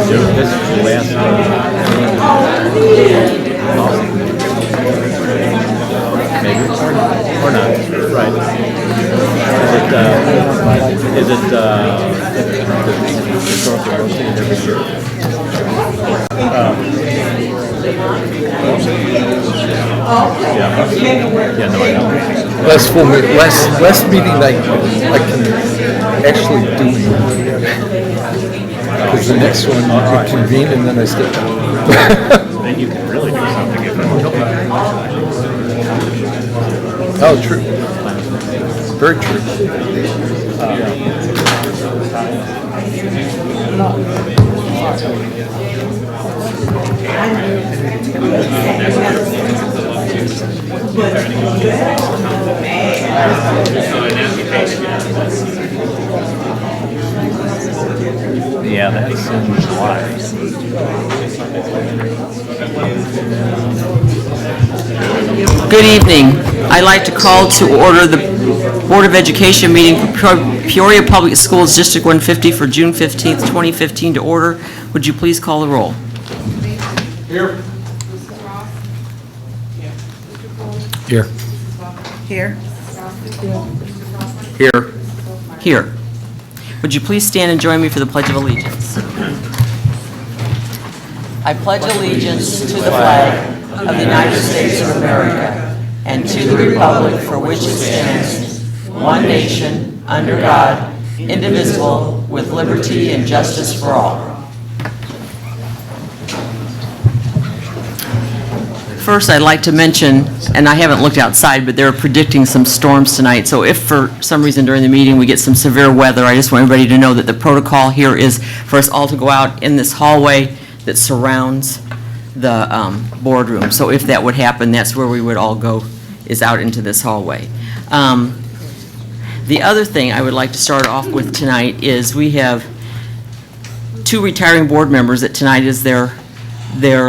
This is the last maybe or not, right? Is it historical roasting every year? Yeah, no, I know. Last meeting I can actually do. Because the next one you can convene and then I step down. Then you can really do something if Oh, true. Very true. Yeah, that's in July. Good evening. I'd like to call to order the Board of Education meeting for Peoria Public Schools District 150 for June 15th, 2015 to order. Would you please call the roll? Here. Here. Here. Here. Would you please stand and join me for the Pledge of Allegiance? I pledge allegiance to the flag of the United States of America and to the republic for which it stands, one nation, under God, indivisible, with liberty and justice for all. First, I'd like to mention, and I haven't looked outside, but they're predicting some storms tonight. So if for some reason during the meeting we get some severe weather, I just want everybody to know that the protocol here is for us all to go out in this hallway that surrounds the boardroom. So if that would happen, that's where we would all go, is out into this hallway. The other thing I would like to start off with tonight is we have two retiring board members that tonight is their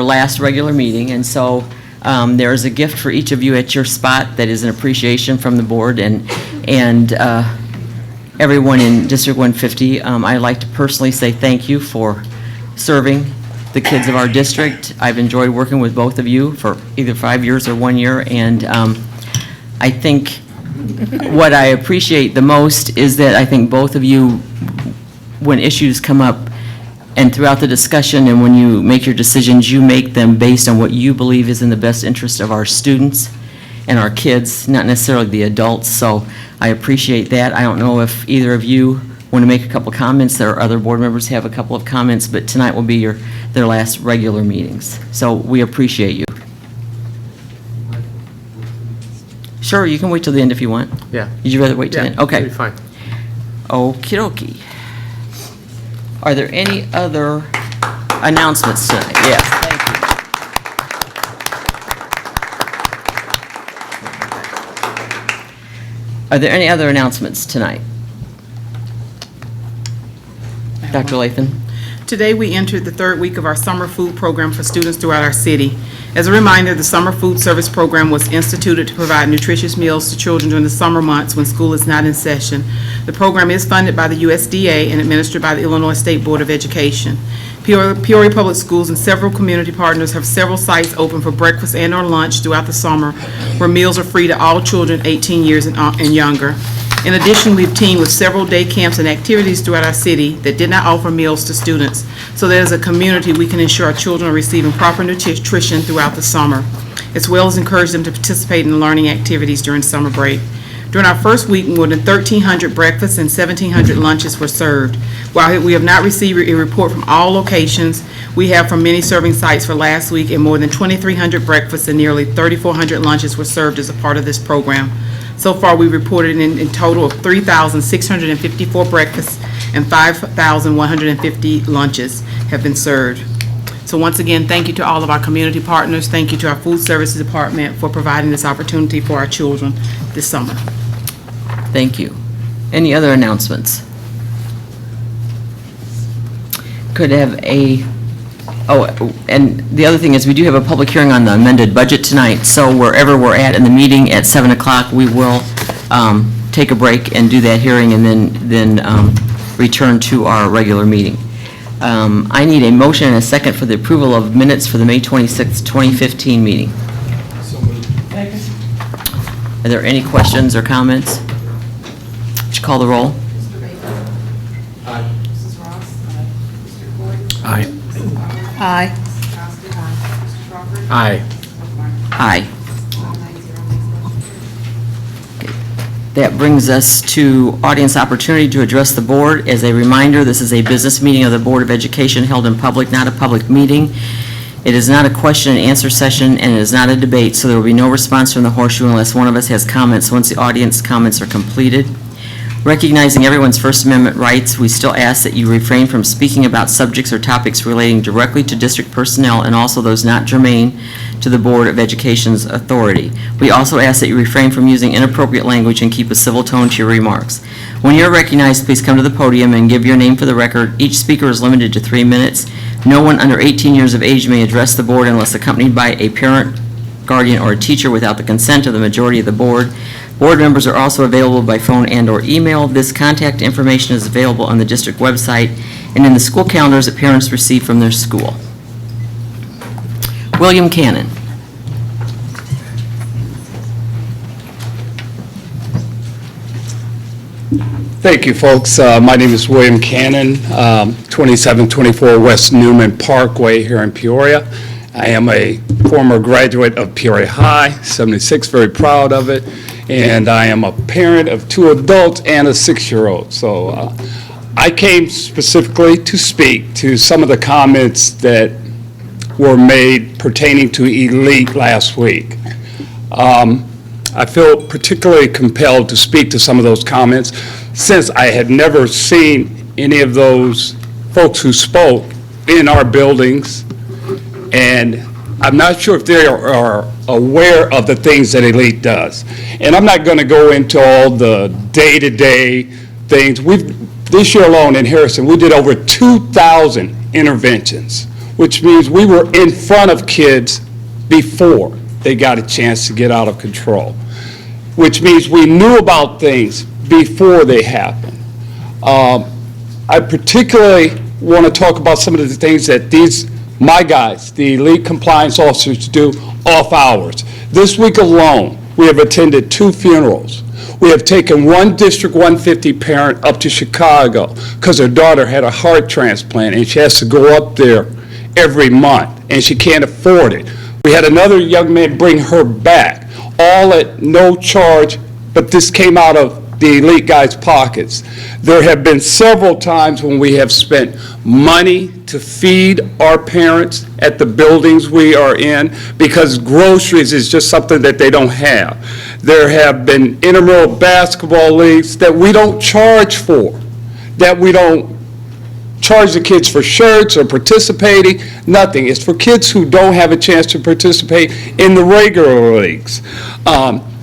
last regular meeting, and so there is a gift for each of you at your spot that is an appreciation from the board and everyone in District 150. I'd like to personally say thank you for serving the kids of our district. I've enjoyed working with both of you for either 5 years or 1 year, and I think what I appreciate the most is that I think both of you, when issues come up, and throughout the discussion and when you make your decisions, you make them based on what you believe is in the best interest of our students and our kids, not necessarily the adults. So I appreciate that. I don't know if either of you want to make a couple comments. There are other board members who have a couple of comments, but tonight will be their last regular meetings. So we appreciate you. Sure, you can wait till the end if you want. Yeah. Would you rather wait till the end? Okay. That'd be fine. Okie dokie. Are there any other announcements tonight? Yes, thank you. Are there any other announcements tonight? Dr. Lathan? Today, we entered the third week of our summer food program for students throughout our city. As a reminder, the summer food service program was instituted to provide nutritious meals to children during the summer months when school is not in session. The program is funded by the USDA and administered by the Illinois State Board of Education. Peoria Public Schools and several community partners have several sites open for breakfast and or lunch throughout the summer where meals are free to all children 18 years and younger. In addition, we've teamed with several day camps and activities throughout our city that did not offer meals to students. So that as a community, we can ensure our children are receiving proper nutrition throughout the summer, as well as encourage them to participate in learning activities during summer break. During our first week, more than 1,300 breakfasts and 1,700 lunches were served. While we have not received a report from all locations, we have from many serving sites for last week, and more than 2,300 breakfasts and nearly 3,400 lunches were served as a part of this program. So far, we reported in total of 3,654 breakfasts and 5,150 lunches have been served. So once again, thank you to all of our community partners. Thank you to our food services department for providing this opportunity for our children this summer. Thank you. Any other announcements? Could have and the other thing is, we do have a public hearing on the amended budget tonight, so wherever we're at in the meeting at 7 o'clock, we will take a break and do that hearing and then return to our regular meeting. I need a motion and a second for the approval of minutes for the May 26, 2015 meeting. Are there any questions or comments? Would you call the roll? Mr. Baker? Aye. Mrs. Ross? Aye. Mr. Gordon? Aye. Aye. Mrs. Costa? Aye. Mr. Crawford? Aye. Ms. Martin? Aye. 9-0, motion carries. That brings us to audience opportunity to address the board. As a reminder, this is a business meeting of the Board of Education held in public, not a public meeting. It is not a question and answer session, and it is not a debate, so there will be no response from the horseshoe unless one of us has comments once the audience comments are completed. Recognizing everyone's First Amendment rights, we still ask that you refrain from speaking about subjects or topics relating directly to district personnel and also those not germane to the Board of Education's authority. We also ask that you refrain from using inappropriate language and keep a civil tone to your remarks. When you're recognized, please come to the podium and give your name for the record. Each speaker is limited to 3 minutes. No one under 18 years of age may address the board unless accompanied by a parent, guardian, or a teacher without the consent of the majority of the board. Board members are also available by phone and/or email. This contact information is available on the district website and in the school calendars that parents receive from their school. William Cannon. Thank you, folks. My name is William Cannon, 2724 West Newman Parkway here in Peoria. I am a former graduate of Peoria High, 76, very proud of it, and I am a parent of 2 adults and a 6-year-old. So I came specifically to speak to some of the comments that were made pertaining to Elite last week. I feel particularly compelled to speak to some of those comments since I had never seen any of those folks who spoke in our buildings, and I'm not sure if they are aware of the things that Elite does. And I'm not going to go into all the day-to-day things. This year alone in Harrison, we did over 2,000 interventions, which means we were in front of kids before they got a chance to get out of control, which means we knew about things before they happened. I particularly want to talk about some of the things that my guys, the Elite compliance officers, do off hours. This week alone, we have attended 2 funerals. We have taken one District 150 parent up to Chicago because her daughter had a heart transplant and she has to go up there every month and she can't afford it. We had another young man bring her back, all at no charge, but this came out of the Elite guys' pockets. There have been several times when we have spent money to feed our parents at the buildings we are in because groceries is just something that they don't have. There have been intramural basketball leagues that we don't charge for, that we don't charge the kids for shirts or participating, nothing. It's for kids who don't have a chance to participate in the regular leagues.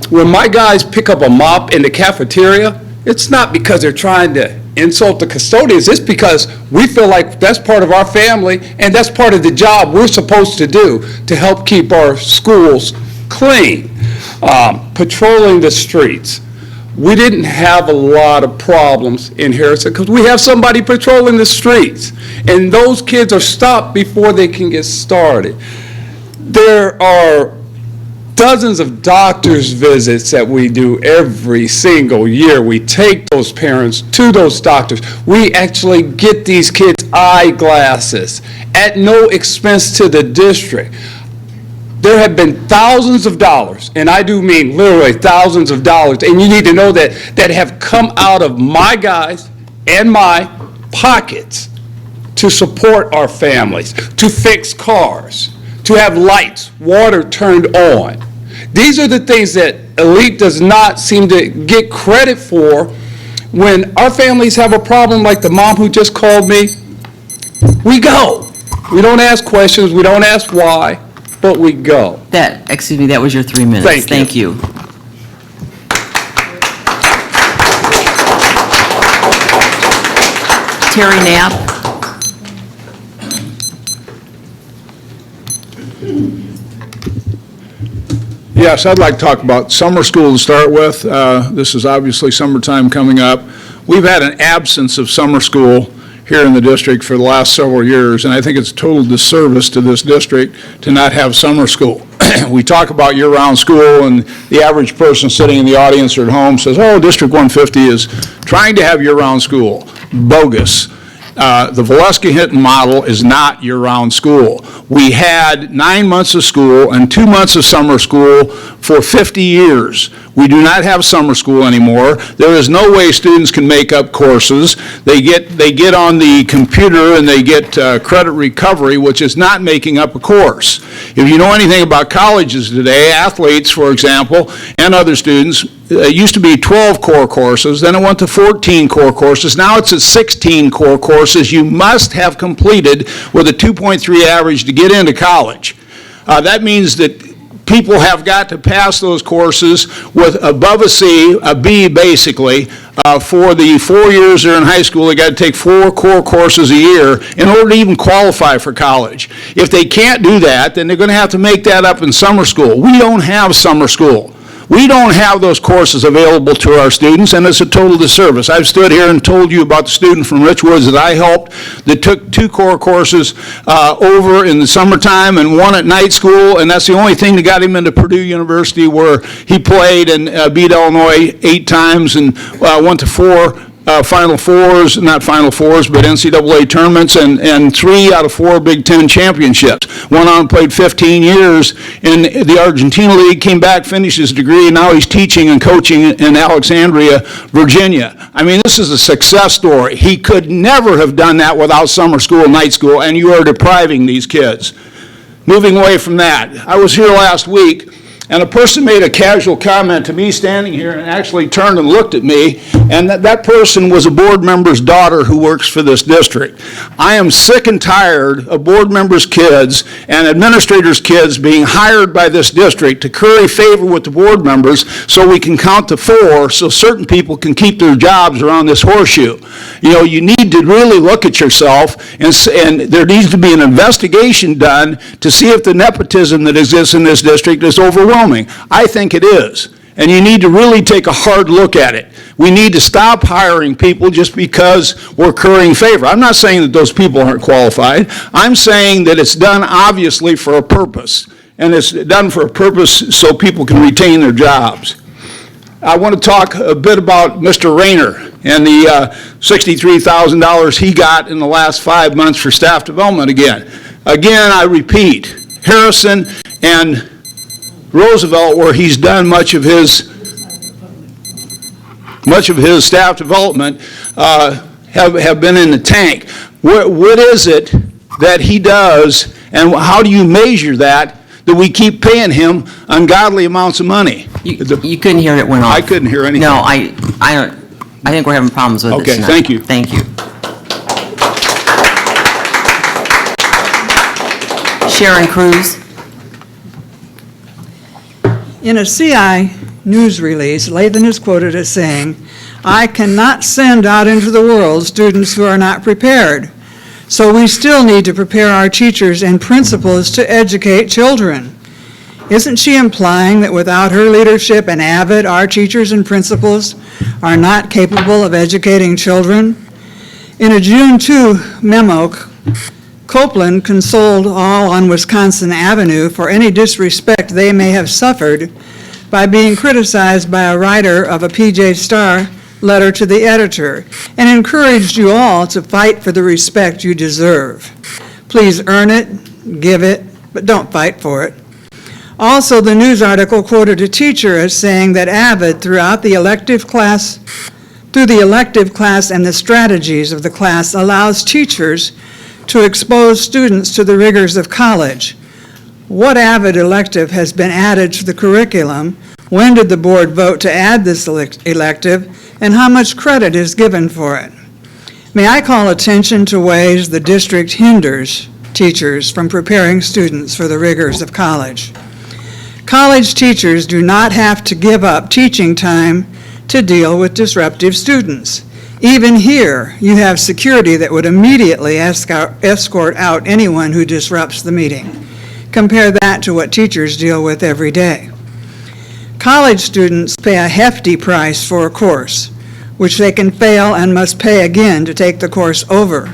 When my guys pick up a mop in the cafeteria, it's not because they're trying to insult the custodians. It's because we feel like that's part of our family and that's part of the job we're supposed to do to help keep our schools clean. Patrolling the streets. We didn't have a lot of problems in Harrison because we have somebody patrolling the streets, and those kids are stopped before they can get started. There are dozens of doctor's visits that we do every single year. We take those parents to those doctors. We actually get these kids eyeglasses at no expense to the district. There have been thousands of dollars, and I do mean literally thousands of dollars, and you need to know that have come out of my guys and my pockets to support our families, to fix cars, to have lights, water turned on. These are the things that Elite does not seem to get credit for. When our families have a problem like the mom who just called me, we go. We don't ask questions, we don't ask why, but we go. Excuse me, that was your 3 minutes. Thank you. Thank you. Terry Knapp. Yes, I'd like to talk about summer school to start with. This is obviously summertime coming up. We've had an absence of summer school here in the district for the last several years, and I think it's a total disservice to this district to not have summer school. We talk about year-round school, and the average person sitting in the audience or at home says, oh, District 150 is trying to have year-round school. Bogus. The Valeska-Hinton model is not year-round school. We had 9 months of school and 2 months of summer school for 50 years. We do not have summer school anymore. There is no way students can make up courses. They get on the computer and they get credit recovery, which is not making up a course. If you know anything about colleges today, athletes, for example, and other students, it used to be 12 core courses, then it went to 14 core courses. Now it's at 16 core courses you must have completed with a 2.3 average to get into college. That means that people have got to pass those courses with above a C, a B basically. For the 4 years they're in high school, they got to take 4 core courses a year in order to even qualify for college. If they can't do that, then they're going to have to make that up in summer school. We don't have summer school. We don't have those courses available to our students, and it's a total disservice. I've stood here and told you about the student from Richwoods that I helped that took 2 core courses over in the summertime and 1 at night school, and that's the only thing that got him into Purdue University, where he played and beat Illinois 8 times and went to 4 Final Fours, not Final Fours, but NCAA tournaments, and 3 out of 4 Big Ten championships. Went on and played 15 years in the Argentina League, came back, finished his degree, and now he's teaching and coaching in Alexandria, Virginia. I mean, this is a success story. He could never have done that without summer school, night school, and you are depriving these kids. Moving away from that, I was here last week, and a person made a casual comment to me standing here and actually turned and looked at me, and that person was a board member's daughter who works for this district. I am sick and tired of board members' kids and administrators' kids being hired by this district to curry favor with the board members so we can count to 4 so certain people can keep their jobs around this horseshoe. You know, you need to really look at yourself, and there needs to be an investigation done to see if the nepotism that exists in this district is overwhelming. I think it is, and you need to really take a hard look at it. We need to stop hiring people just because we're currying favor. I'm not saying that those people aren't qualified. I'm saying that it's done obviously for a purpose, and it's done for a purpose so people can retain their jobs. I want to talk a bit about Mr. Rayner and the $63,000 he got in the last 5 months for staff development again. Again, I repeat, Harrison and Roosevelt, where he's done much of his staff development, have been in the tank. What is it that he does, and how do you measure that we keep paying him ungodly amounts of money? You couldn't hear it went off. I couldn't hear anything. No, I think we're having problems with it Okay, tonight. thank you. Thank you. Sharon Cruz. In a CI news release, Lathan is quoted as saying, "I cannot send out into the world students who are not prepared. So we still need to prepare our teachers and principals to educate children." Isn't she implying that without her leadership and Avid, our teachers and principals are not capable of educating children? In a June 2 memo, Copeland consoled all on Wisconsin Avenue for any disrespect they may have suffered by being criticized by a writer of a PJ Star letter to the editor, and encouraged you all to fight for the respect you deserve. Please earn it, give it, but don't fight for it. Also, the news article quoted a teacher as saying that Avid, through the elective class and the strategies of the class, allows teachers to expose students to the rigors of college. What Avid elective has been added to the curriculum? When did the board vote to add this elective? And how much credit is given for it? May I call attention to ways the district hinders teachers from preparing students for the rigors of college. College teachers do not have to give up teaching time to deal with disruptive students. Even here, you have security that would immediately escort out anyone who disrupts the meeting. Compare that to what teachers deal with every day. College students pay a hefty price for a course, which they can fail and must pay again to take the course over.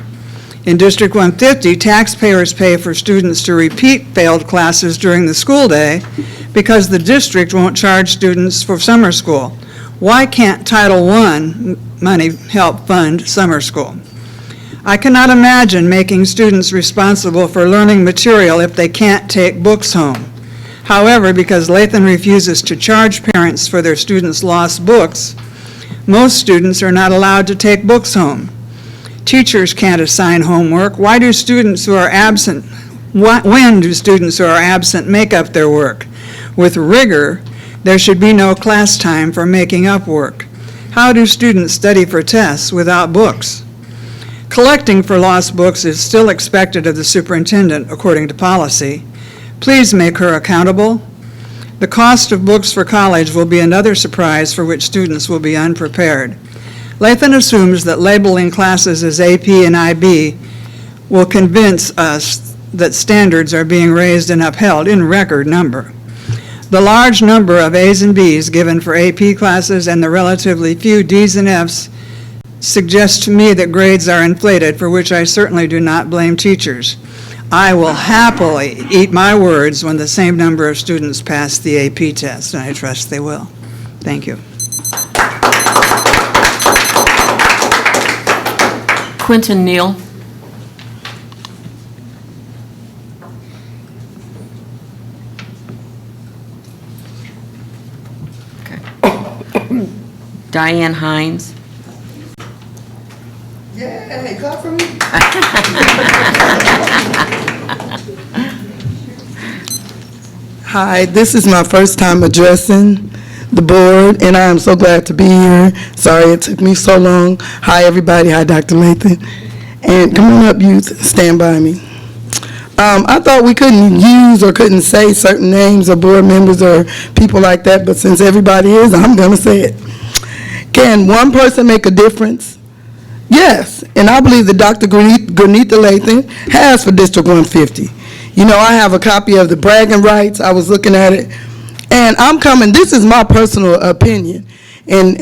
In District 150, taxpayers pay for students to repeat failed classes during the school day because the district won't charge students for summer school. Why can't Title I money help fund summer school? I cannot imagine making students responsible for learning material if they can't take books home. However, because Latham refuses to charge parents for their students' lost books, most students are not allowed to take books home. Teachers can't assign homework. Why do students who are absent, when do students who are absent make up their work? With rigor, there should be no class time for making up work. How do students study for tests without books? Collecting for lost books is still expected of the superintendent, according to policy. Please make her accountable. The cost of books for college will be another surprise for which students will be unprepared. Latham assumes that labeling classes as AP and IB will convince us that standards are being raised and upheld in record number. The large number of A's and B's given for AP classes and the relatively few D's and F's suggest to me that grades are inflated, for which I certainly do not blame teachers. I will happily eat my words when the same number of students pass the AP test, and I trust they will. Thank you. Quentin Neal. Okay. Diane Hines. Yay, clap for me. Hi, this is my first time addressing the board, and I am so glad to be here. Sorry it took me so long. Hi, everybody. Hi, Dr. Lathan. And come on up, youth. Stand by me. I thought we couldn't use or couldn't say certain names of board members or people like that, but since everybody is, I'm going to say it. Can one person make a difference? Yes, and I believe that Dr. Granitha Lathan has for District 150. You know, I have a copy of the bragging rights. I was looking at it, and I'm coming. This is my personal opinion, and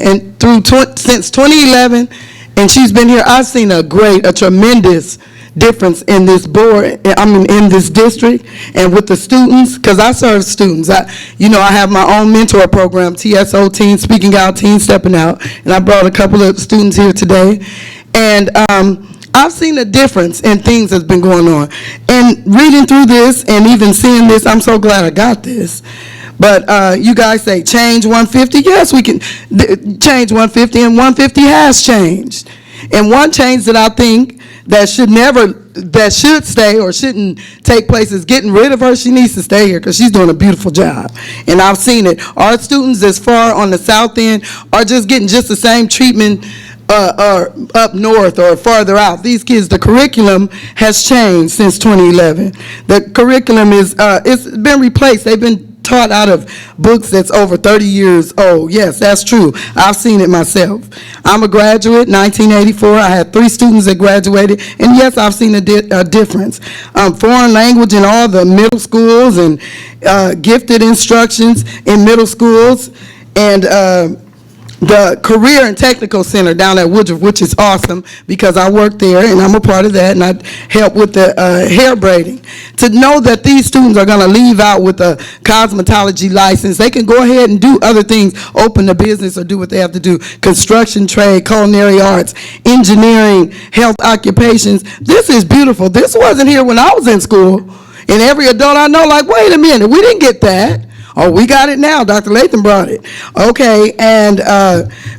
since 2011, and she's been here, I've seen a tremendous difference in this board. In this district, and with the students, because I serve students. I have my own mentor program, TSO, Teen Speaking Out, Teen Stepping Out, and I brought a couple of students here today, and I've seen a difference in things that's been going on. And reading through this and even seeing this, I'm so glad I got this. But you guys say change 150. Yes, we can change 150, and 150 has changed. And one change that I think that should stay or shouldn't take place is getting rid of her. She needs to stay here because she's doing a beautiful job. And I've seen it. Our students as far on the south end are just getting just the same treatment or up north or farther out. These kids, the curriculum has changed since 2011. The curriculum it's been replaced. They've been taught out of books that's over 30 years old. Yes, that's true. I've seen it myself. I'm a graduate, 1984. I had 3 students that graduated, and yes, I've seen a difference. Foreign language in all the middle schools and gifted instructions in middle schools, and the Career and Technical Center down at Woodruff, which is awesome because I work there and I'm a part of that, and I help with the hair braiding. To know that these students are going to leave out with a cosmetology license, they can go ahead and do other things, open a business or do what they have to do, construction trade, culinary arts, engineering, health occupations. This is beautiful. This wasn't here when I was in school, and every adult I know like, wait a minute, we didn't get that. Oh, we got it now. Dr. Lathan brought it. Okay, and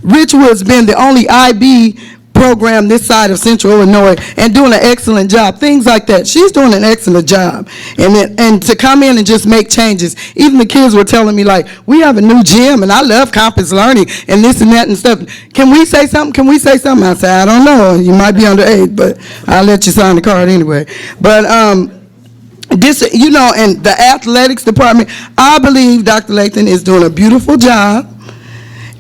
Richwood's been the only IB program this side of Central Illinois and doing an excellent job, things like that. She's doing an excellent job. And to come in and just make changes, even the kids were telling me, like, we have a new gym, and I love campus learning, and this and that and stuff. Can we say something? Can we say something? I said, I don't know. You might be underage, but I'll let you sign the card anyway. But, this, you know, and the athletics department, I believe Dr. Lathan is doing a beautiful job.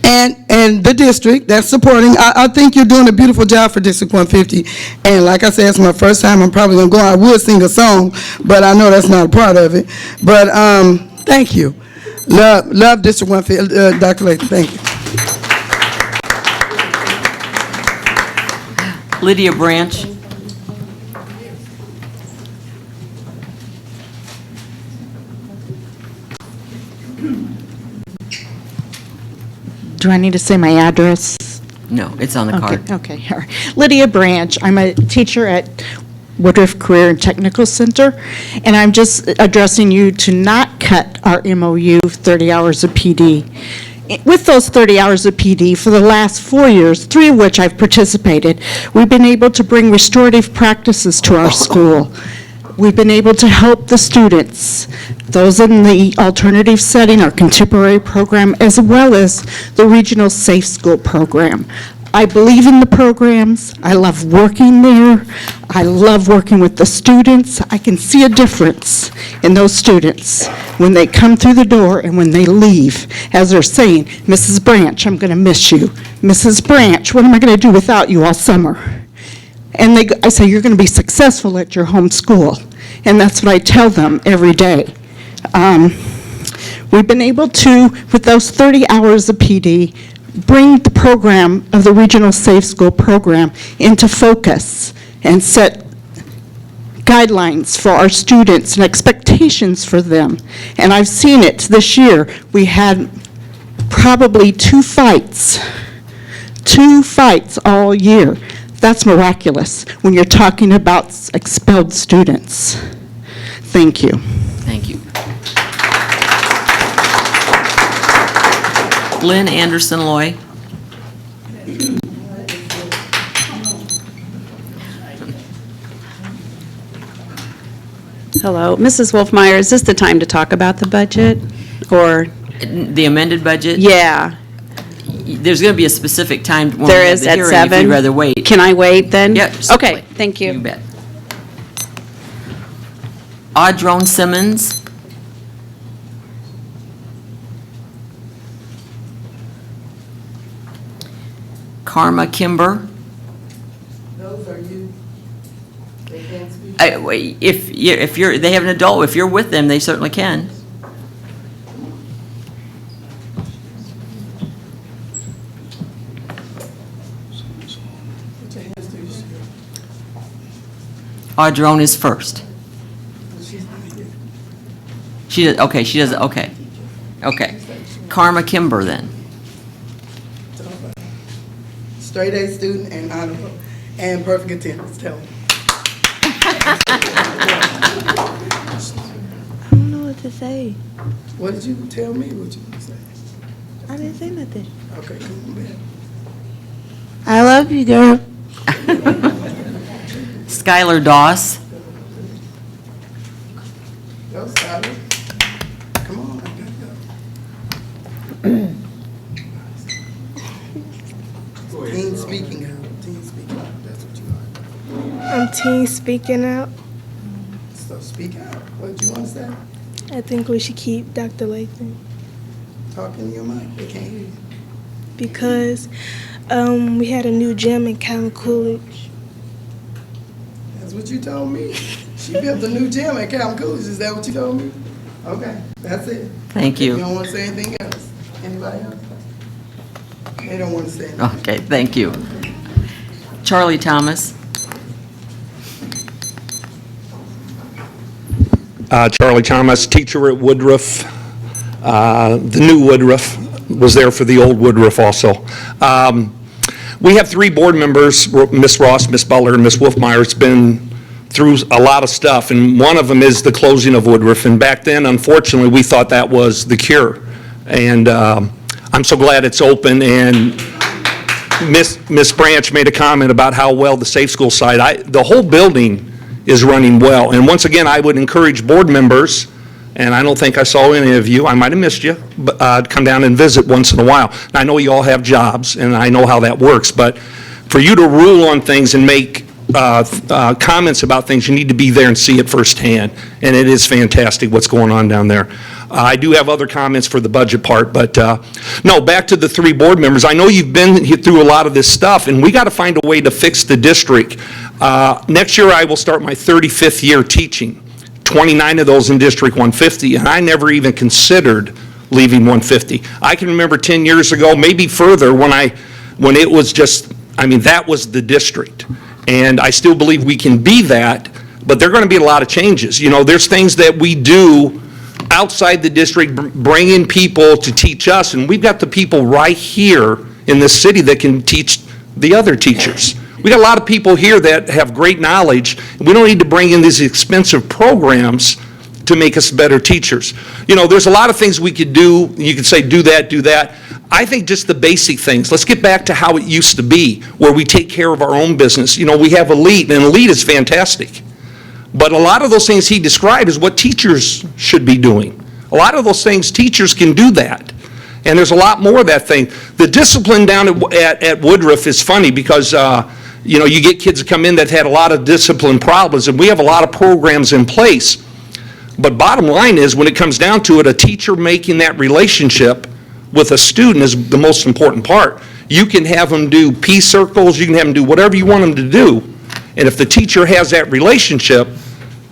And the district that's supporting, I think you're doing a beautiful job for District 150. And like I said, it's my first time. I'm probably going to go on. I would sing a song, but I know that's not a part of it. But thank you. Love District 150. Dr. Lathan, thank you. Lydia Branch. Do I need to say my address? No, it's on the card. Okay, all right. Lydia Branch, I'm a teacher at Woodruff Career and Technical Center, and I'm just addressing you to not cut our MOU 30 hours of PD. With those 30 hours of PD, for the last 4 years, 3 of which I've participated, we've been able to bring restorative practices to our school. We've been able to help the students, those in the alternative setting, our contemporary program, as well as the regional safe school program. I believe in the programs. I love working there. I love working with the students. I can see a difference in those students when they come through the door and when they leave, as they're saying, Mrs. Branch, I'm going to miss you. Mrs. Branch, what am I going to do without you all summer? And I say, you're going to be successful at your home school. And that's what I tell them every day. We've been able to, with those 30 hours of PD, bring the program of the Regional Safe School program into focus and set guidelines for our students and expectations for them. And I've seen it this year. We had probably 2 fights all year. That's miraculous when you're talking about expelled students. Thank you. Thank you. Lynn Anderson-Loy. Hello, Mrs. Wolfmeyer, is this the time to talk about the budget, or? The amended budget? Yeah, There's going to be a specific time when we there have is the at hearing 7. if you'd rather wait. Can I wait then? Yeah, just Okay, wait. thank you. You bet. Audrone Simmons. Karma Kimber. Those are you. They can't speak. If you're, they have an adult, if you're with them, they certainly can. Audrone is first. She does, okay, she does, okay. Okay. Karma Kimber then. Straight A student and honor roll and perfect attendance. Tell them. I don't know what to say. What did you tell me? What you want to say? I didn't say nothing. Okay, come on, man. I love you, girl. Skylar Doss. Go, Skyler. Come on, I gotta go. Teen speaking out. Teen speaking out. That's what you are. I'm teen speaking out. So speak out. What do you want to say? I think we should keep Dr. Lathan Talk in your mic. They can't hear you. because we had a new gym in Calvin Coolidge. That's what you told me. She built a new gym at Calvin Coolidge. Is that what you told me? Okay, that's it. Thank you. You don't want to say anything else? Anybody else? They don't want to say anything. Okay, thank you. Charlie Thomas. Charlie Thomas, teacher at Woodruff. The new Woodruff, was there for the old Woodruff also. We have 3 board members, Ms. Ross, Ms. Butler, and Ms. Wolfmeyer. It's been through a lot of stuff, and one of them is the closing of Woodruff. And back then, unfortunately, we thought that was the cure. And I'm so glad it's open, and Miss Branch made a comment about how well the Safe School site, the whole building is running well. And once again, I would encourage board members, and I don't think I saw any of you, I might have missed you, but come down and visit once in a while. And I know you all have jobs, and I know how that works, but for you to rule on things and make comments about things, you need to be there and see it firsthand. And it is fantastic what's going on down there. I do have other comments for the budget part, but no, back to the three board members. I know you've been through a lot of this stuff, and we got to find a way to fix the district. Next year, I will start my 35th year teaching, 29 of those in District 150, and I never even considered leaving 150. I can remember 10 years ago, maybe further, when it was just, I mean, that was the district. And I still believe we can be that, but there are going to be a lot of changes. You know, there's things that we do outside the district, bring in people to teach us, and we've got the people right here in this city that can teach the other teachers. We got a lot of people here that have great knowledge. We don't need to bring in these expensive programs to make us better teachers. You know, there's a lot of things we could do. You could say, do that, do that. I think just the basic things. Let's get back to how it used to be, where we take care of our own business. You know, we have Elite, and Elite is fantastic. But a lot of those things he described is what teachers should be doing. A lot of those things, teachers can do that. And there's a lot more of that thing. The discipline down at Woodruff is funny because, you know, you get kids that come in that had a lot of discipline problems, and we have a lot of programs in place. But bottom line is, when it comes down to it, a teacher making that relationship with a student is the most important part. You can have them do peace circles, you can have them do whatever you want them to do, and if the teacher has that relationship,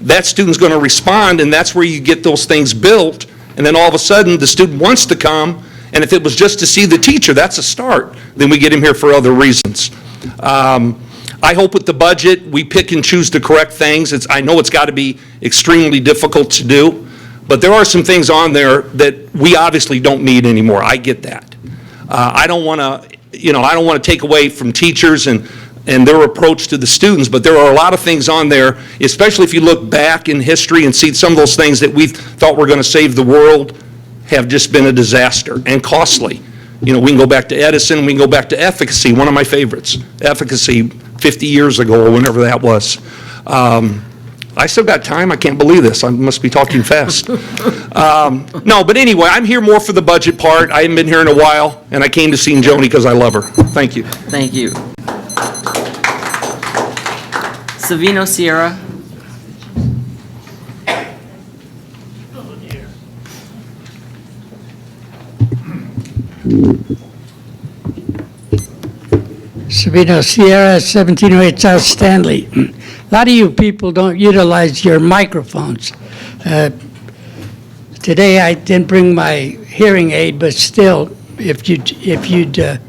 that student's going to respond, and that's where you get those things built, and then all of a sudden, the student wants to come, and if it was just to see the teacher, that's a start. Then we get him here for other reasons. I hope with the budget, we pick and choose the correct things. I know it's got to be extremely difficult to do, but there are some things on there that we obviously don't need anymore. I get that. I don't want to take away from teachers and their approach to the students, but there are a lot of things on there, especially if you look back in history and see some of those things that we thought were going to save the world have just been a disaster and costly. You know, we can go back to Edison, we can go back to efficacy, one of my favorites, efficacy 50 years ago or whenever that was. I still got time, I can't believe this, I must be talking fast. No, but anyway, I'm here more for the budget part. I haven't been here in a while, and I came to see Joni because I love her. Thank you. Thank you. Savino Sierra. Sabino Sierra, 1708 South Stanley. A lot of you people don't utilize your microphones. Today I didn't bring my hearing aid, but still, if you'd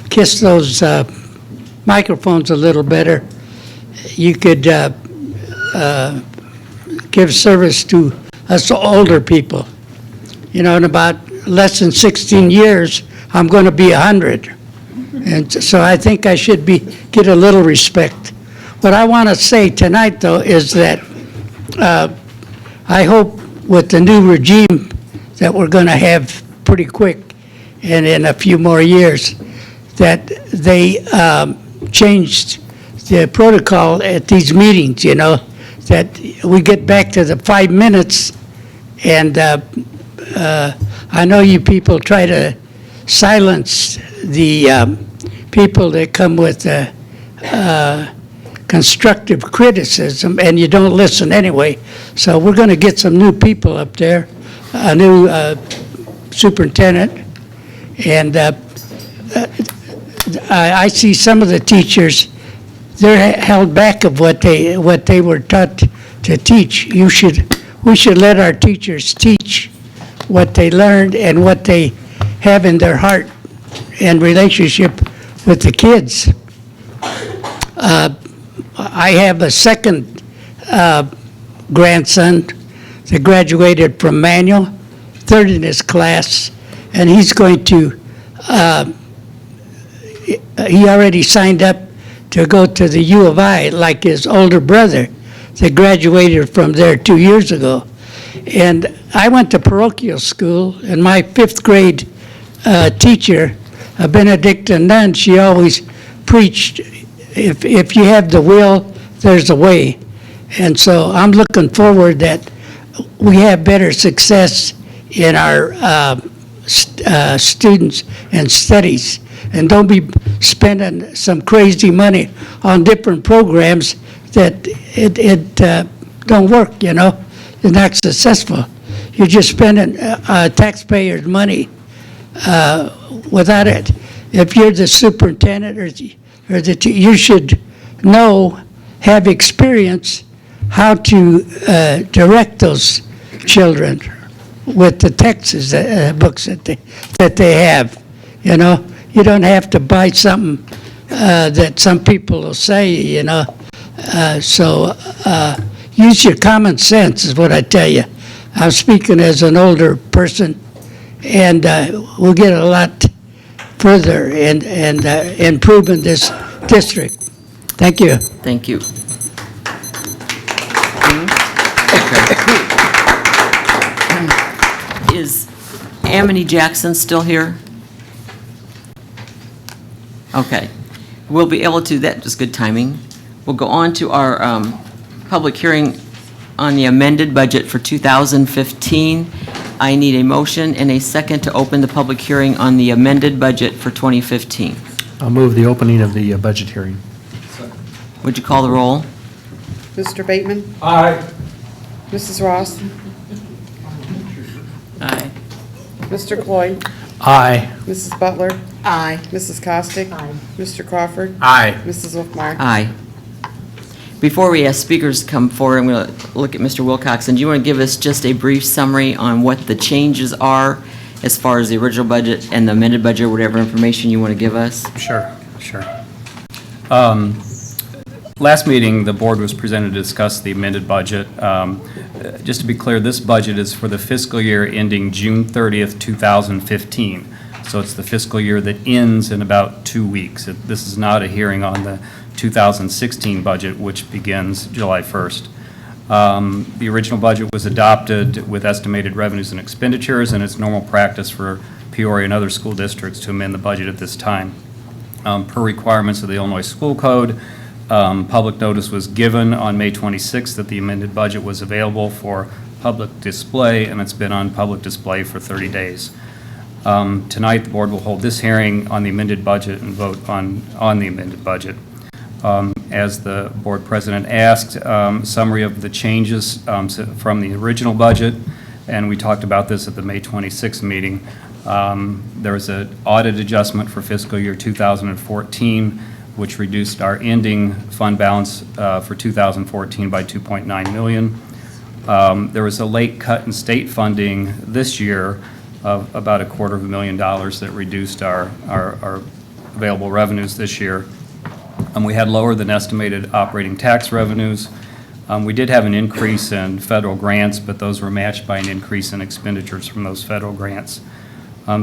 kiss those microphones a little better, you could give service to us older people. You know, in about less than 16 years, I'm going to be 100. And so I think I should get a little respect. What I want to say tonight, though, is that I hope with the new regime that we're going to have pretty quick and in a few more years, that they changed the protocol at these meetings, you know, that we get back to the 5 minutes. And I know you people try to silence the people that come with constructive criticism, and you don't listen anyway. So we're going to get some new people up there, a new superintendent, and I see some of the teachers, they're held back of what they were taught to teach. We should let our teachers teach what they learned and what they have in their heart and relationship with the kids. I have a second grandson that graduated from Manual, third in his class, and he's going to, he already signed up to go to the U of I like his older brother that graduated from there 2 years ago. And I went to parochial school, and my fifth grade teacher a Benedictine nun, she always preached, if you have the will, there's a way. And so I'm looking forward that we have better success in our students and studies, and don't be spending some crazy money on different programs that it don't work, you know? You're not successful. You're just spending taxpayers' money without it. If you're the superintendent you should know, have experience how to direct those children with the texts, books that they have, you know? You don't have to buy something that some people will say, you know? Use your common sense is what I tell you. I'm speaking as an older person, and we'll get a lot further in improving this district. Thank you. Thank you. Is Amity Jackson still here? Okay. We'll be able to, that was good timing. We'll go on to our public hearing on the amended budget for 2015. I need a motion and a second to open the public hearing on the amended budget for 2015. I'll move the opening of the budget hearing. Would you call the roll? Mr. Bateman? Aye. Mrs. Ross? Aye. Mr. Cloyd? Aye. Mrs. Butler? Aye. Mrs. Costick? Aye. Mr. Crawford? Aye. Mrs. Wolfmeyer? Aye. Before we ask speakers to come forward, I'm going to look at Mr. Wilcoxon. Do you want to give us just a brief summary on what the changes are as far as the original budget and the amended budget, whatever information you want to give us? Sure. Last meeting, the board was presented to discuss the amended budget. Just to be clear, this budget is for the fiscal year ending June 30th, 2015. So it's the fiscal year that ends in about 2 weeks. This is not a hearing on the 2016 budget, which begins July 1st. The original budget was adopted with estimated revenues and expenditures, and it's normal practice for Peoria and other school districts to amend the budget at this time. Per requirements of the Illinois School Code, public notice was given on May 26th that the amended budget was available for public display, and it's been on public display for 30 days. Tonight, the board will hold this hearing on the amended budget and vote on the amended budget. As the board president asked, summary of the changes from the original budget, and we talked about this at the May 26th meeting. There was an audit adjustment for fiscal year 2014, which reduced our ending fund balance for 2014 by $2.9 million. There was a late cut in state funding this year of about $250,000 that reduced our available revenues this year. We had lower than estimated operating tax revenues. We did have an increase in federal grants, but those were matched by an increase in expenditures from those federal grants.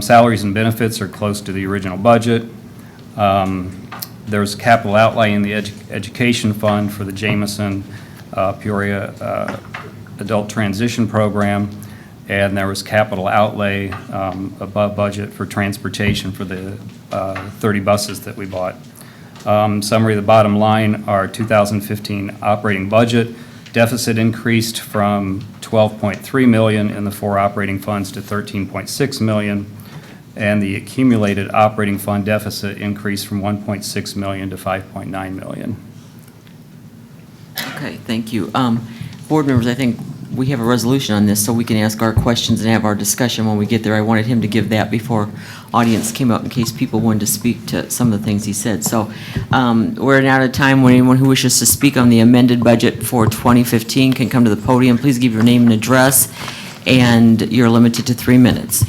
Salaries and benefits are close to the original budget. There's capital outlay in the education fund for the Jameson Peoria Adult Transition Program, and there was capital outlay above budget for transportation for the 30 buses that we bought. Summary of the bottom line, our 2015 operating budget deficit increased from $12.3 million in the 4 operating funds to $13.6 million, and the accumulated operating fund deficit increased from $1.6 million to $5.9 million. Okay, thank you. Board members, I think we have a resolution on this, so we can ask our questions and have our discussion when we get there. I wanted him to give that before audience came up in case people wanted to speak to some of the things he said. So we're now at a time when anyone who wishes to speak on the amended budget for 2015 can come to the podium. Please give your name and address, and you're limited to 3 minutes.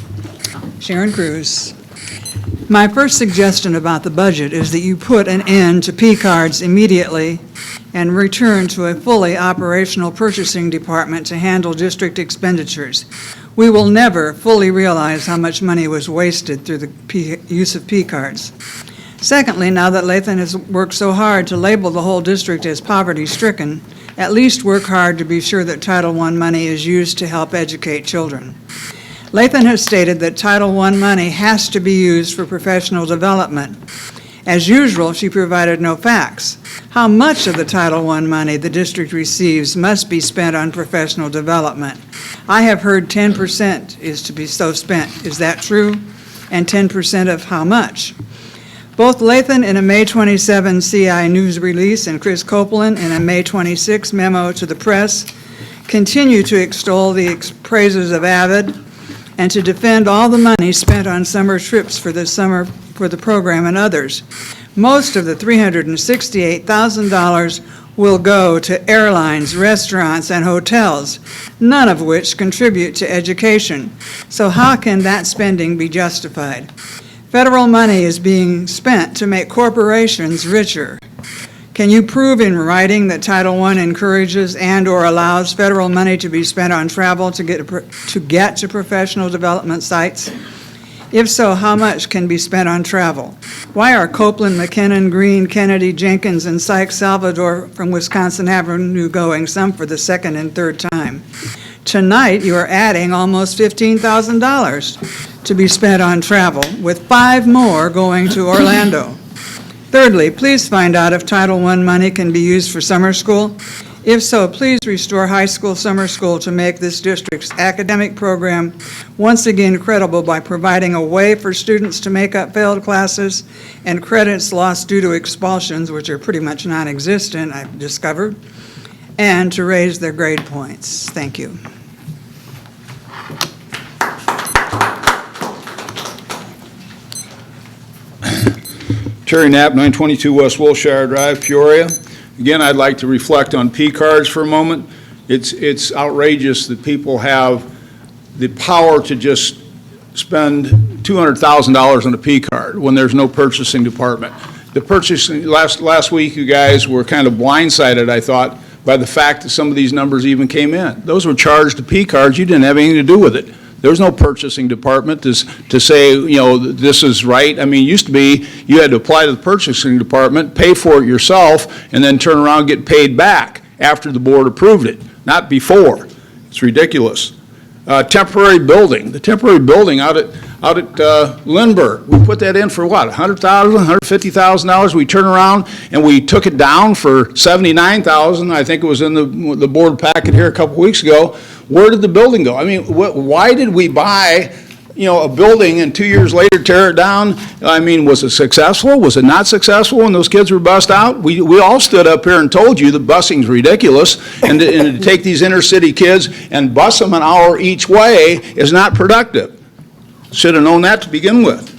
Sharon Cruz. My first suggestion about the budget is that you put an end to P cards immediately and return to a fully operational purchasing department to handle district expenditures. We will never fully realize how much money was wasted through the use of P cards. Secondly, now that Lathan has worked so hard to label the whole district as poverty-stricken, at least work hard to be sure that Title I money is used to help educate children. Lathan has stated that Title I money has to be used for professional development. As usual, she provided no facts. How much of the Title I money the district receives must be spent on professional development? I have heard 10% is to be so spent. Is that true? And 10% of how much? Both Lathan in a May 27 CI news release and Chris Copeland in a May 26 memo to the press continue to extol the praises of AVID and to defend all the money spent on summer trips for the program and others. Most of the $368,000 will go to airlines, restaurants, and hotels, none of which contribute to education. So how can that spending be justified? Federal money is being spent to make corporations richer. Can you prove in writing that Title I encourages and/or allows federal money to be spent on travel to get to professional development sites? If so, how much can be spent on travel? Why are Copeland, McKinnon, Green, Kennedy, Jenkins, and Sykes Salvador from Wisconsin Avenue going, some for the second and third time? Tonight, you are adding almost $15,000 to be spent on travel, with 5 more going to Orlando. Thirdly, please find out if Title I money can be used for summer school. If so, please restore high school summer school to make this district's academic program once again credible by providing a way for students to make up failed classes and credits lost due to expulsions, which are pretty much non-existent, I've discovered, and to raise their grade points. Thank you. Terry Knapp, 922 West Wilshire Drive, Peoria. Again, I'd like to reflect on P cards for a moment. It's outrageous that people have the power to just spend $200,000 on a P card when there's no purchasing department. The purchasing, last week you guys were kind of blindsided, I thought, by the fact that some of these numbers even came in. Those were charged to P cards. You didn't have anything to do with it. There was no purchasing department to say, you know, this is right. I mean, it used to be you had to apply to the purchasing department, pay for it yourself, and then turn around and get paid back after the board approved it, not before. It's ridiculous. Temporary building. The temporary building out at Lindbergh, we put that in for what, $100,000, $150,000? We turn around and we took it down for $79,000. I think it was in the board packet here a couple weeks ago. Where did the building go? I mean, why did we buy, you know, a building and 2 years later tear it down? I mean, was it successful? Was it not successful when those kids were bussed out? We all stood up here and told you the busing's ridiculous, and to take these inner city kids and bus them an hour each way is not productive. Should have known that to begin with.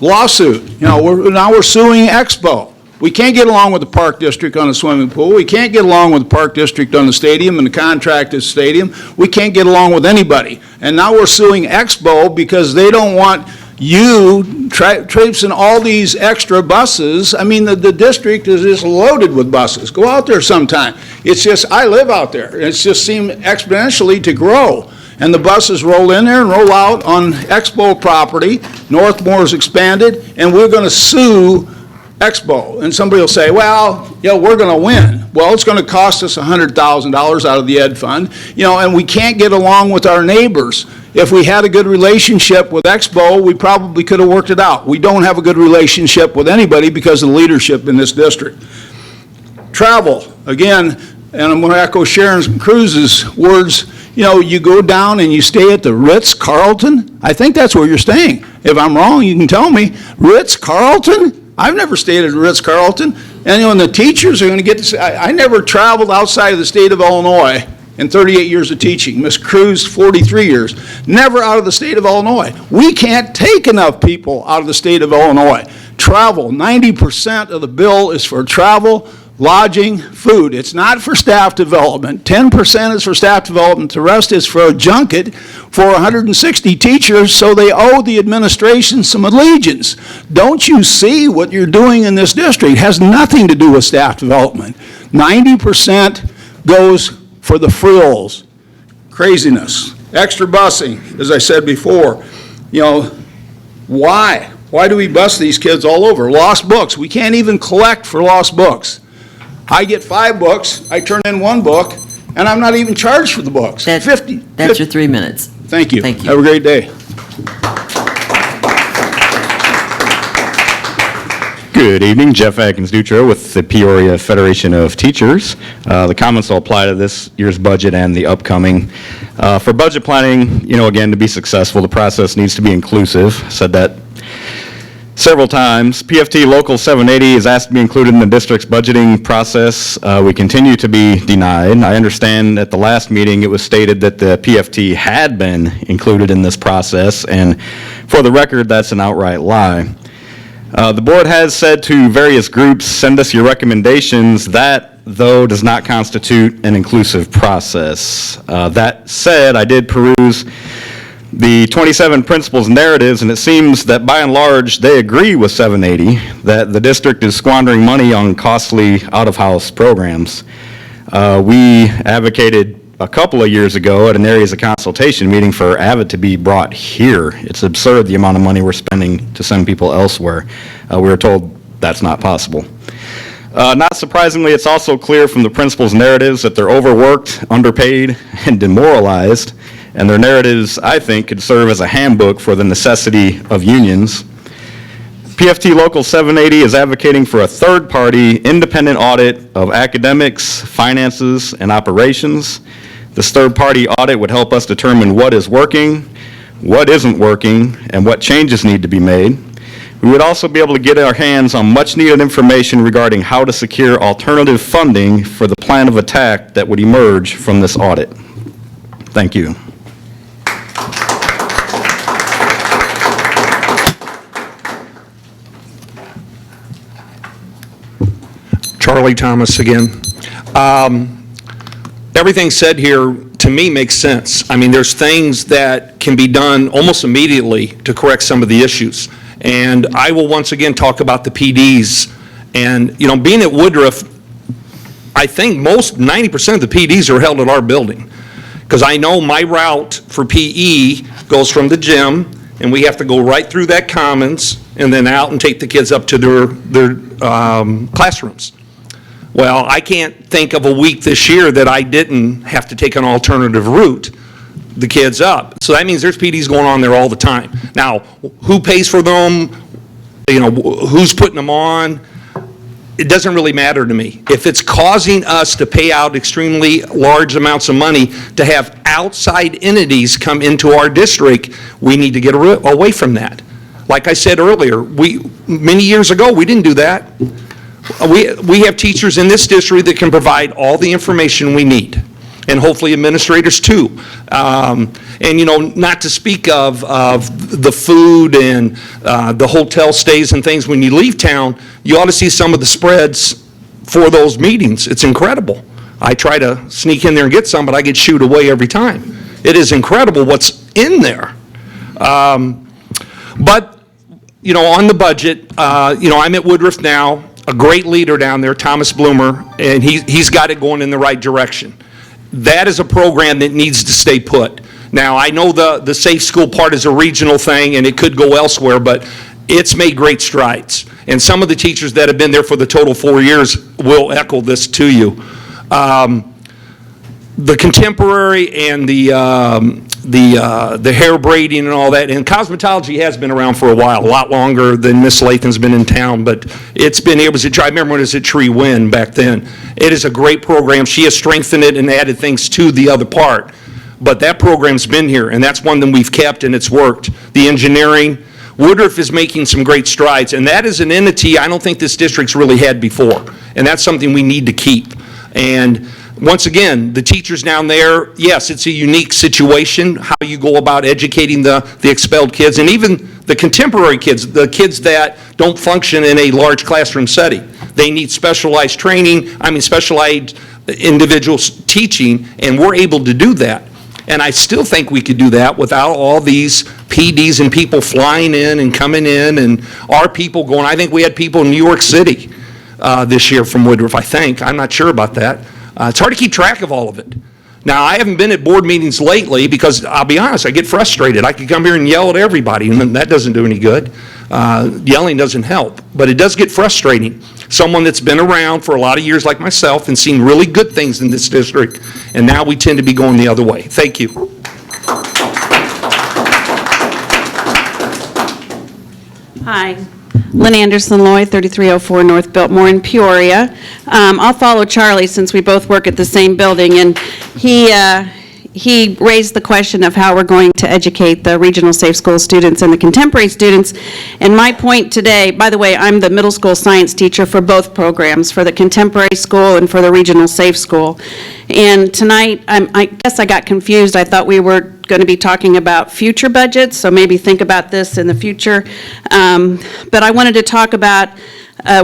Lawsuit. You know, now we're suing Expo. We can't get along with the Park District on the swimming pool. We can't get along with the Park District on the stadium and the contracted stadium. We can't get along with anybody. And now we're suing Expo because they don't want you traipsing all these extra buses. I mean, the district is just loaded with buses. Go out there sometime. It's just, I live out there. It's just seemed exponentially to grow. And the buses roll in there and roll out on Expo property. Northmore's expanded, and we're going to sue Expo. And somebody will say, well, you know, we're going to win. Well, it's going to cost us $100,000 out of the ed fund, you know, and we can't get along with our neighbors. If we had a good relationship with Expo, we probably could have worked it out. We don't have a good relationship with anybody because of the leadership in this district. Travel, again, and I'm going to echo Sharon Cruz's words. You know, you go down and you stay at the Ritz-Carlton. I think that's where you're staying. If I'm wrong, you can tell me. Ritz-Carlton? I've never stayed at Ritz-Carlton. And, you know, and the teachers are going to get to say, I never traveled outside of the state of Illinois in 38 years of teaching. Ms. Cruz, 43 years. Never out of the state of Illinois. We can't take enough people out of the state of Illinois. Travel, 90% of the bill is for travel, lodging, food. It's not for staff development. 10% is for staff development. The rest is for a junket for 160 teachers, so they owe the administration some allegiance. Don't you see what you're doing in this district? It has nothing to do with staff development. 90% goes for the frills. Craziness. Extra busing, as I said before. You know, why? Why do we bus these kids all over? Lost books. We can't even collect for lost books. I get 5 books, I turn in 1 book, and I'm not even charged for the books. That's your 3 minutes. Thank you. Thank you. Have a great day. Good evening, Jeff Atkins-Dutro with the Peoria Federation of Teachers. The comments will apply to this year's budget and the upcoming. For budget planning, again, to be successful, the process needs to be inclusive. Said that several times. PFT Local 780 is asked to be included in the district's budgeting process. We continue to be denied. I understand at the last meeting it was stated that the PFT had been included in this process, and for the record, that's an outright lie. The board has said to various groups, send us your recommendations. That, though, does not constitute an inclusive process. That said, I did peruse the 27 principals' narratives, and it seems that by and large, they agree with 780, that the district is squandering money on costly out-of-house programs. We advocated a couple of years ago at an areas of consultation meeting for AVID to be brought here. It's absurd the amount of money we're spending to send people elsewhere. We were told that's not possible. Not surprisingly, it's also clear from the principals' narratives that they're overworked, underpaid, and demoralized, and their narratives, I think, could serve as a handbook for the necessity of unions. PFT Local 780 is advocating for a third-party independent audit of academics, finances, and operations. This third-party audit would help us determine what is working, what isn't working, and what changes need to be made. We would also be able to get our hands on much-needed information regarding how to secure alternative funding for the plan of attack that would emerge from this audit. Thank you. Charlie Thomas again. Everything said here, to me, makes sense. I mean, there's things that can be done almost immediately to correct some of the issues. And I will once again talk about the PDs. And, being at Woodruff, I think 90% of the PDs are held at our building. Because I know my route for PE goes from the gym, and we have to go right through that commons, and then out and take the kids up to their classrooms. Well, I can't think of a week this year that I didn't have to take an alternative route, the kids up. So that means there's PDs going on there all the time. Now, who pays for them, who's putting them on, it doesn't really matter to me. If it's causing us to pay out extremely large amounts of money to have outside entities come into our district, we need to get away from that. Like I said earlier, many years ago, we didn't do that. We have teachers in this district that can provide all the information we need, and hopefully administrators too. And not to speak of the food and the hotel stays and things. When you leave town, you ought to see some of the spreads for those meetings. It's incredible. I try to sneak in there and get some, but I get shooed away every time. It is incredible what's in there. But on the budget, I'm at Woodruff now. A great leader down there, Thomas Bloomer, and he's got it going in the right direction. That is a program that needs to stay put. Now, I know the safe school part is a regional thing, and it could go elsewhere, but it's made great strides. And some of the teachers that have been there for the total 4 years will echo this to you. The contemporary and the hair braiding and all that, and cosmetology has been around for a while, a lot longer than Miss Lathan's been in town, but it's been, it was I remember when it was at Tree Wind back then. It is a great program. She has strengthened it and added things to the other part, but that program's been here, and that's one that we've kept, and it's worked. The engineering, Woodruff is making some great strides, and that is an entity I don't think this district's really had before, and that's something we need to keep. And once again, the teachers down there, yes, it's a unique situation, how you go about educating the expelled kids, and even the contemporary kids, the kids that don't function in a large classroom setting. They need specialized training, specialized individuals teaching, and we're able to do that. And I still think we could do that without all these PDs and people flying in and coming in, and our people going. I think we had people in New York City this year from Woodruff, I think. I'm not sure about that. It's hard to keep track of all of it. Now, I haven't been at board meetings lately because, I'll be honest, I get frustrated. I could come here and yell at everybody, and that doesn't do any good. Yelling doesn't help, but it does get frustrating. Someone that's been around for a lot of years like myself and seen really good things in this district, and now we tend to be going the other way. Thank you. Hi, Lynn Anderson Loy, 3304 North Biltmore in Peoria. I'll follow Charlie since we both work at the same building, and he raised the question of how we're going to educate the regional safe school students and the contemporary students. And my point today, by the way, I'm the middle school science teacher for both programs, for the contemporary school and for the regional safe school. And tonight, I guess I got confused. I thought we were going to be talking about future budgets, so maybe think about this in the future. But I wanted to talk about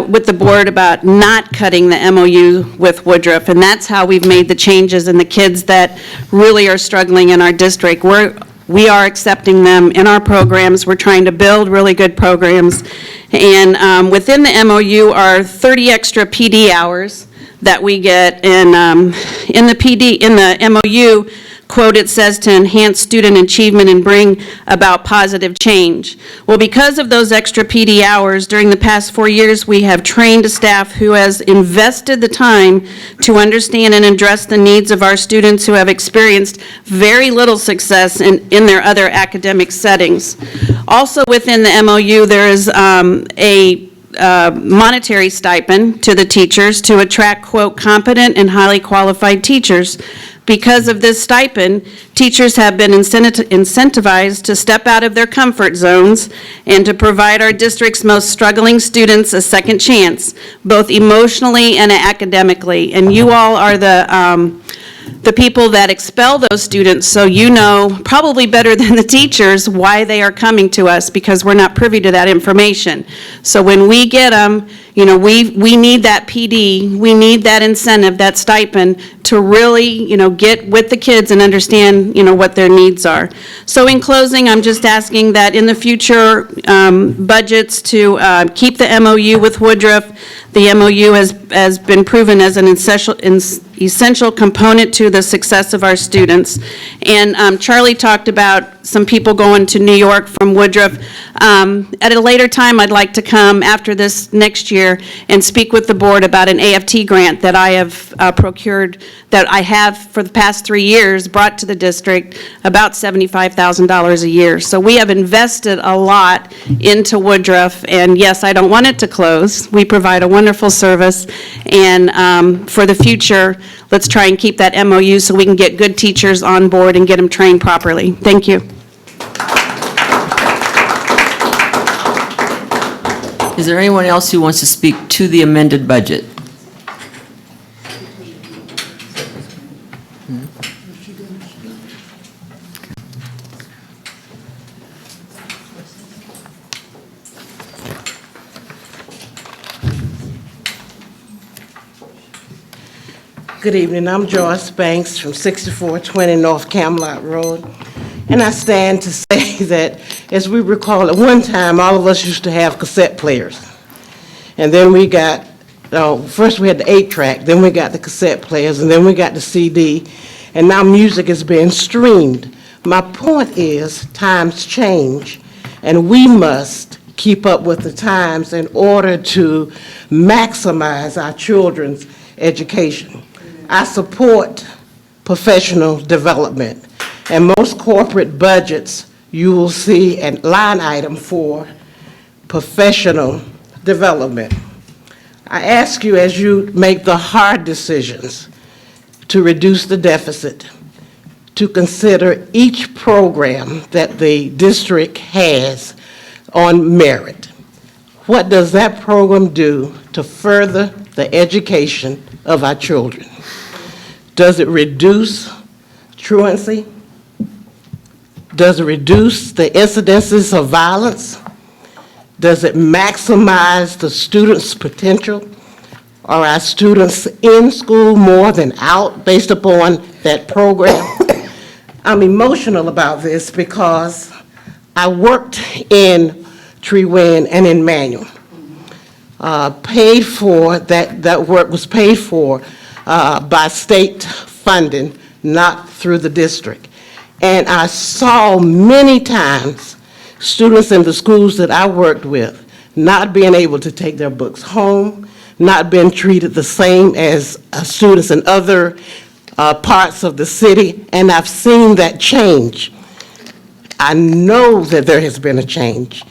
with the board about not cutting the MOU with Woodruff, and that's how we've made the changes in the kids that really are struggling in our district. We are accepting them in our programs. We're trying to build really good programs, and within the MOU are 30 extra PD hours that we get, and in the MOU, quote, it says to enhance student achievement and bring about positive change. Well, because of those extra PD hours, during the past 4 years, we have trained a staff who has invested the time to understand and address the needs of our students who have experienced very little success in their other academic settings. Also within the MOU, there is a monetary stipend to the teachers to attract, quote, competent and highly qualified teachers. Because of this stipend, teachers have been incentivized to step out of their comfort zones and to provide our district's most struggling students a second chance, both emotionally and academically. And you all are the people that expel those students, so you know probably better than the teachers why they are coming to us, because we're not privy to that information. So when we get them, you know, we need that PD, we need that incentive, that stipend to really, you know, get with the kids and understand, you know, what their needs are. So in closing, I'm just asking that in the future budgets to keep the MOU with Woodruff. The MOU has been proven as an essential component to the success of our students. And Charlie talked about some people going to New York from Woodruff. At a later time, I'd like to come after this next year and speak with the board about an AFT grant that I have procured, that I have for the past 3 years brought to the district, about $75,000 a year. So we have invested a lot into Woodruff, and yes, I don't want it to close. We provide a wonderful service, and for the future, let's try and keep that MOU so we can get good teachers on board and get them trained properly. Thank you. Is there anyone else who wants to speak to the amended budget? Good evening. I'm Joyce Banks from 6420 North Camelot Road. And I stand to say that, as we recall, at one time, all of us used to have cassette players. And then we got, first we had the 8-track, then we got the cassette players, and then we got the CD, and now music is being streamed. My point is, times change, and we must keep up with the times in order to maximize our children's education. I support professional development. And most corporate budgets, you will see a line item for professional development. I ask you, as you make the hard decisions to reduce the deficit, to consider each program that the district has on merit. What does that program do to further the education of our children? Does it reduce truancy? Does it reduce the incidences of violence? Does it maximize the students' potential? Are our students in school more than out based upon that program? I'm emotional about this because I worked in Tree-Win and in Manual. Paid for, that work was paid for by state funding, not through the district. And I saw many times students in the schools that I worked with not being able to take their books home, not being treated the same as students in other parts of the city, and I've seen that change. I know that there has been a change,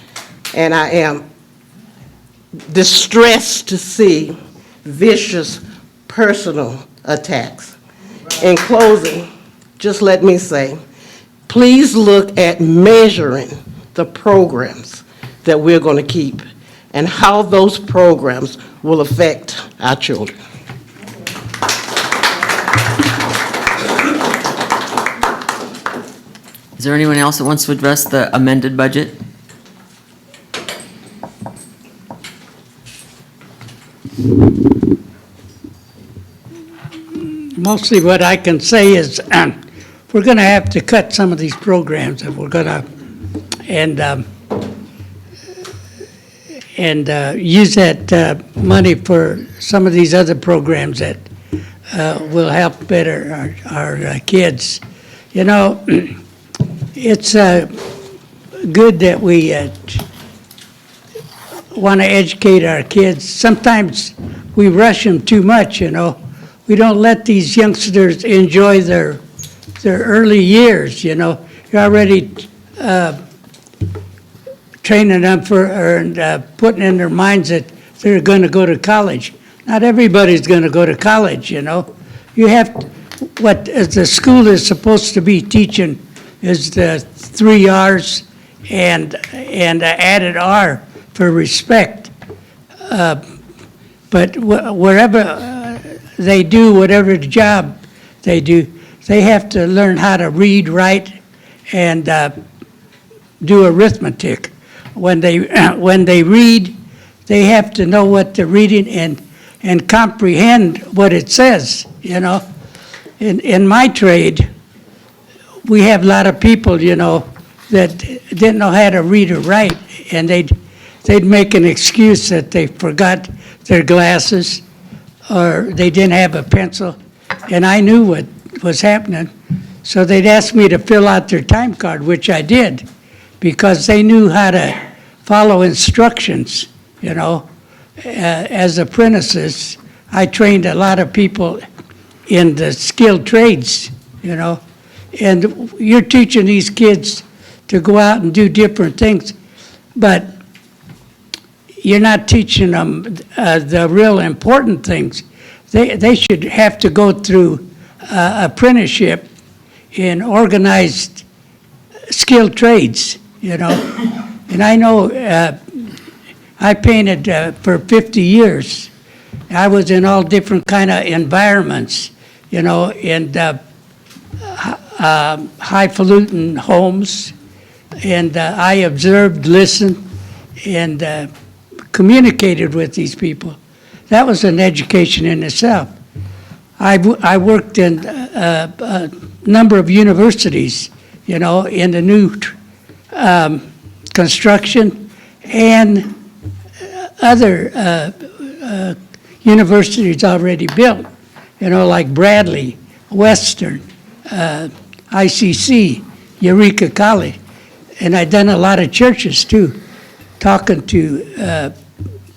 and I am distressed to see vicious personal attacks. In closing, just let me say, please look at measuring the programs that we're going to keep and how those programs will affect our children. Is there anyone else that wants to address the amended budget? Mostly what I can say is, we're going to have to cut some of these programs if we're going to, and use that money for some of these other programs that will help better our kids. You know, it's good that we want to educate our kids. Sometimes we rush them too much, you know. We don't let these youngsters enjoy their early years, you know. You're already training them putting in their minds that they're going to go to college. Not everybody's going to go to college, you know. You have to, what the school is supposed to be teaching is the 3 R's and added R for respect. But wherever they do, whatever job they do, they have to learn how to read, write, and do arithmetic. When they read, they have to know what they're reading and comprehend what it says, you know. In my trade, we have a lot of people, you know, that didn't know how to read or write, and they'd make an excuse that they forgot their glasses or they didn't have a pencil, and I knew what was happening. So they'd ask me to fill out their time card, which I did, because they knew how to follow instructions, you know. As apprentices, I trained a lot of people in the skilled trades, you know, and you're teaching these kids to go out and do different things, but you're not teaching them the real important things. They should have to go through apprenticeship in organized skilled trades, you know. And I know I painted for 50 years. I was in all different kind of environments, you know, in highfalutin homes, and I observed, listened, and communicated with these people. That was an education in itself. I worked in a number of universities, you know, in the new construction and other universities already built, you know, like Bradley, Western, ICC, Eureka College. And I've done a lot of churches too, talking to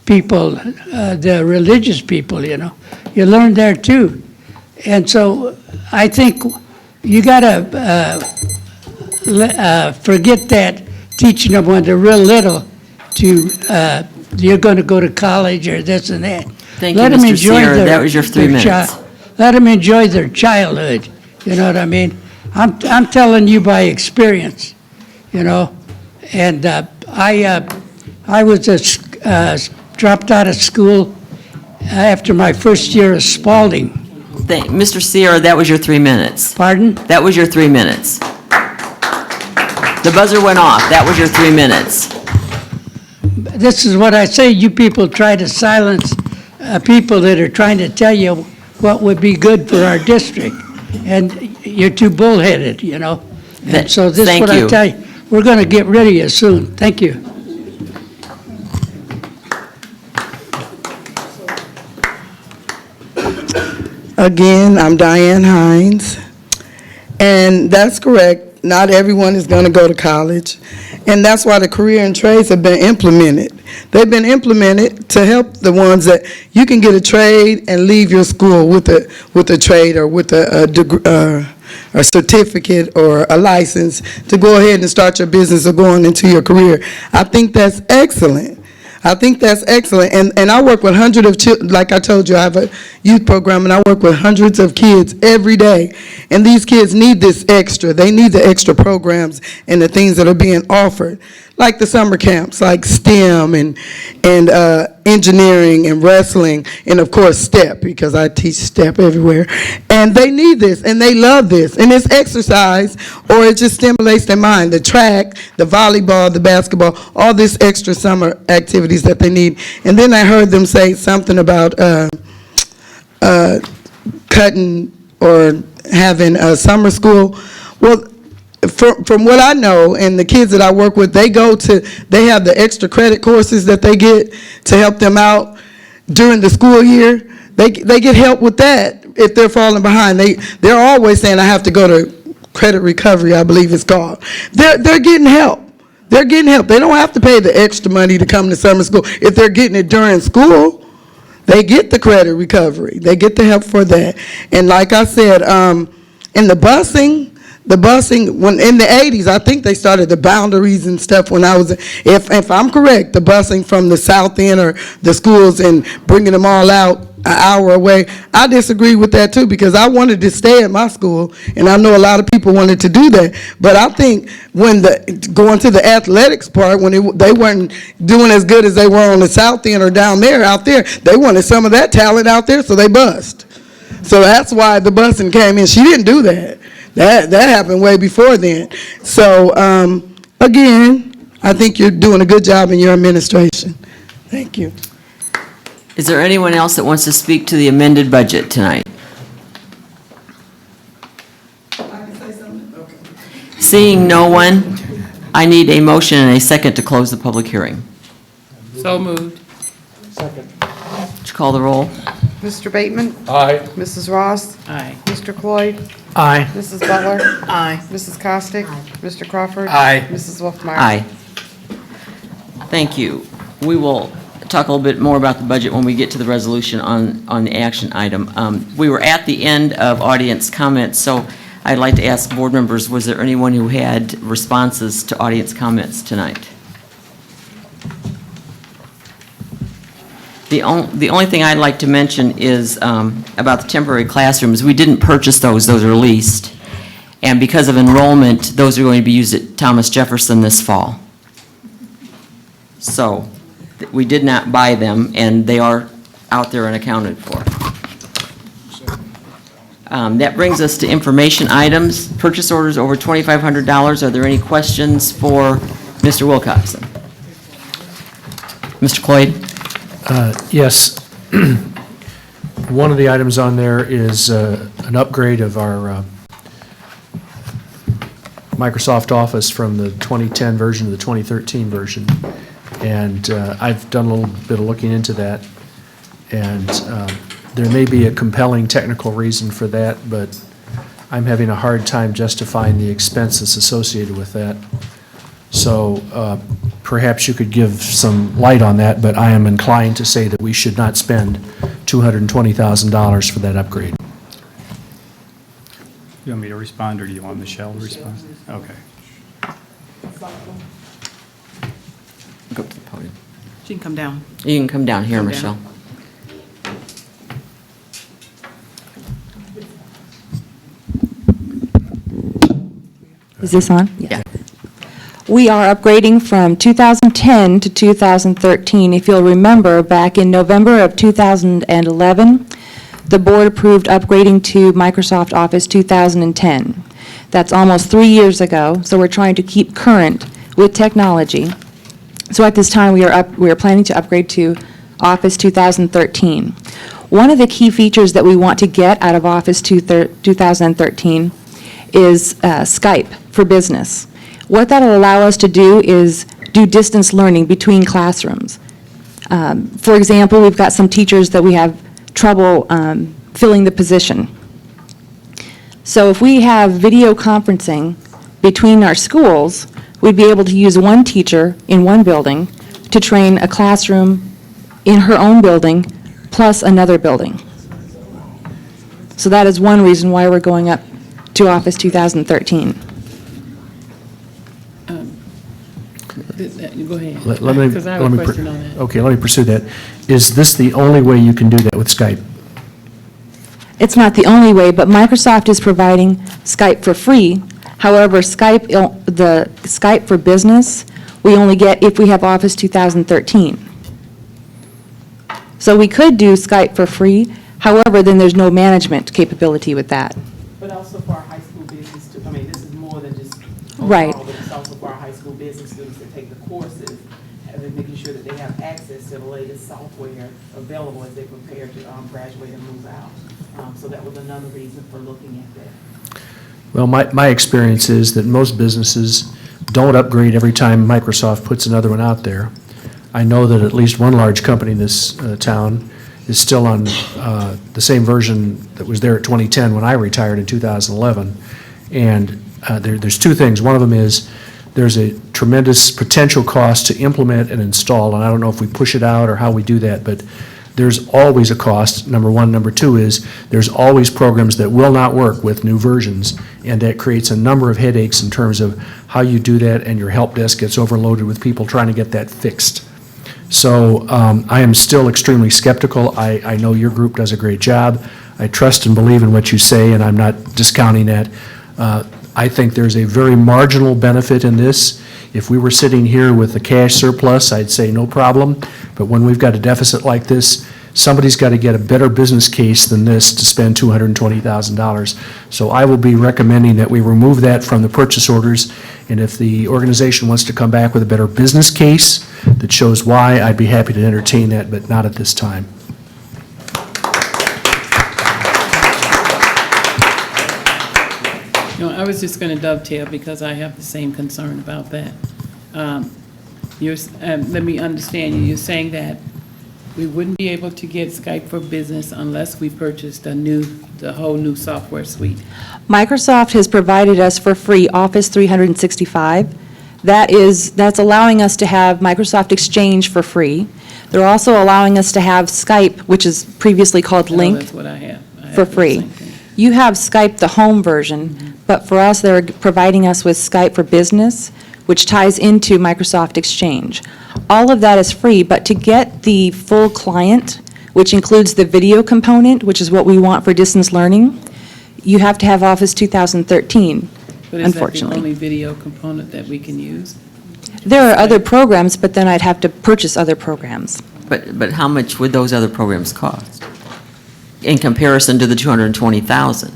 people, the religious people, you know. You learn there too. And so I think you gotta forget that, teaching them when they're real little to you're going to go to college or this and that. Thank you, Mr. Sierra. That was your 3 minutes. Let them enjoy their childhood. You know what I mean? I'm telling you by experience, you know. And I was dropped out of school after my first year of Spalding. Mr. Sierra, that was your 3 minutes. Pardon? That was your 3 minutes. The buzzer went off. That was your 3 minutes. This is what I say. You people try to silence people that are trying to tell you what would be good for our district. And you're too bullheaded, you know. And so this is what I tell you. We're going to get rid of you soon. Thank you. Again, I'm Diane Hines, and that's correct. Not everyone is going to go to college, and that's why the career and trades have been implemented. They've been implemented to help the ones that you can get a trade and leave your school with a trade or with a a certificate or a license to go ahead and start your business or going into your career. I think that's excellent. I think that's excellent. And I work with hundreds of children. Like I told you, I have a youth program, and I work with hundreds of kids every day. And these kids need this extra. They need the extra programs and the things that are being offered, like the summer camps, like STEM and engineering and wrestling, and of course STEP, because I teach STEP everywhere. And they need this, and they love this. And it's exercise, or it just stimulates their mind. The track, the volleyball, the basketball, all this extra summer activities that they need. And then I heard them say something about cutting or having a summer school. Well, from what I know, and the kids that I work with, they have the extra credit courses that they get to help them out during the school year. They get help with that if they're falling behind. They're always saying, I have to go to credit recovery, I believe it's called. They're getting help. They're getting help. They don't have to pay the extra money to come to summer school. If they're getting it during school, they get the credit recovery. They get the help for that. And like I said, in the busing, when in the 80s, I think they started the boundaries and stuff when I was, if I'm correct, the busing from the south end or the schools and bringing them all out an hour away. I disagree with that too, because I wanted to stay at my school, and I know a lot of people wanted to do that. But I think when going to the athletics part, when they weren't doing as good as they were on the south end or down there, out there, they wanted some of that talent out there, so they bussed. So that's why the busing came in. She didn't do that. That happened way before then. So, again, I think you're doing a good job in your administration. Thank you. Is there anyone else that wants to speak to the amended budget tonight? Seeing no one, I need a motion and a second to close the public hearing. So moved. Second. Would you call the roll? Mr. Bateman? Aye. Mrs. Ross? Aye. Mr. Cloyd? Aye. Mrs. Butler? Aye. Mrs. Costick? Mr. Crawford? Aye. Mrs. Wolfmeyer? Aye. Thank you. We will talk a little bit more about the budget when we get to the resolution on the action item. We were at the end of audience comments, so I'd like to ask board members, was there anyone who had responses to audience comments tonight? The only thing I'd like to mention is about the temporary classrooms. We didn't purchase those are leased. And because of enrollment, those are going to be used at Thomas Jefferson this fall. So we did not buy them, and they are out there and accounted for. That brings us to information items. Purchase orders over $2,500. Are there any questions for Mr. Wilcoxon? Mr. Cloyd? Yes. One of the items on there is an upgrade of our Microsoft Office from the 2010 version to the 2013 version. And I've done a little bit of looking into that. And there may be a compelling technical reason for that, but I'm having a hard time justifying the expense that's associated with that. So perhaps you could give some light on that, but I am inclined to say that we should not spend $220,000 for that upgrade. You want me to respond, or do you want Michelle to respond? Okay. Go to the podium. She can come down. You can come down here, Come Michelle. down. Is this on? Yeah. We are upgrading from 2010 to 2013. If you'll remember, back in November of 2011, the board approved upgrading to Microsoft Office 2010. That's almost 3 years ago, so we're trying to keep current with technology. So at this time, we are planning to upgrade to Office 2013. One of the key features that we want to get out of Office 2013 is Skype for Business. What that'll allow us to do is do distance learning between classrooms. For example, we've got some teachers that we have trouble filling the position. So if we have video conferencing between our schools, we'd be able to use one teacher in one building to train a classroom in her own building plus another building. So that is one reason why we're going up to Office 2013. Go ahead. Let me. Because I have let a me question on that. Okay, let me pursue that. Is this the only way you can do that with Skype? It's not the only way, but Microsoft is providing Skype for free. However, the Skype for Business, we only get if we have Office 2013. So we could do Skype for free, however, then there's no management capability with that. But also for our high school business, I mean, this is more than just Right. overall, but it's also for our high school business students that take the courses, and making sure that they have access to the latest software available as they prepare to graduate and move out. So that was another reason for looking at that. Well, my experience is that most businesses don't upgrade every time Microsoft puts another one out there. I know that at least one large company in this town is still on the same version that was there at 2010 when I retired in 2011. And there's two things. One of them is there's a tremendous potential cost to implement and install, and I don't know if we push it out or how we do that, but there's always a cost, number one. Number two is there's always programs that will not work with new versions, and that creates a number of headaches in terms of how you do that, and your help desk gets overloaded with people trying to get that fixed. So I am still extremely skeptical. I know your group does a great job. I trust and believe in what you say, and I'm not discounting that. I think there's a very marginal benefit in this. If we were sitting here with a cash surplus, I'd say no problem. But when we've got a deficit like this, somebody's got to get a better business case than this to spend $220,000. So I will be recommending that we remove that from the purchase orders. And if the organization wants to come back with a better business case that shows why, I'd be happy to entertain that, but not at this time. No, I was just going to dovetail because I have the same concern about that. Let me understand you. You're saying that we wouldn't be able to get Skype for Business unless we purchased the whole new software suite. Microsoft has provided us for free Office 365. That's allowing us to have Microsoft Exchange for free. They're also allowing us to have Skype, which is previously called I know Link, that's what I have. I have for the free. same thing. You have Skype, the home version, but for us, they're providing us with Skype for Business, which ties into Microsoft Exchange. All of that is free, but to get the full client, which includes the video component, which is what we want for distance learning, you have to have Office 2013, But is that the unfortunately. only video component that we can use? There are other programs, but then I'd have to purchase other programs. But how much would those other programs cost in comparison to the 220,000?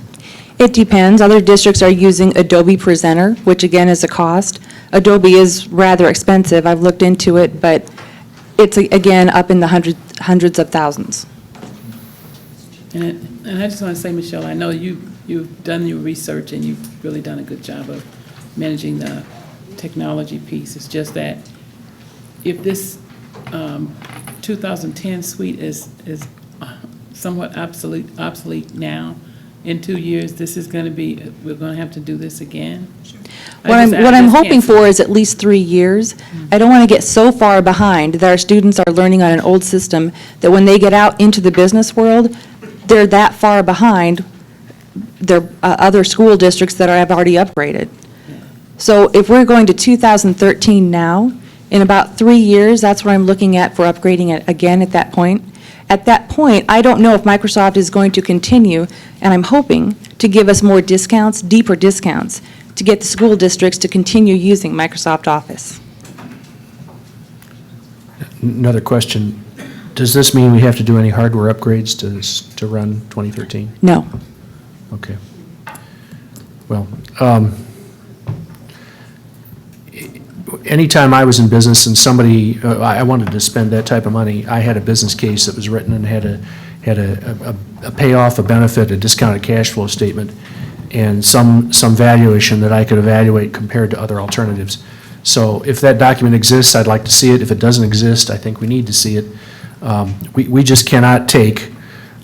It depends. Other districts are using Adobe Presenter, which again is a cost. Adobe is rather expensive. I've looked into it, but it's, again, up in the hundreds of thousands. And I just want to say, Michelle, I know you've done your research and you've really done a good job of managing the technology piece. It's just that if this 2010 suite is somewhat obsolete now, in 2 years, this is going to be, we're going to have to do this again? What I'm hoping for is at least 3 years. I don't want to get so far behind that our students are learning on an old system that when they get out into the business world, they're that far behind their other school districts that have already upgraded. So if we're going to 2013 now, in about 3 years, that's what I'm looking at for upgrading it again at that point. At that point, I don't know if Microsoft is going to continue, and I'm hoping to give us more discounts, deeper discounts, to get the school districts to continue using Microsoft Office. Another question. Does this mean we have to do any hardware upgrades to run 2013? No. Okay. Well, anytime I was in business and somebody, I wanted to spend that type of money, I had a business case that was written and had a payoff, a benefit, a discounted cash flow statement, and some valuation that I could evaluate compared to other alternatives. So if that document exists, I'd like to see it. If it doesn't exist, I think we need to see it. We just cannot take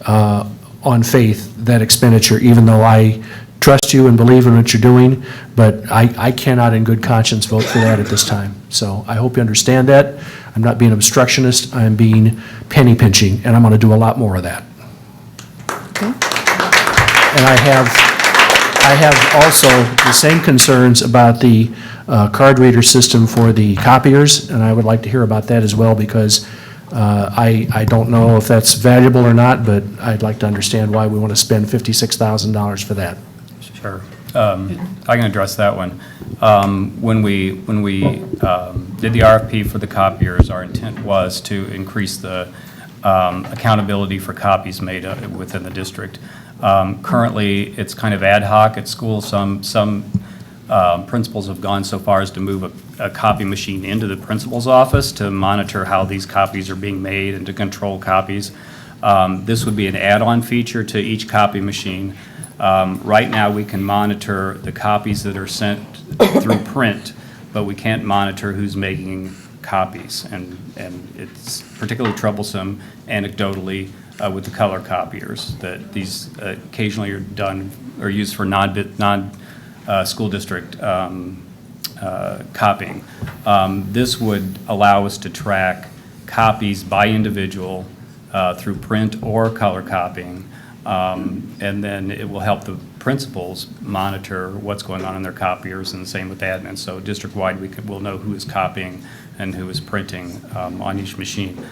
on faith that expenditure, even though I trust you and believe in what you're doing, but I cannot in good conscience vote for that at this time. So I hope you understand that. I'm not being obstructionist, I'm being penny pinching, and I'm going to do a lot more of that. Okay. And I I have also the same concerns about the card reader system for the copiers, and I would like to hear about that as well, because I don't know if that's valuable or not, but I'd like to understand why we want to spend $56,000 for that. Sure. I can address that one. When we did the RFP for the copiers, our intent was to increase the accountability for copies made within the district. Currently, it's kind of ad hoc at school. Some principals have gone so far as to move a copy machine into the principal's office to monitor how these copies are being made and to control copies. This would be an add-on feature to each copy machine. Right now, we can monitor the copies that are sent through print, but we can't monitor who's making copies. And it's particularly troublesome anecdotally with the color copiers, that these occasionally are done or used for non-school district copying. This would allow us to track copies by individual through print or color copying. And then it will help the principals monitor what's going on in their copiers, and the same with admin. So district-wide, we'll know who is copying and who is printing on each machine.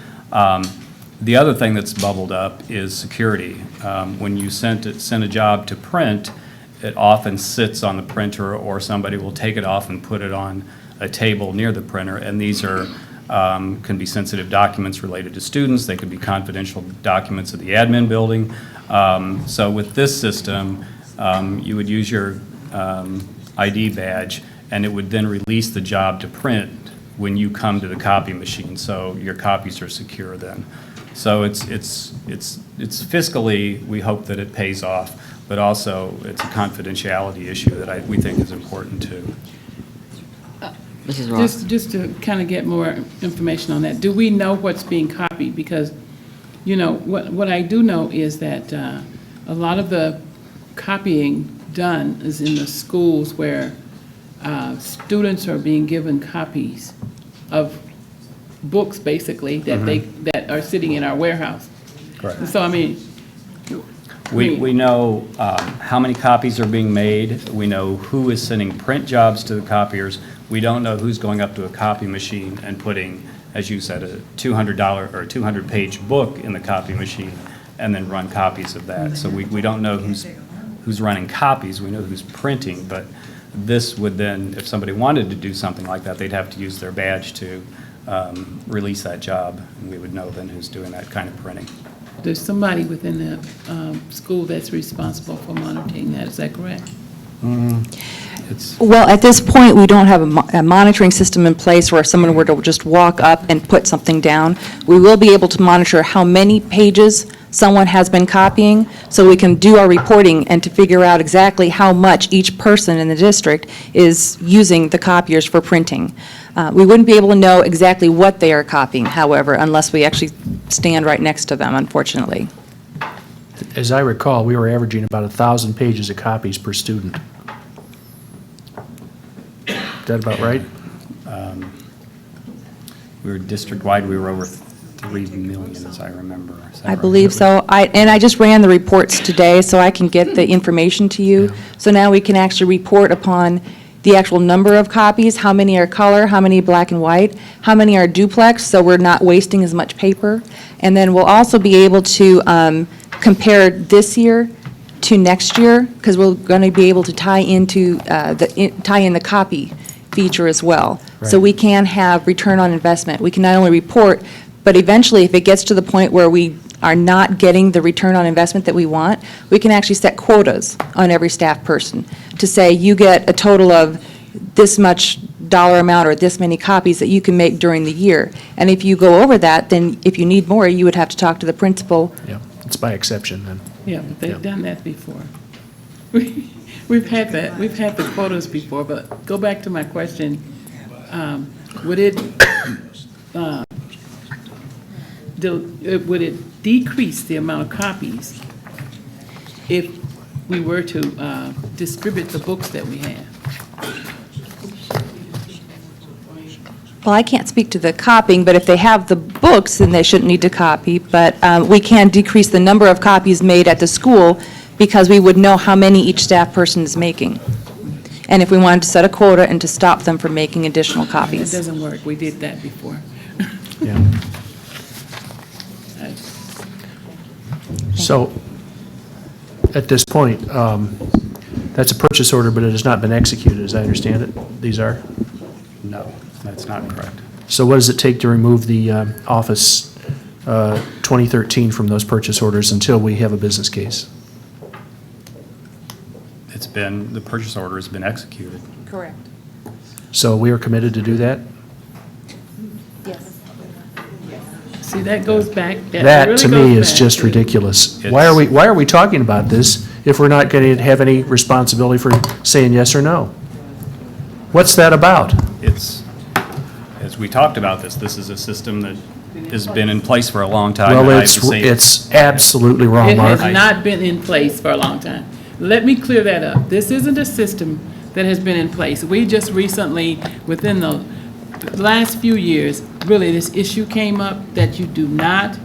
The other thing that's bubbled up is security. When you send a job to print, it often sits on the printer, or somebody will take it off and put it on a table near the printer, and these are can be sensitive documents related to students. They could be confidential documents of the admin building. So with this system, you would use your ID badge, and it would then release the job to print when you come to the copy machine. So your copies are secure then. So it's fiscally, we hope that it pays off, but also it's a confidentiality issue that we think is important too. Mrs. Ross? Just to kind of get more information on that, do we know what's being copied? Because, you know, what I do know is that a lot of the copying done is in the schools where students are being given copies of books, basically, that are sitting in our warehouse. Correct. So, I mean, We know how many copies are being made. We know who is sending print jobs to the copiers. We don't know who's going up to a copy machine and putting, as you said, a $200 or 200-page book in the copy machine and then run copies of that. So we don't know who's running copies. We know who's printing, but this would then, if somebody wanted to do something like that, they'd have to use their badge to release that job, and we would know then who's doing that kind of printing. there's somebody within the school that's responsible for monitoring that, is that correct? Well, at this point, we don't have a monitoring system in place where if someone were to just walk up and put something down. We will be able to monitor how many pages someone has been copying, so we can do our reporting and to figure out exactly how much each person in the district is using the copiers for printing. We wouldn't be able to know exactly what they are copying, however, unless we actually stand right next to them, unfortunately. As I recall, we were averaging about 1,000 pages of copies per student. Is that about right? We were district-wide, we were over 3 million, as I remember. Is that I right? believe so. I just ran the reports today, so I can get the information to you. So now we can actually report upon the actual number of copies, how many are color, how many black and white, how many are duplex, so we're not wasting as much paper. And then we'll also be able to compare this year to next year, because we're going to be able to tie into tie in the copy feature as well. So we can have return on investment. We can not only report, but eventually, if it gets to the point where we are not getting the return on investment that we want, we can actually set quotas on every staff person to say, you get a total of this much dollar amount or this many copies that you can make during the year. And if you go over that, then if you need more, you would have to talk to the principal. Yeah, it's by exception then. Yeah, but they've done that before. We've had that, we've had the quotas before, but go back to my question. Would it decrease the amount of copies if we were to distribute the books that we have? Well, I can't speak to the copying, but if they have the books, then they shouldn't need to copy. But we can decrease the number of copies made at the school because we would know how many each staff person is making. And if we wanted to set a quota and to stop them from making additional It copies. doesn't work. We did that before. Yeah. So, at this point, that's a purchase order, but it has not been executed, as I understand it? These are? No, that's not correct. So what does it take to remove the Office 2013 from those purchase orders until we have a business case? The purchase order has been executed. Correct. So we are committed to do that? Yes. See, that goes back. That, really to goes me, is back just to- ridiculous. Why are we talking about this if we're not going to have any responsibility for saying yes or no? What's that about? As we talked about this is a system that has been in place for a long time. Well, and I have to say- it's absolutely wrong, It Mark. has not been in place for a long time. Let me clear that up. This isn't a system that has been in place. We just recently, within the last few years, really, this issue came up that you do not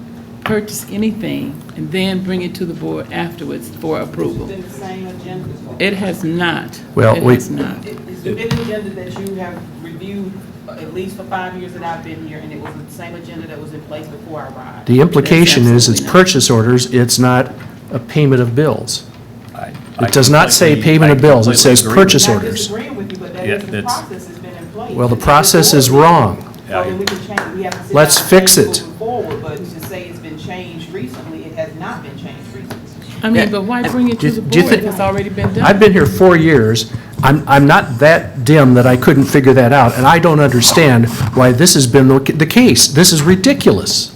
purchase anything and then bring it to the board afterwards for approval. It's been the same agenda. It has not. Well, It we- has not. It's been an agenda that you have reviewed at least for 5 years that I've been here, and it was the same agenda that was in place before I arrived. The implication is it's absolutely not. purchase orders, it's not a payment of bills. I It does not say completely- payment of bills, it completely says agree. purchase I'm orders. not disagreeing with you, but that Yeah, is the it's- process has been in place. Well, the process is wrong. Yeah, So then we can change, we have to sit Let's down and fix change it. moving forward, but to say it's been changed recently, it has not been changed recently. I mean, but why bring it to the Do you board if think- it's already been done? I've been here 4 years. I'm not that dim that I couldn't figure that out, and I don't understand why this has been the case. This is ridiculous.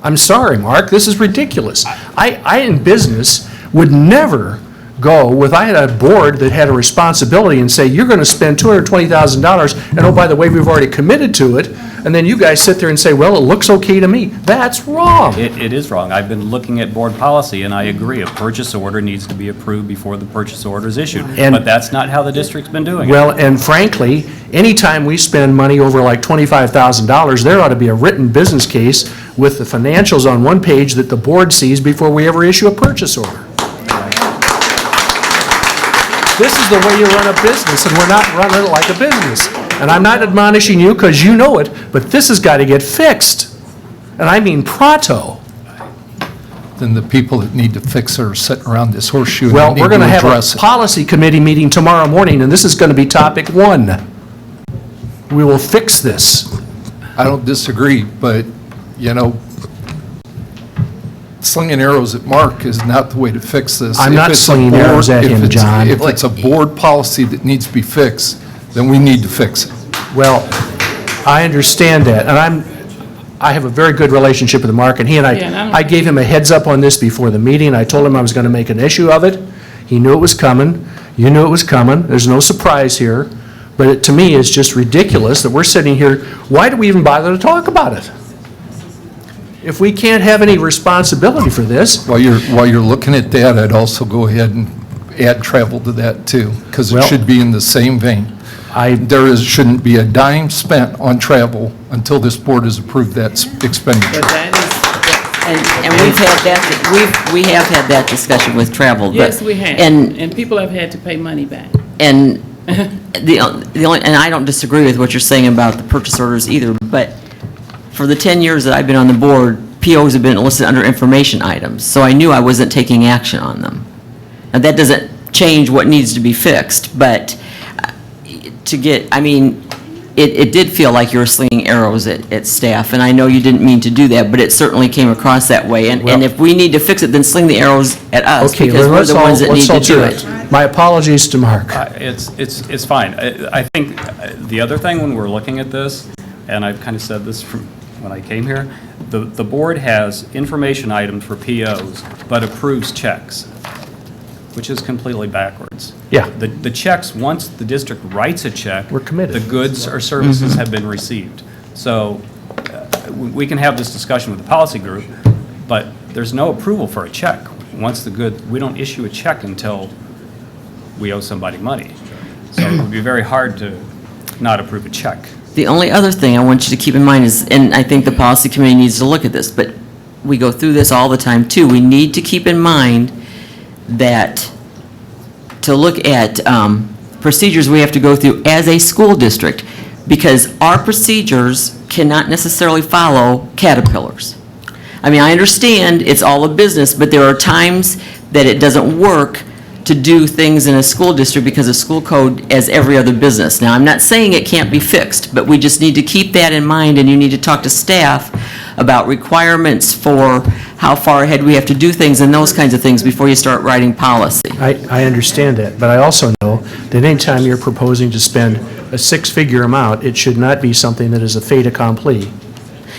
I'm sorry, Mark, this is ridiculous. I in business would never go with, I had a board that had a responsibility and say, you're going to spend $220,000, and oh, by the way, we've already committed to it, and then you guys sit there and say, well, it looks okay to me. That's wrong. It is wrong. I've been looking at board policy, and I agree, a purchase order needs to be approved before the purchase order is issued. And- But that's not how the district's been doing it. Well, and frankly, anytime we spend money over like $25,000, there ought to be a written business case with the financials on one page that the board sees before we ever issue a purchase order. This is the way you run a business, and we're not running it like a business. And I'm not admonishing you because you know it, but this has got to get fixed. And I mean pronto. Then the people that need to fix it are sitting around this horseshoe and Well, they need we're going to have address a it. policy committee meeting tomorrow morning, and this is going to be topic 1. We will fix this. I don't disagree, but, you know, slinging arrows at Mark is not the way to fix this. I'm If not it's a slinging arrows board- at if him, it's- John. If it's a board policy that needs to be fixed, then we need to fix it. Well, I understand that, and I have a very good relationship with Mark, and he and Yeah, and I don't- I gave him a heads up on this before the meeting. I told him I was going to make an issue of it. He knew it was coming. You knew it was coming. There's no surprise here. But it, to me, is just ridiculous that we're sitting here. Why do we even bother to talk about it? If we can't have any responsibility for this, While you're looking at that, I'd also go ahead and add travel to that too, because it Well- should be in the same vein. Shouldn't be a dime spent on travel until this board has approved that expenditure. But that And we've had that, we have had that discussion with travel. is, but- yes, we have. And And people have had to pay money back. And the only, and I don't disagree with what you're saying about the purchase orders either, but for the 10 years that I've been on the board, POs have been listed under information items, so I knew I wasn't taking action on them. Now, that doesn't change what needs to be fixed, but to get, I mean, it did feel like you were slinging arrows at staff, and I know you didn't mean to do that, but it certainly came across that way. And if we need to fix it, then sling the arrows at us, okay, because we're let's the all, ones that need let's to all do do it. it. My apologies to Mark. It's fine. I think the other thing when we're looking at this, and I've kind of said this from when I came here, the board has information items for POs, but approves checks, which is completely backwards. Yeah. The checks, once the district writes a check. We're committed. The goods or services have been received. So we can have this discussion with the policy group, but there's no approval for a check. Once we don't issue a check until we owe somebody money. So it would be very hard to not approve a check. The only other thing I want you to keep in mind is, and I think the policy committee needs to look at this, but we go through this all the time too, we need to keep in mind that, to look at procedures we have to go through as a school district, because our procedures cannot necessarily follow Caterpillar's. I mean, I understand it's all a business, but there are times that it doesn't work to do things in a school district because of school code as every other business. Now, I'm not saying it can't be fixed, but we just need to keep that in mind, and you need to talk to staff about requirements for how far ahead we have to do things and those kinds of things before you start writing policy. I understand that, but I also know that anytime you're proposing to spend a six-figure amount, it should not be something that is a fait accompli.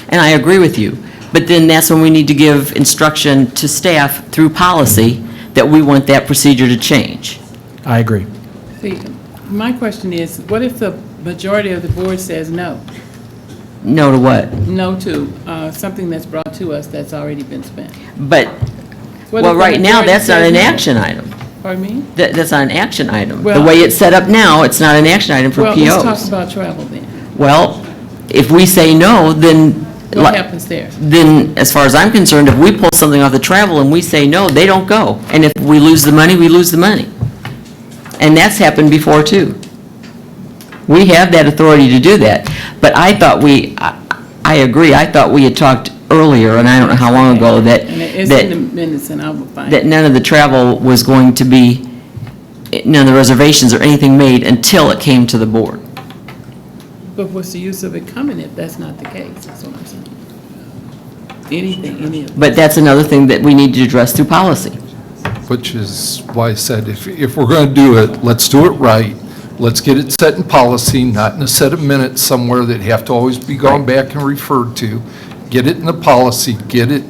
And I agree with you, but then that's when we need to give instruction to staff through policy that we want that procedure to change. I agree. See, my question is, what if the majority of the board says no? No to what? No to something that's brought to us that's already been spent? But, What well, if the right now, majority that's not says an no? action item. Pardon me? That's not an action item. The Well- way it's set up now, it's not an action item for Well, POs. let's talk about travel then. Well, if we say no, then... What happens there? Then, as far as I'm concerned, if we pull something off the travel and we say no, they don't go. And if we lose the money, we lose the money. And that's happened before, too. We have that authority to do that. But I thought I agree, I thought we had talked earlier, and I don't know how long ago, that, And it's in the minutes, and I will find that it. none of the travel was going to be, none of the reservations or anything made until it came to the board. But what's the use of it coming if that's not the case? That's what I'm saying. Anything, any of it. But that's another thing that we need to address through policy. Which is why I said, if we're going to do it, let's do it right. Let's get it set in policy, not in a set of minutes somewhere that have to always be gone back and referred to. Get it in the policy, get it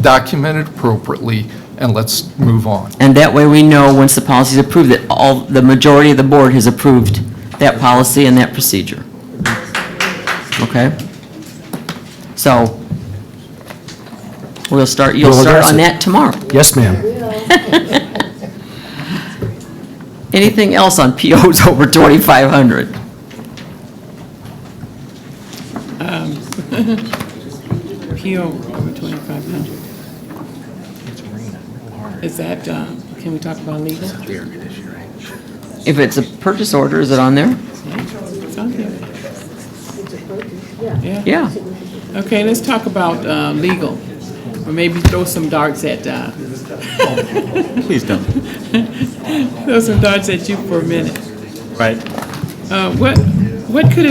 documented appropriately, and let's move on. And that way we know, once the policy is approved, that the majority of the board has approved that policy and that procedure. Okay? So, you'll start on that tomorrow. Yes, ma'am. Anything else on POs over 2,500? PO over 2,500. Is that, can we talk about legal? If it's a purchase order, is it on there? It's on here. Yeah. Okay, let's talk about legal, or maybe throw some darts at, Please don't. throw some darts at you for a minute. Right. What could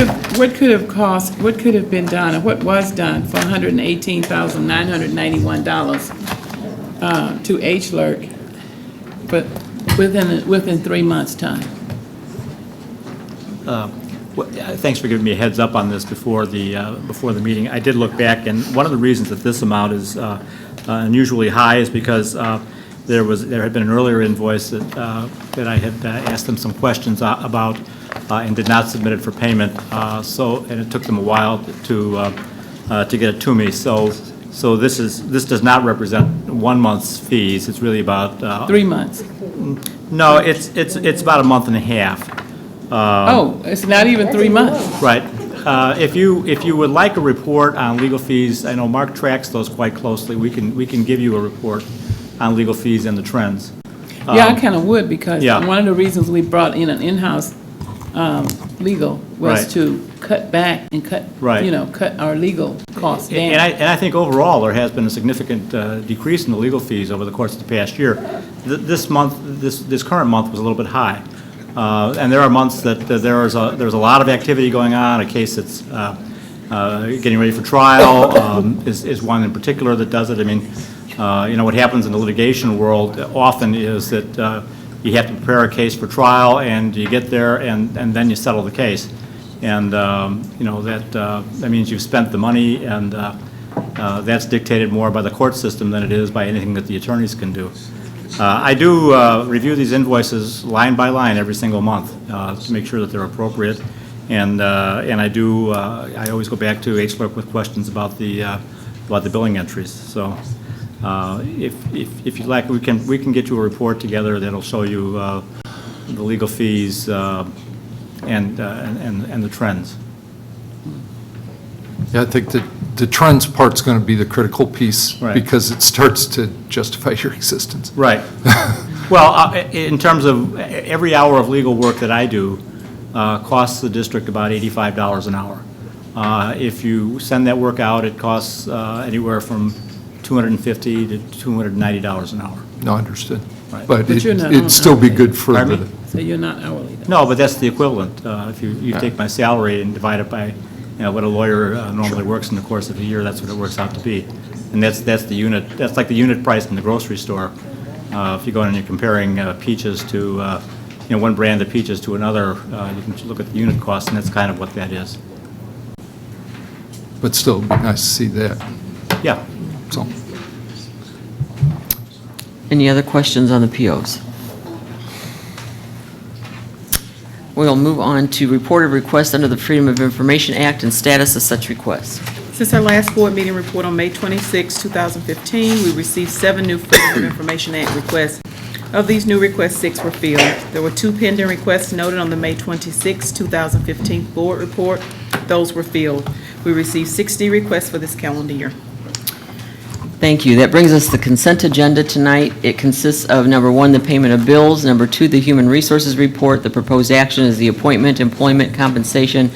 have cost, what could have been done, or what was done for $118,991 to HLERC, but within 3 months' time? Thanks for giving me a heads up on this before the meeting. I did look back, and one of the reasons that this amount is unusually high is because there had been an earlier invoice that I had asked them some questions about and did not submit it for payment. And it took them a while to get it to me. So this does not represent 1 month's fees. It's really about 3 months. No, it's about a month and a half. It's not even 3 months. Right. If you would like a report on legal fees, I know Mark tracks those quite closely. We can give you a report on legal fees and the trends. Yeah, I kind of would, because Yeah. one of the reasons we brought in an in-house legal was Right. to cut back and cut our legal costs down. And I think overall, there has been a significant decrease in the legal fees over the course of the past year. This current month was a little bit high. And there are months that there's a lot of activity going on. A case that's getting ready for trial is one in particular that does it. I mean, what happens in the litigation world often is that you have to prepare a case for trial, and you get there, and then you settle the case. And, that means you've spent the money, and that's dictated more by the court system than it is by anything that the attorneys can do. I do review these invoices line by line every single month to make sure that they're appropriate, and I always go back to HLERC with questions about the billing entries. So if you'd like, we can get you a report together that'll show you the legal fees and the trends. Yeah, I think that the trends part's going to be the critical piece, Right. because it starts to justify your existence. Right. Well, in terms of every hour of legal work that I do costs the district about $85 an hour. If you send that work out, it costs anywhere from $250 to $290 an hour. No, understood. Right. But you're not it'd still be hourly. good for Pardon the, me? So you're not hourly, though? No, but that's the equivalent. If you take my salary and divide it by, what a lawyer normally works in the course of a year, that's what it works out to be. And that's the unit, that's like the unit price in the grocery store. If you go in and you're comparing peaches to, one brand of peaches to another, you can look at the unit cost, and that's kind of what that is. but still, it'd be nice to see that, Yeah. so. Any other questions on the POs? We'll move on to reported requests under the Freedom of Information Act and status of such requests. Since our last board meeting report on May 26, 2015, we received 7 new Freedom of Information Act requests. Of these new requests, 6 were filled. There were 2 pending requests noted on the May 26, 2015 board report. Those were filled. We received 60 requests for this calendar year. Thank you. That brings us to the consent agenda tonight. It consists of, number 1, the payment of bills, number 2, the Human Resources Report. The proposed action is the appointment, employment, compensation,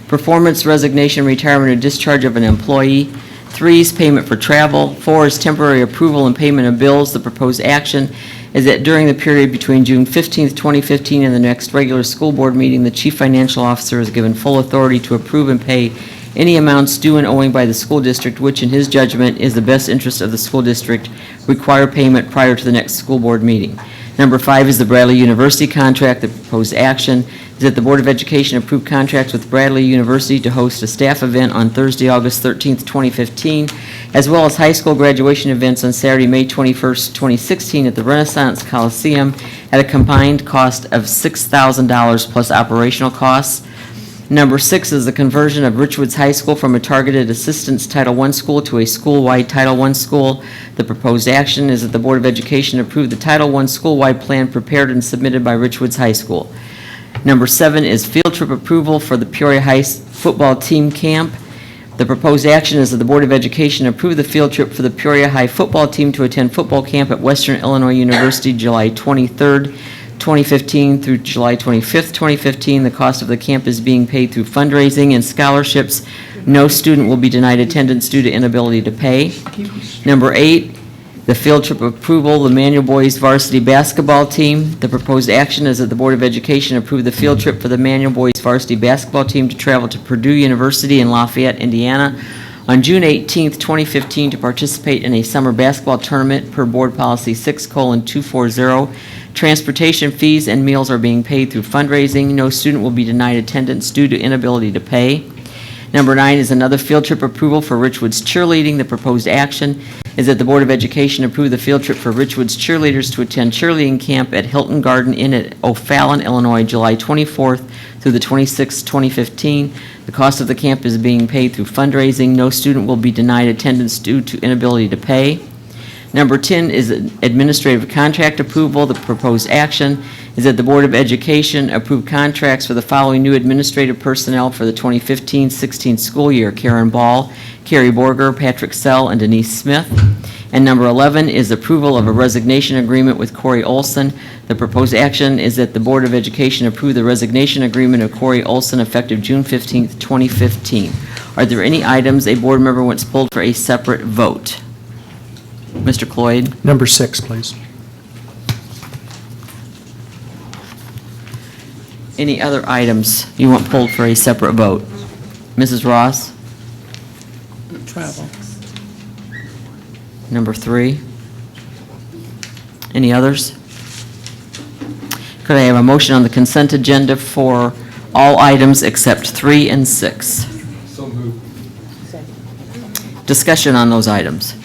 performance, resignation, retirement, or discharge of an employee. 3 is payment for travel. 4 is temporary approval and payment of bills. The proposed action is that during the period between June 15th, 2015 and the next regular school board meeting, the chief financial officer is given full authority to approve and pay any amounts due and owing by the school district, which in his judgment is the best interest of the school district, require payment prior to the next school board meeting. Number 5 is the Bradley University contract. The proposed action is that the Board of Education approve contracts with Bradley University to host a staff event on Thursday, August 13th, 2015, as well as high school graduation events on Saturday, May 21st, 2016 at the Renaissance Coliseum at a combined cost of $6,000 plus operational costs. Number 6 is the conversion of Richwoods High School from a targeted assistance Title I school to a school-wide Title I school. The proposed action is that the Board of Education approve the Title I school-wide plan prepared and submitted by Richwoods High School. Number 7 is field trip approval for the Peoria High football team camp. The proposed action is that the Board of Education approve the field trip for the Peoria High football team to attend football camp at Western Illinois University July 23rd, 2015 through July 25th, 2015. The cost of the camp is being paid through fundraising and scholarships. No student will be denied attendance due to inability to pay. Number 8, the field trip approval, the Manual Boys varsity basketball team. The proposed action is that the Board of Education approve the field trip for the Manual Boys varsity basketball team to travel to Purdue University in Lafayette, Indiana on June 18th, 2015 to participate in a summer basketball tournament per Board Policy 6:240. Transportation fees and meals are being paid through fundraising. No student will be denied attendance due to inability to pay. Number 9 is another field trip approval for Richwoods cheerleading. The proposed action is that the Board of Education approve the field trip for Richwoods cheerleaders to attend cheerleading camp at Hilton Garden Inn at O'Fallon, Illinois, July 24th through the 26th, 2015. The cost of the camp is being paid through fundraising. No student will be denied attendance due to inability to pay. Number 10 is administrative contract approval. The proposed action is that the Board of Education approve contracts for the following new administrative personnel for the 2015-16 school year: Karen Ball, Carrie Borger, Patrick Sell, and Denise Smith. And number 11 is approval of a resignation agreement with Corey Olson. The proposed action is that the Board of Education approve the resignation agreement of Corey Olson effective June 15th, 2015. Are there any items a board member wants pulled for a separate vote? Mr. Cloyd? Number 6, please. Any other items you want pulled for a separate vote? Mrs. Ross? Travel. Number 3. Any others? Could I have a motion on the consent agenda for all items except 3 and 6? So moved. Discussion on those items.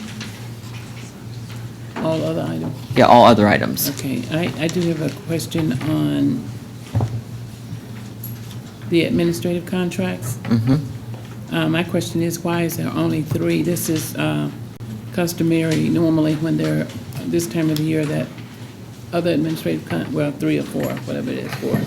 All other items. Yeah, all other items. Okay, I do have a question on the administrative contracts. My question is, why is there only 3? This is customary normally when they're this time of the year that other administrative, 3 or 4, whatever it is, 4.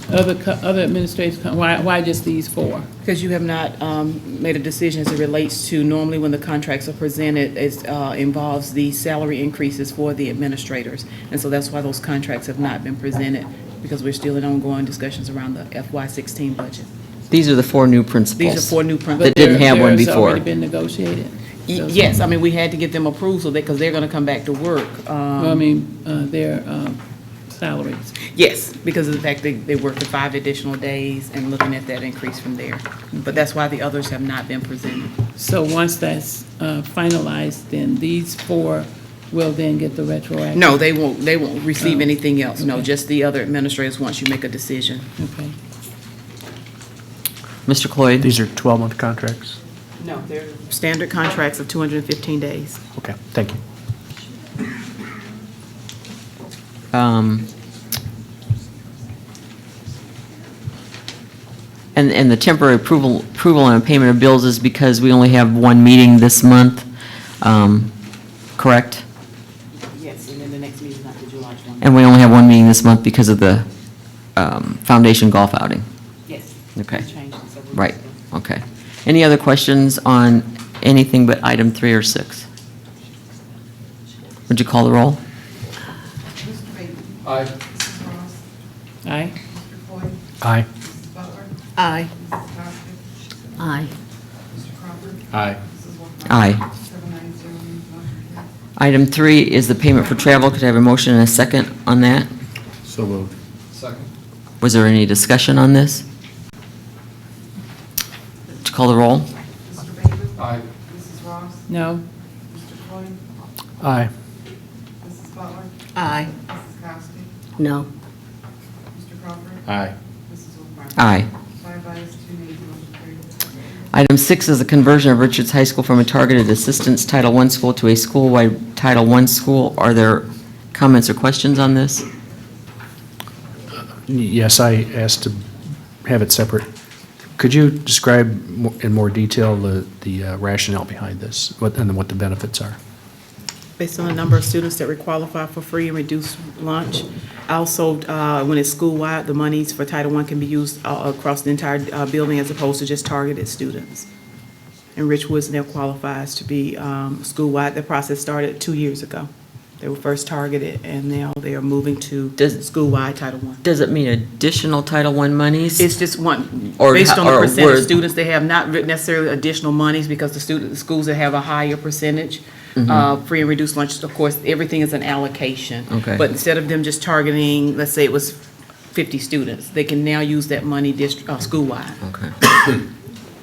other administrators, why just these 4? Because you have not made a decision as it relates to, normally when the contracts are presented, it involves the salary increases for the administrators. And so that's why those contracts have not been presented, because we're still in ongoing discussions around the FY16 budget. These are the 4 new principals. These are 4 new principals. That didn't have one There's before. already been negotiated? Yes, I mean, we had to get them approved so because they're going to come back to work. Well, I mean, their salaries. Yes, because of the fact they worked the 5 additional days and looking at that increase from there. But that's why the others have not been presented. So once that's finalized, then these 4 will then get the retroactive? No, they won't receive Oh, anything else. No, okay. just the other administrators once you make a decision. Okay. Mr. Cloyd? These are 12-month contracts? No, they're standard contracts of 215 days. Okay, thank you. And the temporary approval on payment of bills is because we only have 1 meeting this month, correct? Yes, and then the next meeting is not the July 1. And we only have 1 meeting this month because of the foundation golf outing? Yes. Okay. We changed it several Right, weeks ago. okay. Any other questions on anything but item 3 or 6? Would you call the roll? Aye. Aye. Aye. Aye. Aye. Aye. Aye. Aye. Item 3 is the payment for travel. Could I have a motion and a second on that? So moved. Second. Was there any discussion on this? Would you call the roll? Aye. No? Aye. Aye. No. Aye. Aye. Item 6 is the conversion of Richards High School from a targeted assistance Title I school to a school-wide Title I school. Are there comments or questions on this? Yes, I asked to have it separate. Could you describe in more detail the rationale behind this, and what the benefits are? Based on the number of students that would qualify for free and reduced lunch. Also, when it's school-wide, the monies for Title I can be used across the entire building as opposed to just targeted students. And Richwoods now qualifies to be school-wide. The process started 2 years ago. They were first targeted, and now they are moving to school-wide Title I. Does it mean additional Title I monies? It's just one, Or based on the or percentage word- of students, they have not necessarily additional monies because the schools that have a higher percentage, free and reduced lunch, of course, everything is an allocation. Okay. But instead of them just targeting, let's say it was 50 students, they can now use that money school-wide. Okay.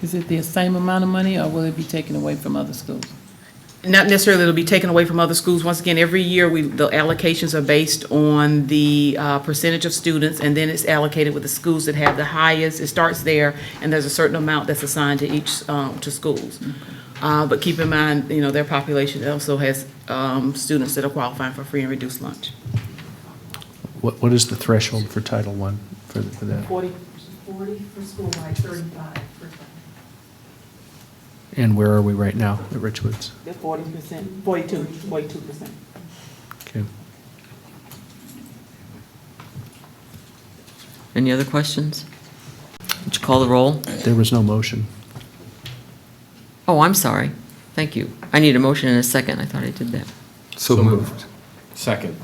Is it the same amount of money, or will it be taken away from other schools? Not necessarily it'll be taken away from other schools. Once again, every year, the allocations are based on the percentage of students, and then it's allocated with the schools that have the highest. It starts there, and there's a certain amount that's assigned to each, to schools. But keep in mind, their population also has students that are qualifying for free and reduced lunch. What is the threshold for Title I for that? 40 for school-wide, 35 for. And where are we right now at Richwoods? They're 40%, 42%. Okay. Any other questions? Would you call the roll? There was no motion. Oh, I'm sorry. Thank you. I need a motion and a second. I thought I did that. So moved. Second.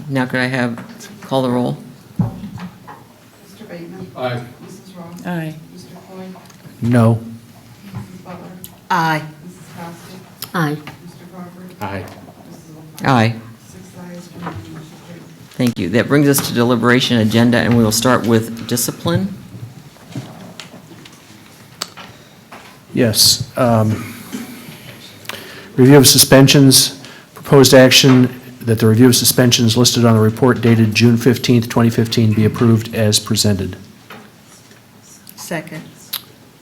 Now could I call the roll? Mr. Bateman? Aye. Mrs. Ross? Aye. Mr. Floyd? No. Mrs. Butler? Aye. Mrs. Costa? Aye. Mr. Crawford? Aye. Mrs. Wolf? Aye. 6 ayes, 1 no, motion carries. Thank you. That brings us to deliberation agenda, and we will start with discipline. Yes. Review of suspensions, proposed action that the review of suspensions listed on the report dated June 15th, 2015 be approved as presented. Second.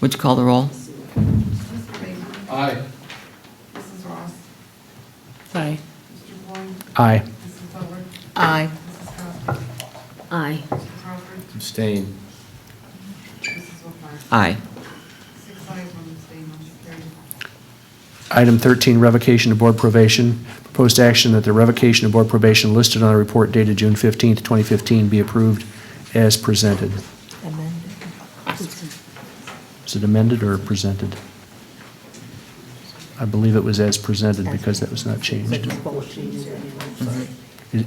Would you call the roll? Mr. Bateman? Aye. Mrs. Ross? Aye. Mr. Floyd? Aye. Mrs. Butler? Aye. Mrs. Costa? Aye. Mr. Crawford? Abstain. Mrs. Wolf? Aye. 6 ayes, 1 abstain, motion carries. Item 13, revocation of board probation. Proposed action that the revocation of board probation listed on the report dated June 15th, 2015 be approved as presented. Is it amended or presented? I believe it was as presented because that was not changed.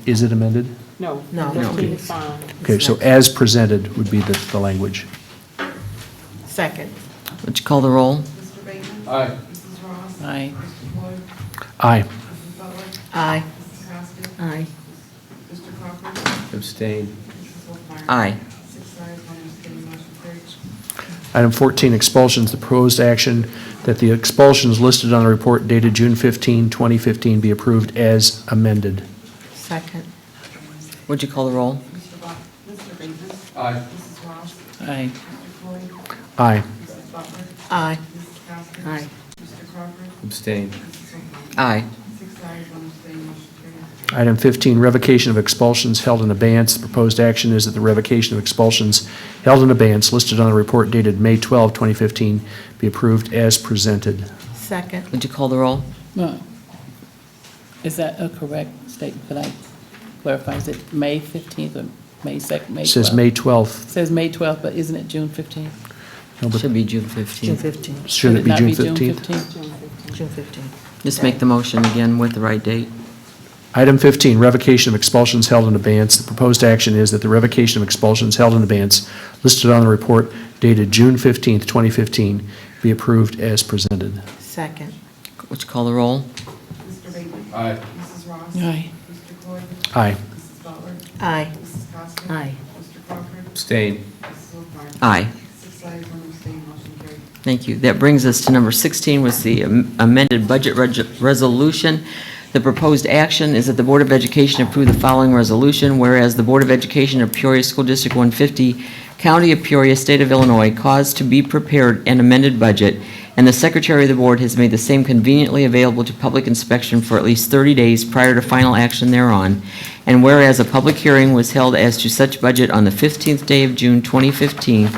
Is it amended? No. No. 13 is fine. Okay, so as presented would be the language. Second. Would you call the roll? Aye. Aye. Aye. Aye. Aye. Abstain. Aye. Item 14, expulsions. The proposed action that the expulsions listed on the report dated June 15, 2015 be approved as amended. Second. Would you call the roll? Aye. Aye. Aye. Aye. Aye. Abstain. Aye. Item 15, revocation of expulsions held in abeyance. The proposed action is that the revocation of expulsions held in abeyance listed on the report dated May 12, 2015 be approved as presented. Second. Would you call the roll? No. Is that a correct statement? Could I clarify? Is it May 15th or May 2nd, May 12th? It says May 12th. It says May 12th, but isn't it June 15th? No, but Should be June 15th. June 15th. Should it be not June be June 15th? 15th? June 15th. Just make the motion again with the right date. Item 15, revocation of expulsions held in abeyance. The proposed action is that the revocation of expulsions held in abeyance listed on the report dated June 15, 2015 be approved as presented. Second. Would you call the roll? Aye. Aye. Aye. Aye. Aye. Abstain. Aye. Thank you. That brings us to number 16, was the amended budget resolution. The proposed action is that the Board of Education approve the following resolution, whereas the Board of Education of Peoria School District 150, County of Peoria, State of Illinois, caused to be prepared an amended budget, and the Secretary of the Board has made the same conveniently available to public inspection for at least 30 days prior to final action thereon, and whereas a public hearing was held as to such budget on the 15th day of June 2015,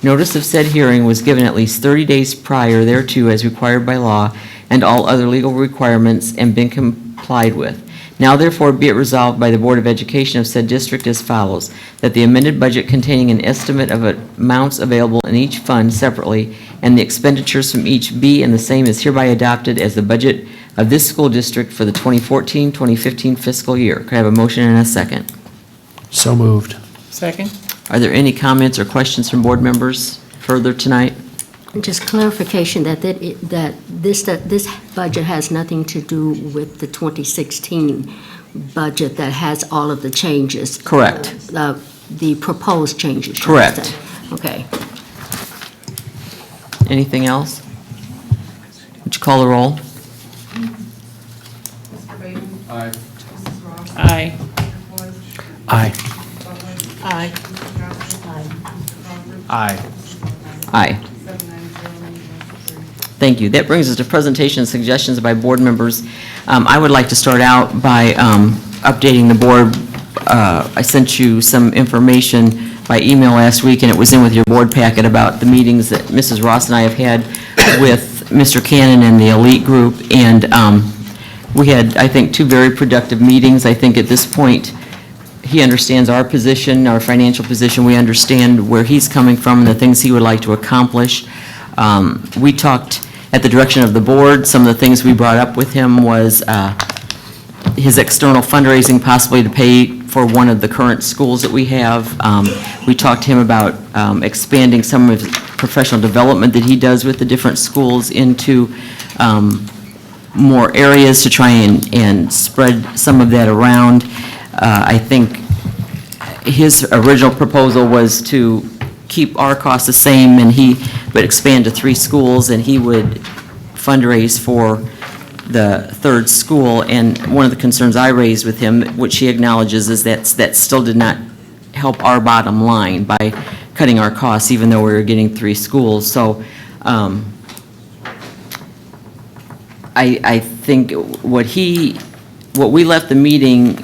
notice of said hearing was given at least 30 days prior thereto as required by law, and all other legal requirements and been complied with. Now therefore be it resolved by the Board of Education of said district as follows, that the amended budget containing an estimate of amounts available in each fund separately and the expenditures from each be and the same is hereby adopted as the budget of this school district for the 2014-2015 fiscal year. Could I have a motion and a second? So moved. Second? Are there any comments or questions from board members further tonight? Just clarification that this budget has nothing to do with the 2016 budget that has all of the changes. Correct. The proposed changes. should I Correct. say. Okay. Anything else? Would you call the roll? Aye. Aye. Aye. Aye. Aye. Aye. Thank you. That brings us to presentation and suggestions by board members. I would like to start out by updating the board. I sent you some information by email last week, and it was in with your board packet about the meetings that Mrs. Ross and I have had with Mr. Cannon and the elite group. And we had, I think, 2 very productive meetings. I think at this point, he understands our position, our financial position. We understand where he's coming from and the things he would like to accomplish. We talked at the direction of the board. Some of the things we brought up with him was his external fundraising, possibly to pay for one of the current schools that we have. We talked to him about expanding some of his professional development that he does with the different schools into more areas to try and spread some of that around. I think his original proposal was to keep our costs the same, and he would expand to 3 schools, and he would fundraise for the 3rd school. And one of the concerns I raised with him, which he acknowledges, is that still did not help our bottom line by cutting our costs, even though we were getting 3 schools. So I think what we left the meeting,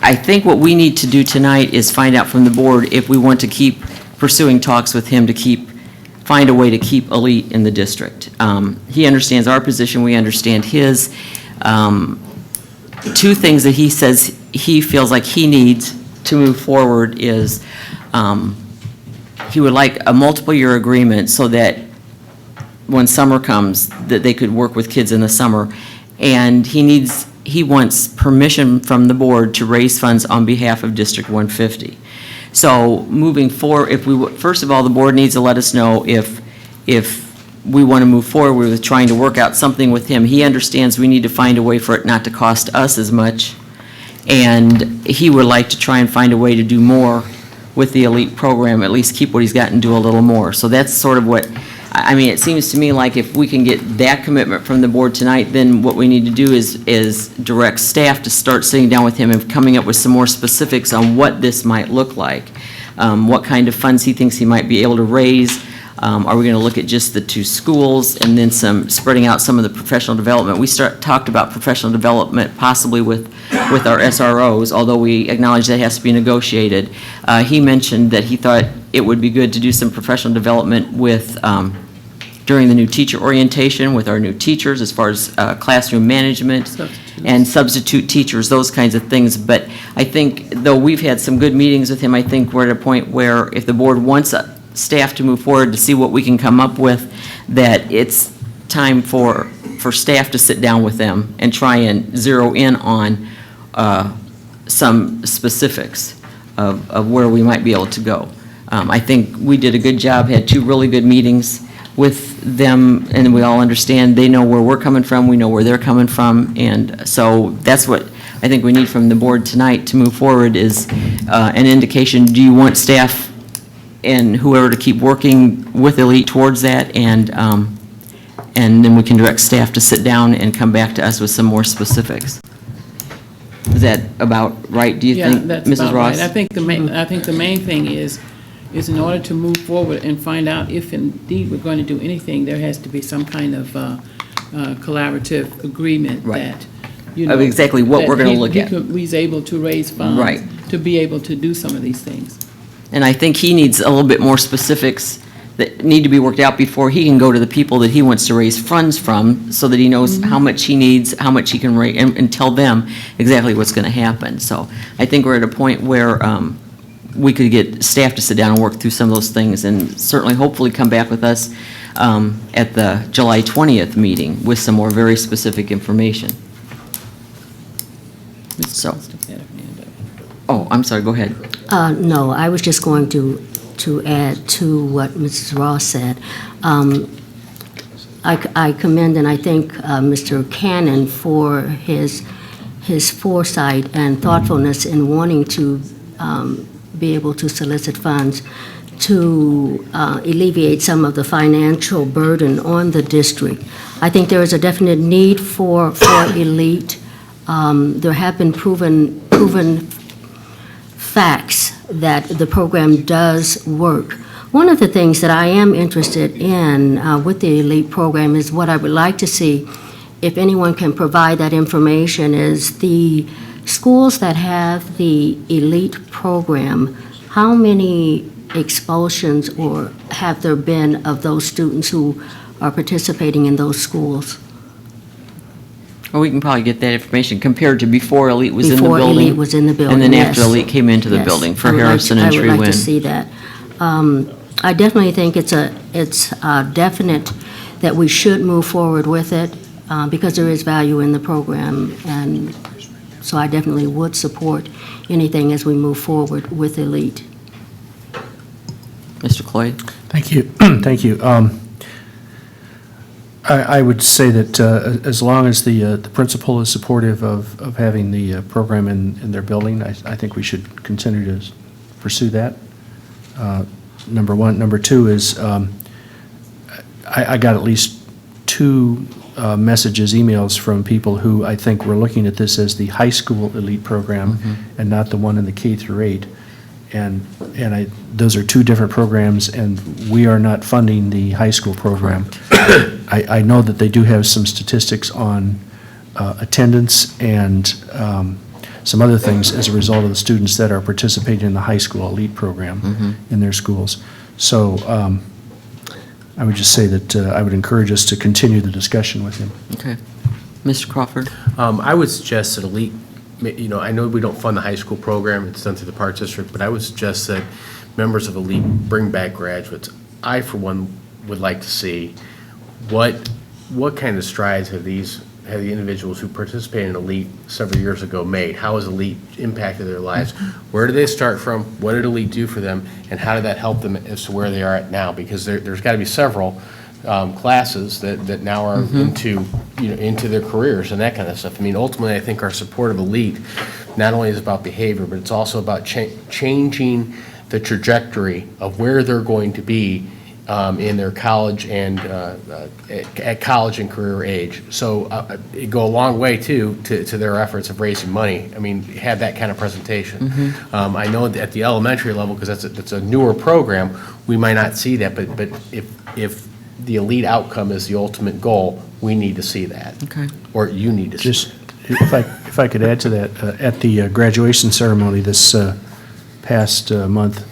I think what we need to do tonight is find out from the board if we want to keep pursuing talks with him to find a way to keep elite in the district. He understands our position, we understand his. 2 things that he says he feels like he needs to move forward is he would like a multiple-year agreement so that when summer comes, that they could work with kids in the summer. And he wants permission from the board to raise funds on behalf of District 150. So moving forward, first of all, the board needs to let us know if we want to move forward with trying to work out something with him. He understands we need to find a way for it not to cost us as much, and he would like to try and find a way to do more with the elite program, at least keep what he's got and do a little more. So that's sort of what, I mean, it seems to me like if we can get that commitment from the board tonight, then what we need to do is direct staff to start sitting down with him and coming up with some more specifics on what this might look like, what kind of funds he thinks he might be able to raise. Are we going to look at just the two schools and then spreading out some of the professional development? We talked about professional development possibly with our SROs, although we acknowledge that has to be negotiated. He mentioned that he thought it would be good to do some professional development with during the new teacher orientation with our new teachers as far as classroom management and substitute teachers, those kinds of things. But I think, though we've had some good meetings with him, I think we're at a point where if the board wants staff to move forward to see what we can come up with, that it's time for staff to sit down with them and try and zero in on some specifics of where we might be able to go. I think we did a good job, had two really good meetings with them, and we all understand, they know where we're coming from, we know where they're coming from, and so that's what I think we need from the board tonight to move forward is an indication, do you want staff and whoever to keep working with Elite towards that, and then we can direct staff to sit down and come back to us with some more specifics. Is that about right, do you think, Yeah, that's Mrs. about Ross? right. I think the main thing is in order to move forward and find out if indeed we're going to do anything, there has to be some kind of collaborative agreement that, you know. Of exactly what that we're going to look at. He's able to raise funds. Right. To be able to do some of these things. And I think he needs a little bit more specifics that need to be worked out before he can go to the people that he wants to raise funds from, so that he knows how much he needs, how much he can raise, and tell them exactly what's going to happen. So I think we're at a point where we could get staff to sit down and work through some of those things, and certainly hopefully come back with us at the July 20th meeting with some more very specific information. So, oh, I'm sorry, go ahead. No, I was just going to add to what Mrs. Ross said. I commend and I thank Mr. Cannon for his foresight and thoughtfulness in wanting to be able to solicit funds to alleviate some of the financial burden on the district. I think there is a definite need for Elite. There have been proven facts that the program does work. One of the things that I am interested in with the Elite program is what I would like to see, if anyone can provide that information, is the schools that have the Elite program, how many expulsions or have there been of those students who are participating in those schools? Well, we can probably get that information compared to before Elite was in the building. Before Elite was in the building, And then yes. after Elite came into the Yes. building for Harrison and Tree I would like Win. to see that. I definitely think it's definite that we should move forward with it because there is value in the program, and so I definitely would support anything as we move forward with Elite. Mr. Cloyd? Thank you. Thank you. I would say that as long as the principal is supportive of having the program in their building, I think we should continue to pursue that. Number one. Number two is I got at least two messages, emails from people who I think were looking at this as the high school Elite program and not the one in the K through 8. And those are two different programs, and we are not funding the high school program. I know that they do have some statistics on attendance and some other things as a result of the students that are participating in the high school Elite program in their schools. So I would just say that I would encourage us to continue the discussion with him. Okay. Mr. Crawford? I would suggest that Elite I know we don't fund the high school program, it's done through the Parks District, but I would suggest that members of Elite bring back graduates. I, for one, would like to see what kind of strides have the individuals who participated in Elite several years ago made? How has Elite impacted their lives? Where did they start from? What did Elite do for them? And how did that help them as to where they are at now? Because there's got to be several classes that now are into their careers and that kind of stuff. I mean, ultimately, I think our support of Elite not only is about behavior, but it's also about changing the trajectory of where they're going to be in their college and at college and career age. So it go a long way to their efforts of raising money. I mean, have that kind of presentation. I know that at the elementary level, because that's a newer program, we might not see that, but if the Elite outcome is the ultimate goal, we need to see that. Okay. Or you need to see Just, if I could add to that, at the graduation ceremony this past month,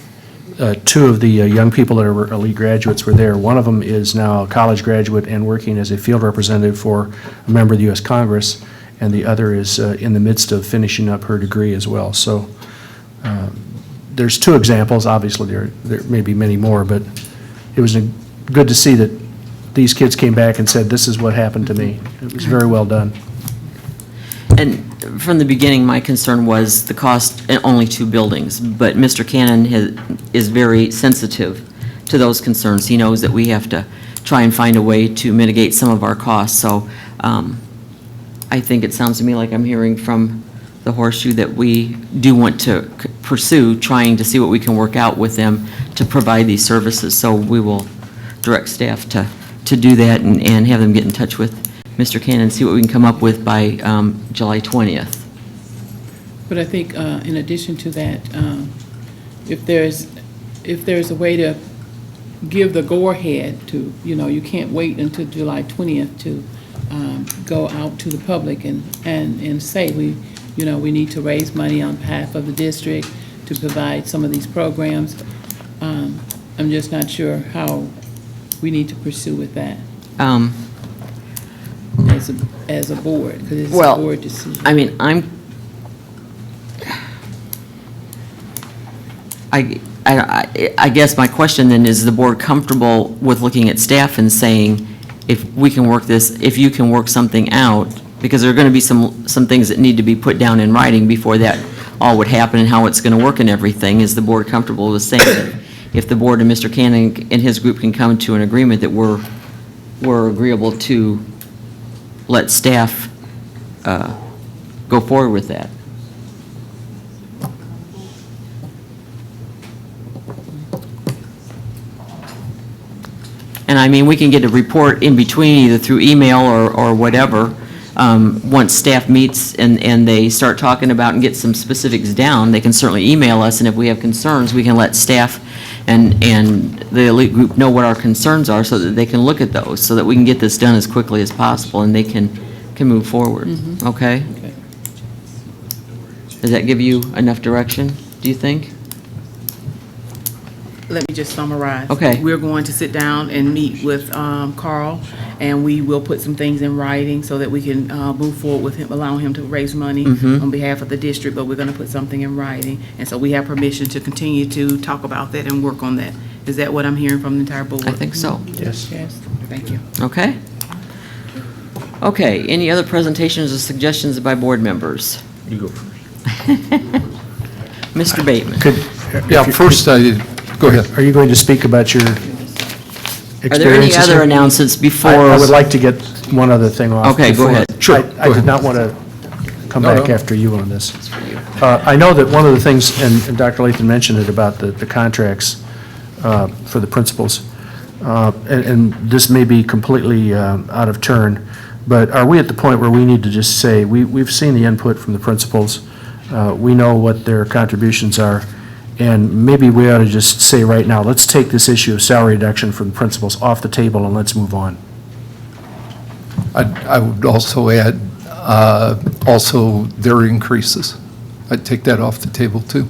two of the young people that are Elite graduates were there. One of them is now a college graduate and working as a field representative for a member of the U.S. Congress, and the other is in the midst of finishing up her degree as well. So there's two examples. Obviously, there may be many more, but it was good to see that these kids came back and said, this is what happened to me. It was very well done. And from the beginning, my concern was the cost in only 2 buildings, but Mr. Cannon is very sensitive to those concerns. He knows that we have to try and find a way to mitigate some of our costs. So I think it sounds to me like I'm hearing from the Horseshoe that we do want to pursue trying to see what we can work out with them to provide these services. So we will direct staff to do that and have them get in touch with Mr. Cannon and see what we can come up with by July 20th. But I think in addition to that, if there's a way to give the go-ahead to, you can't wait until July 20th to go out to the public and say, we need to raise money on behalf of the district to provide some of these programs. I'm just not sure how we need to pursue with that. As a board, because it's a board decision. I mean, I guess my question then is the board comfortable with looking at staff and saying, if we can work this, if you can work something out, because there are going to be some things that need to be put down in writing before that all would happen and how it's going to work and everything. Is the board comfortable with saying that if the board and Mr. Cannon and his group can come to an agreement that we're agreeable to let staff go forward with that? And I mean, we can get a report in between, either through email or whatever. Once staff meets and they start talking about and get some specifics down, they can certainly email us, and if we have concerns, we can let staff and the Elite group know what our concerns are so that they can look at those, so that we can get this done as quickly as possible and they can move forward. Okay? Does that give you enough direction, do you think? Let me just summarize. Okay. We're going to sit down and meet with Carl, and we will put some things in writing so that we can move forward with him, allowing him to raise money on behalf of the district, but we're going to put something in writing. And so we have permission to continue to talk about that and work on that. Is that what I'm hearing from the entire board? I think so. Yes. Thank you. Okay. Okay, any other presentations or suggestions by board members? You go first. Mr. Bateman. Go ahead. Are you going to speak about your experiences? Are there any other here? announcements before? I would like to get one other thing off. Okay, go ahead. Sure. I did not want to come back after you on this. I know that one of the things, and Dr. Lathan mentioned it about the contracts for the principals, and this may be completely out of turn, but are we at the point where we need to just say, we've seen the input from the principals, we know what their contributions are, and maybe we ought to just say right now, let's take this issue of salary reduction from the principals off the table and let's move on. I would also add, also their increases. I'd take that off the table too.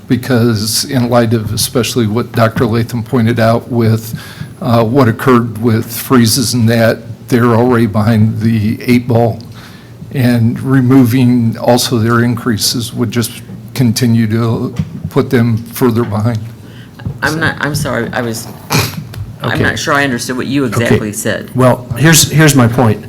Because in light of especially what Dr. Latham pointed out with what occurred with freezes and that, they're already behind the 8 ball And removing also their increases would just continue to put them further behind. I'm sorry, I'm Okay. not sure I understood what you exactly Okay. said. Well, here's my point.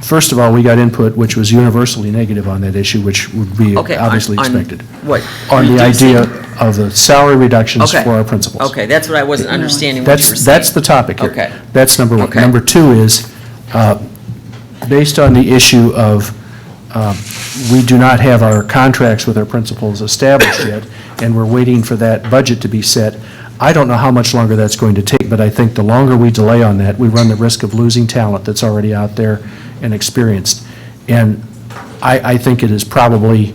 First of all, we got input which was universally negative on that issue, which would be Okay, obviously on expected. what? On the Reducing- idea of the salary reductions Okay. for our principals. Okay, that's what I wasn't understanding what you were saying. That's the topic here. Okay. That's number one. Okay. Number two is, based on the issue of, we do not have our contracts with our principals established yet, and we're waiting for that budget to be set. I don't know how much longer that's going to take, but I think the longer we delay on that, we run the risk of losing talent that's already out there and experienced. And I think it is probably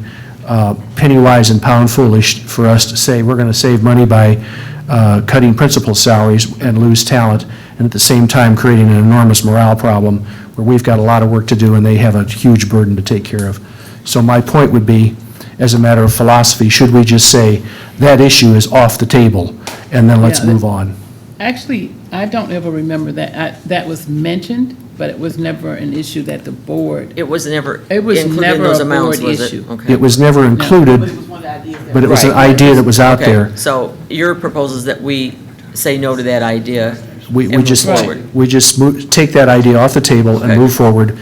penny wise and pound foolish for us to say we're going to save money by cutting principal salaries and lose talent, and at the same time creating an enormous morale problem where we've got a lot of work to do and they have a huge burden to take care of. So my point would be, as a matter of philosophy, should we just say that issue is off the table and then let's Yeah, move on? Actually, I don't ever remember that. That was mentioned, but it was never an issue that the board. It was never It was included in never those a amounts, board was it? issue. Okay. It was never included, but it was an Right. idea that was out Okay, there. so your proposal is that we say no to that idea We and move just, forward. we just take that idea off the table and Okay. move forward.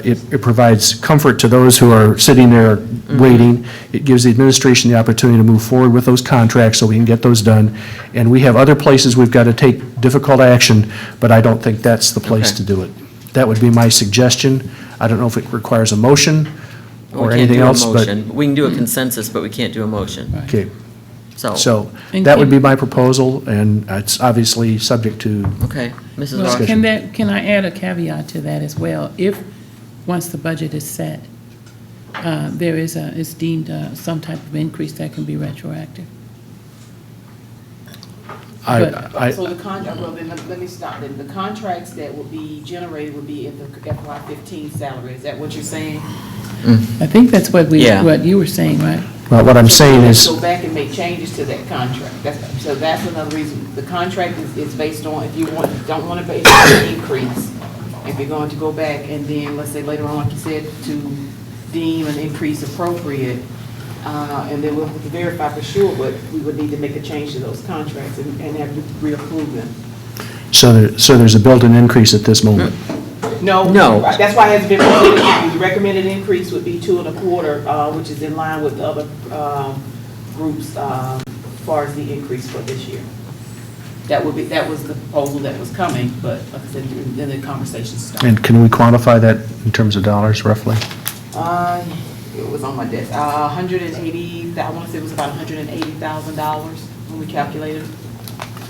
It provides comfort to those who are sitting there Mm-hmm. waiting. It gives the administration the opportunity to move forward with those contracts so we can get those done. And we have other places we've got to take difficult action, but I don't think that's the place Okay. to do it. That would be my suggestion. I don't know if it requires a motion Well, or we can't anything do a else, but, motion. We can do a consensus, but we can't do a motion. okay. So, So And that would can- be my proposal, and it's obviously subject to, okay, Mrs. Well, Ross. can I add a caveat to that as well? If, once the budget is set, there is deemed some type of increase that can be retroactive. So the contract, well, then let me stop then. The contracts that will be generated will be in the FY15 salary. Is that what you're saying? I think that's what Yeah. what you were saying, right? well, what I'm saying is, Go back and make changes to that contract. So that's another reason. The contract is based on, if you don't want to base it on an increase, if you're going to go back and then, let's say later on, like you said, to deem an increase appropriate, and then we'll have to verify for sure, but we would need to make a change to those contracts and have to reapprove them. so there's a built-in increase at this moment. No. No. That's why it hasn't been recommended yet. The recommended increase would be 2.25%, which is in line with the other groups as far as the increase for this year. That was the proposal that was coming, but like I said, then the conversation started. And can we quantify that in terms of dollars roughly? It was on my desk, 180, I want to say it was about $180,000 when we calculated.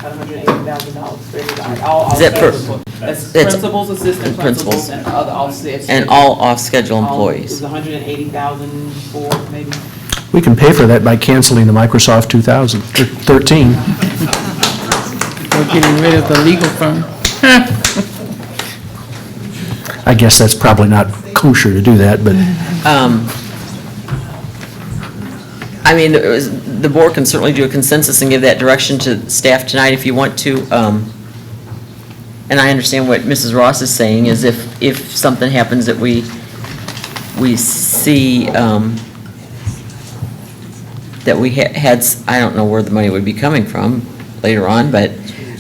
About $180,000 for everybody. All Is that per- scheduled. That's that's- principals, assistant principals. principals, and other offsets. And all off-schedule It was employees. 180,000 for maybe. We can pay for that by canceling the Microsoft 2013. We're getting rid of the legal firm. I guess that's probably not kosher to do that, but I mean, the board can certainly do a consensus and give that direction to staff tonight if you want to. And I understand what Mrs. Ross is saying, is if something happens that we see, that we had, I don't know where the money would be coming from later on, but,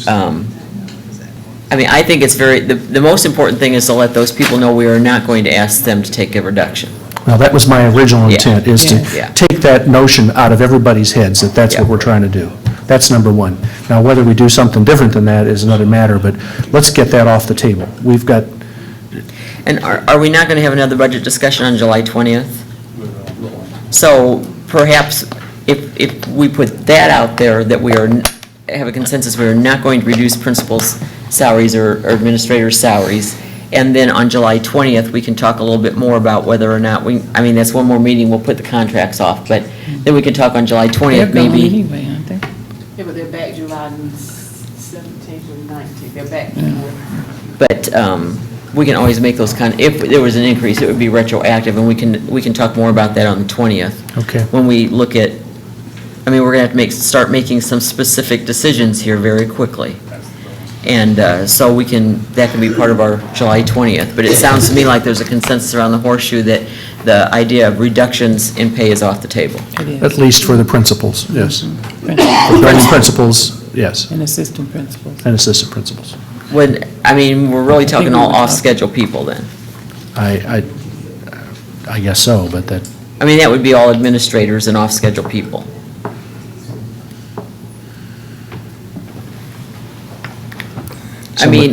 I mean, I think it's the most important thing is to let those people know we are not going to ask them to take a reduction. well, that was my original Yeah. intent, is to Yeah. take that notion out of everybody's heads, that that's what Yeah. we're trying to do. That's number one. Now, whether we do something different than that is another matter, but let's get that off the table. We've got, And are we not going to have another budget discussion on July 20th? So perhaps if we put that out there, that we have a consensus, we are not going to reduce principals' salaries or administrators' salaries, and then on July 20th, we can talk a little bit more about whether or not that's one more meeting, we'll put the contracts off, but then we can talk on July 20th, They're gone maybe. anyway, aren't they? Yeah, but they're back July 17th or 19th. They're back. But we can always make those if there was an increase, it would be retroactive, and we can talk more about that on the 20th. okay. When we look at, we're going to have to start making some specific decisions here very quickly. And so that can be part of our July 20th. But it sounds to me like there's a consensus around the horseshoe that the idea of reductions in pay is off the table. At least for the principals, yes. For Principals building principals, yes, and assistant principals. and assistant principals. We're really talking we all were talking- off-schedule people then. I guess so, but that, That would be all administrators and off-schedule people.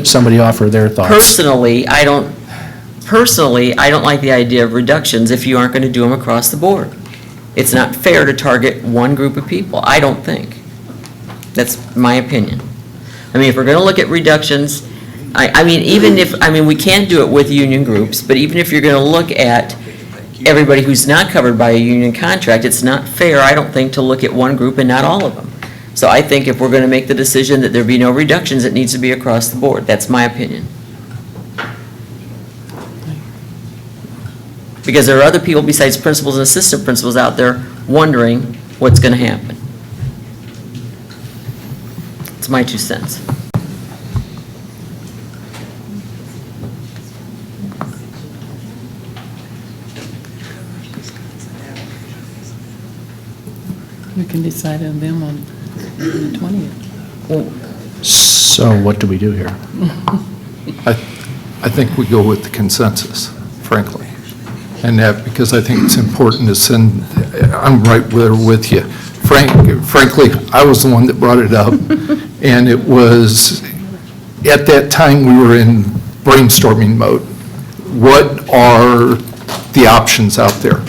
somebody offer their thoughts. Personally, I don't like the idea of reductions if you aren't going to do them across the board. It's not fair to target one group of people, I don't think. That's my opinion. If we're going to look at reductions, we can't do it with union groups, but even if you're going to look at everybody who's not covered by a union contract, it's not fair, I don't think, to look at one group and not all of them. So I think if we're going to make the decision that there be no reductions, it needs to be across the board. That's my opinion. Because there are other people besides principals and assistant principals out there wondering what's going to happen. It's my 2 cents. We can decide on them on the 20th. So what do we do here? I think we go with the consensus, frankly. And that, because I think it's important to send, I'm right there with you. Frankly, I was the one that brought it up, and it was, at that time, we were in brainstorming mode. What are the options out there?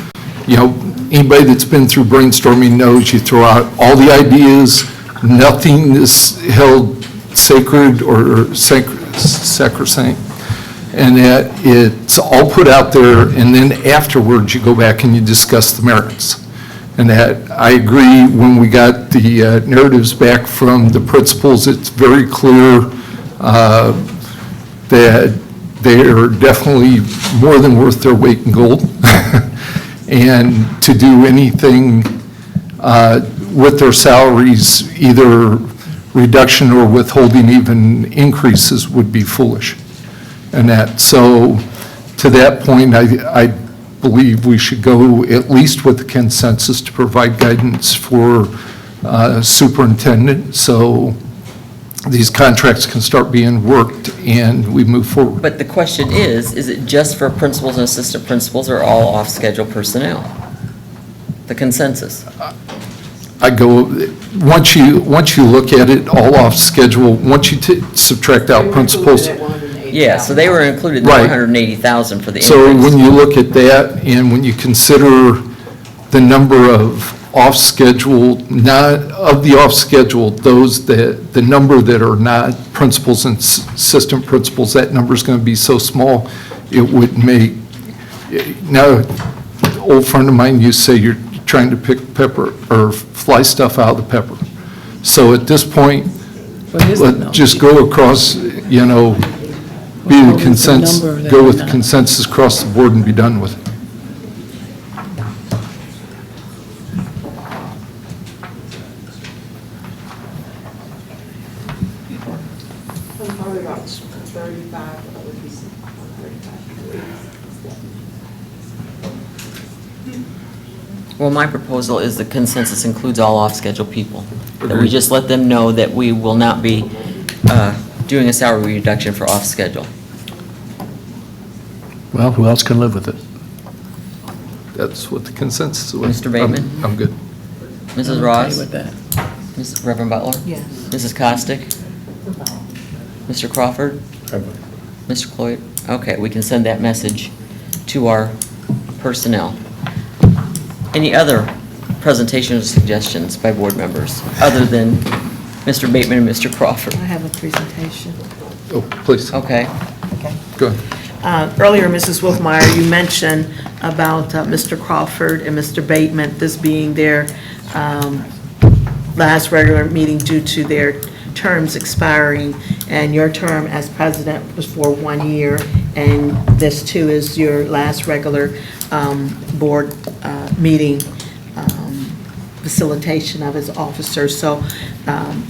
Anybody that's been through brainstorming knows you throw out all the ideas, nothing is held sacred or sacrosanct, and that it's all put out there, and then afterwards you go back and you discuss the merits. And that, I agree, when we got the narratives back from the principals, it's very clear that they are definitely more than worth their weight in gold. And to do anything with their salaries, either reduction or withholding even increases, would be foolish. And that, so to that point, I believe we should go at least with the consensus to provide guidance for superintendent, so these contracts can start being worked and we move forward. But the question is it just for principals and assistant principals or all off-schedule personnel? The consensus. I go, once you look at it, all off schedule, once you subtract out principals. Yeah, so they were included in the Right. 180,000 for the increase. So when you look at that, and when you consider the number of off-schedule, of the off-schedule, the number that are not principals and assistant principals, that number's going to be so small, it would make, now, an old friend of mine used to say, you're trying to pick pepper, or fly stuff out of the pepper. So at this point, let's just go across, be the consensus, go with consensus across the board and be done with it. Probably about 35 other pieces. Well, my proposal is the consensus includes all off-schedule people. That we just let them know that we will not be doing a salary reduction for off-schedule. Well, who else can live with it? That's what the consensus was. Mr. Bateman? I'm good. Mrs. Ross? with that. Mrs. Reverend Butler? Yes. Mrs. Costick? Mr. Crawford? Mr. Cloyd? Okay, we can send that message to our personnel. Any other presentations or suggestions by board members, other than Mr. Bateman and Mr. Crawford? I have a presentation. Oh, please. Okay. Go ahead. Earlier, Mrs. Wolfmeyer, you mentioned about Mr. Crawford and Mr. Bateman, this being their last regular meeting due to their terms expiring, and your term as president was for 1 year, and this too is your last regular board meeting facilitation of his officers. So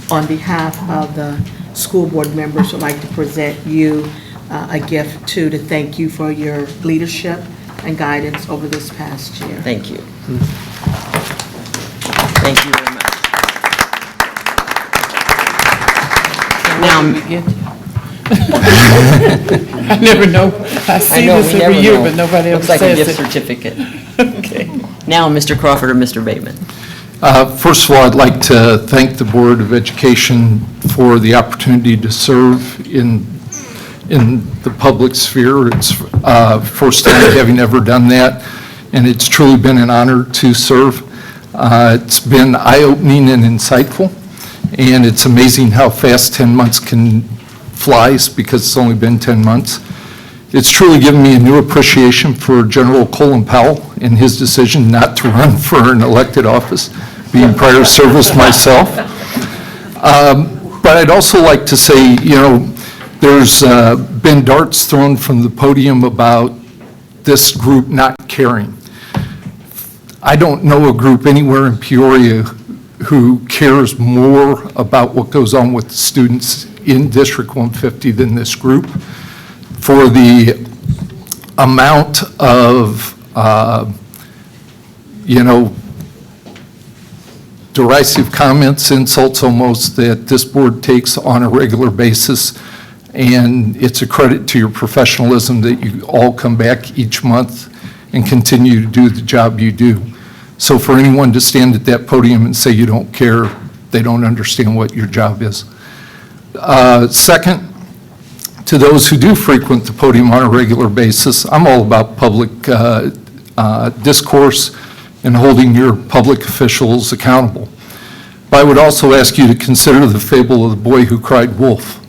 on behalf of the school board members, would like to present you a gift to thank you for your leadership and guidance over this past year. Thank you. Thank you very much. Now, I never know. I see know, this we every never year, know. but nobody ever Looks like a says gift it. certificate. Now, Mr. Crawford or Mr. Bateman. First of all, I'd like to thank the Board of Education for the opportunity to serve in the public sphere. It's first time having ever done that, and it's truly been an honor to serve. It's been eye-opening and insightful, and it's amazing how fast 10 months can fly because it's only been 10 months. It's truly given me a new appreciation for General Colin Powell and his decision not to run for an elected office, being prior service myself. But I'd also like to say, there's been darts thrown from the podium about this group not caring. I don't know a group anywhere in Peoria who cares more about what goes on with the students in District 150 than this group. For the amount of, derisive comments, insults almost, that this board takes on a regular basis, and it's a credit to your professionalism that you all come back each month and continue to do the job you do. So for anyone to stand at that podium and say you don't care, they don't understand what your job is. Second, to those who do frequent the podium on a regular basis, I'm all about public discourse and holding your public officials accountable. But I would also ask you to consider the fable of the boy who cried wolf.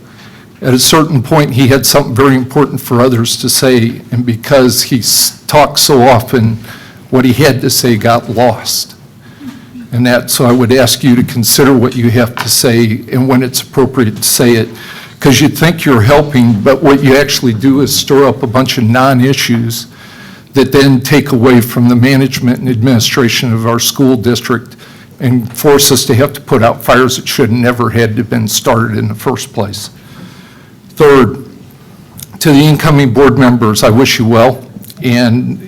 At a certain point, he had something very important for others to say, and because he talked so often, what he had to say got lost. So I would ask you to consider what you have to say and when it's appropriate to say it, because you think you're helping, but what you actually do is stir up a bunch of non-issues that then take away from the management and administration of our school district and force us to have to put out fires that should never had to have been started in the first place. Third, to the incoming board members, I wish you well and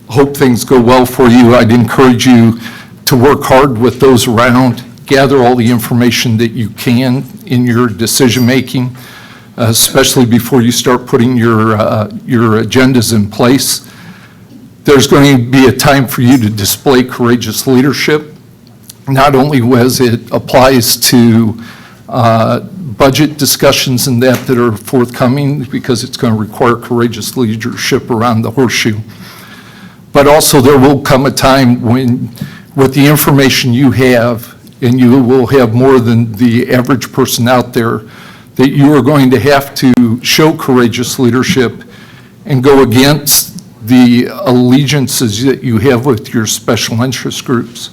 hope things go well for you. I'd encourage you to work hard with those around, gather all the information that you can in your decision-making, especially before you start putting your agendas in place. There's going to be a time for you to display courageous leadership, not only as it applies to budget discussions and that are forthcoming, because it's going to require courageous leadership around the horseshoe, but also there will come a time when, with the information you have, and you will have more than the average person out there, that you are going to have to show courageous leadership and go against the allegiances that you have with your special interest groups.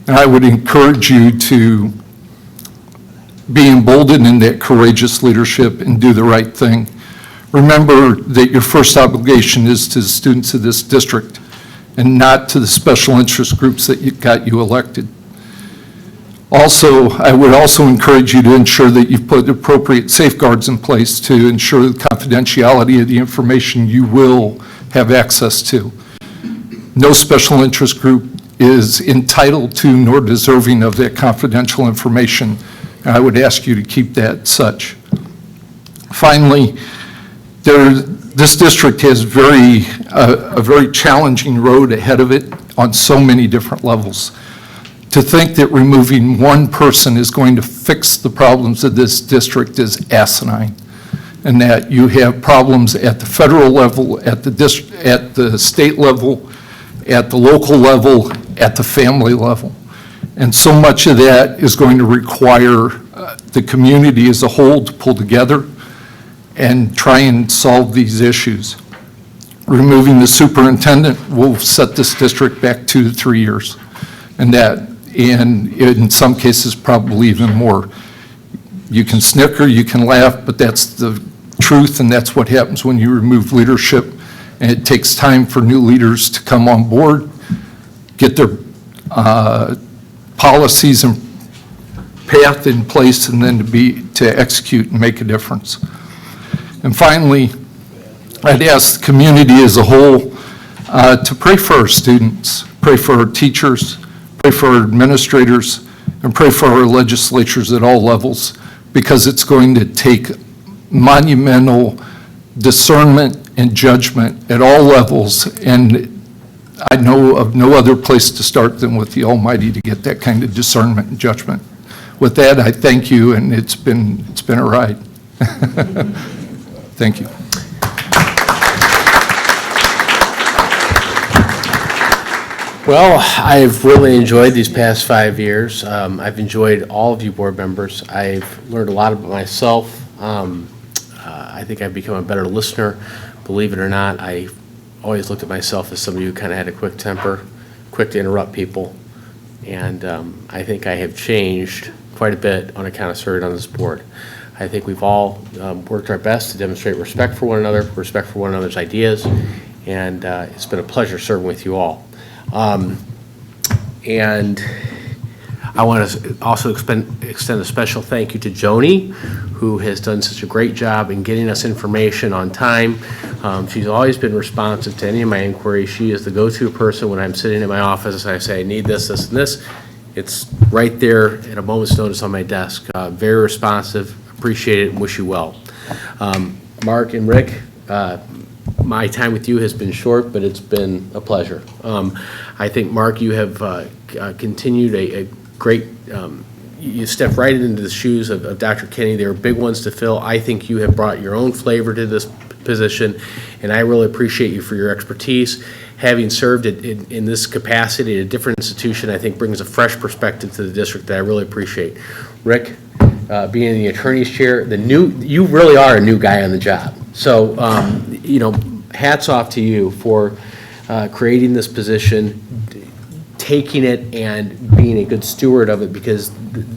And I would encourage you to be emboldened in that courageous leadership and do the right thing. Remember that your first obligation is to the students of this district and not to the special interest groups that got you elected. Also, I would also encourage you to ensure that you've put appropriate safeguards in place to ensure the confidentiality of the information you will have access to. No special interest group is entitled to nor deserving of that confidential information, and I would ask you to keep that such. Finally, this district has a very challenging road ahead of it on so many different levels. To think that removing one person is going to fix the problems of this district is asinine, and that you have problems at the federal level, at the state level, at the local level, at the family level. And so much of that is going to require the community as a whole to pull together and try and solve these issues. Removing the superintendent will set this district back 2 to 3 years, and in some cases, probably even more. You can snicker, you can laugh, but that's the truth, and that's what happens when you remove leadership, and it takes time for new leaders to come on board. get their policies and path in place, and then to execute and make a difference. And finally, I'd ask the community as a whole to pray for our students, pray for our teachers, pray for our administrators, and pray for our legislatures at all levels, because it's going to take monumental discernment and judgment at all levels, and I know of no other place to start than with the Almighty to get that kind of discernment and judgment. With that, I thank you, and it's been a ride. Thank you. Well, I've really enjoyed these past 5 years. I've enjoyed all of you board members. I've learned a lot about myself. I think I've become a better listener. Believe it or not, I always looked at myself as somebody who kind of had a quick temper, quick to interrupt people. And I think I have changed quite a bit on account of serving on this board. I think we've all worked our best to demonstrate respect for one another, respect for one another's ideas, and it's been a pleasure serving with you all. And I want to also extend a special thank you to Joni, who has done such a great job in getting us information on time. She's always been responsive to any of my inquiries. She is the go-to person when I'm sitting in my office and I say, I need this, this, and this. It's right there at a moment's notice on my desk. Very responsive, appreciate it, and wish you well. Mark and Rick, my time with you has been short, but it's been a pleasure. I think, Mark, you have continued a great, you stepped right into the shoes of Dr. Kenny. They were big ones to fill. I think you have brought your own flavor to this position, and I really appreciate you for your expertise. Having served in this capacity at a different institution, I think brings a fresh perspective to the district that I really appreciate. Rick, being in the attorney's chair, you really are a new guy on the job. So, you know, hats off to you for creating this position, taking it and being a good steward of it, because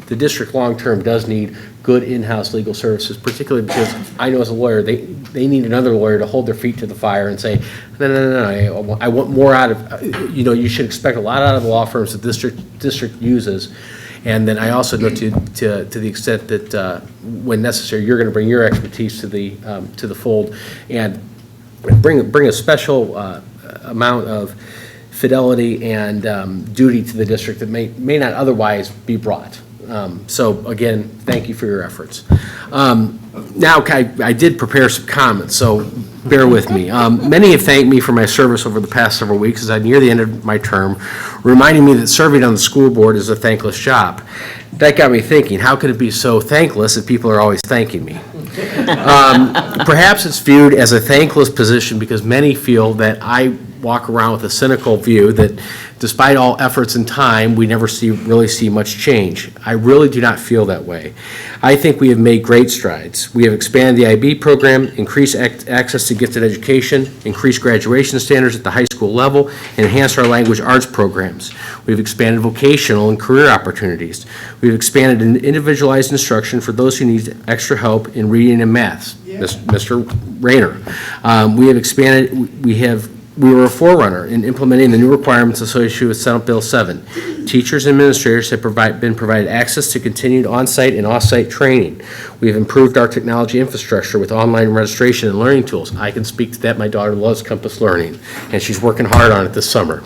the district long-term does need good in-house legal services, particularly because I know as a lawyer, they need another lawyer to hold their feet to the fire and say, no, I want more out of, you know, you should expect a lot out of the law firms that district uses. And then I also know to the extent that when necessary, you're going to bring your expertise to the fold and bring a special amount of fidelity and duty to the district that may not otherwise be brought. So again, thank you for your efforts. Now, I did prepare some comments, so bear with me. Many have thanked me for my service over the past several weeks as I near the end of my term, reminding me that serving on the school board is a thankless job. That got me thinking, how could it be so thankless if people are always thanking me? Perhaps it's viewed as a thankless position because many feel that I walk around with a cynical view that despite all efforts and time, we never really see much change. I really do not feel that way. I think we have made great strides. We have expanded the IB program, increased access to gifted education, increased graduation standards at the high school level, and enhanced our language arts programs. We've expanded vocational and career opportunities. We've expanded individualized instruction for those who need extra help in reading and math, Mr. Rayner. We have expanded, we were a forerunner in implementing the new requirements associated with Senate Bill 7. Teachers and administrators have been provided access to continued on-site and off-site training. We have improved our technology infrastructure with online registration and learning tools. I can speak to that. My daughter loves Compass Learning, and she's working hard on it this summer.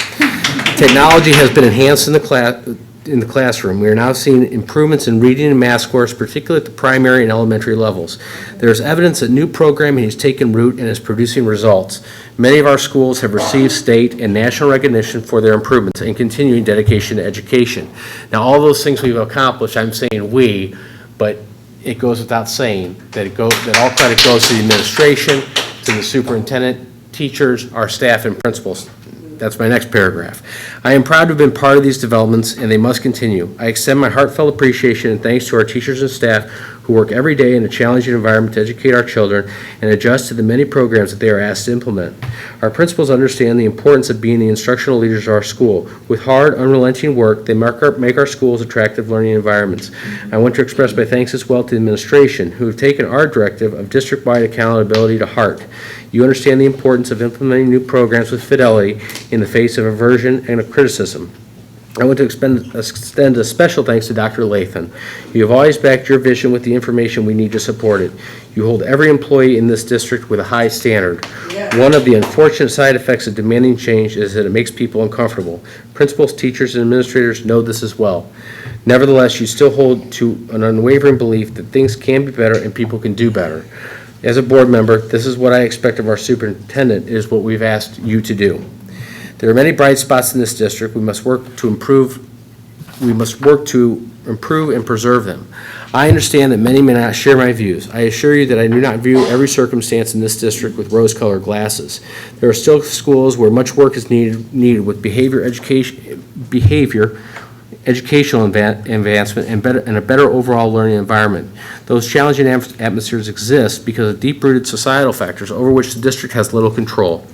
Technology has been enhanced in the classroom. We are now seeing improvements in reading and math scores, particularly at the primary and elementary levels. There is evidence that new programming has taken root and is producing results. Many of our schools have received state and national recognition for their improvements and continuing dedication to education. Now, all those things we've accomplished, I'm saying we, but it goes without saying that all credit goes to the administration, to the superintendent, teachers, our staff, and principals. That's my next paragraph. I am proud to have been part of these developments, and they must continue. I extend my heartfelt appreciation and thanks to our teachers and staff who who work every day in a challenging environment to educate our children and adjust to the many programs that they are asked to implement. Our principals understand the importance of being the instructional leaders of our school. With hard, unrelenting work, they make our schools attractive learning environments. I want to express my thanks as well to the administration, who have taken our directive of district-wide accountability to heart. You understand the importance of implementing new programs with fidelity in the face of aversion and of criticism. I want to extend a special thanks to Dr. Lathan. You have always backed your vision with the information we need to support it. You hold every employee in this district with a high standard. One of the unfortunate side effects of demanding change is that it makes people uncomfortable. Principals, teachers, and administrators know this as well. Nevertheless, you still hold to an unwavering belief that things can be better and people can do better. As a board member, this is what I expect of our superintendent, is what we've asked you to do. There are many bright spots in this district. We must work to improve and preserve them. I understand that many may not share my views. I assure you that I do not view every circumstance in this district with rose-colored glasses. There are still schools where much work is needed with educational advancement and a better overall learning environment. Those challenging atmospheres exist because of deep-rooted societal factors over which the district has little control.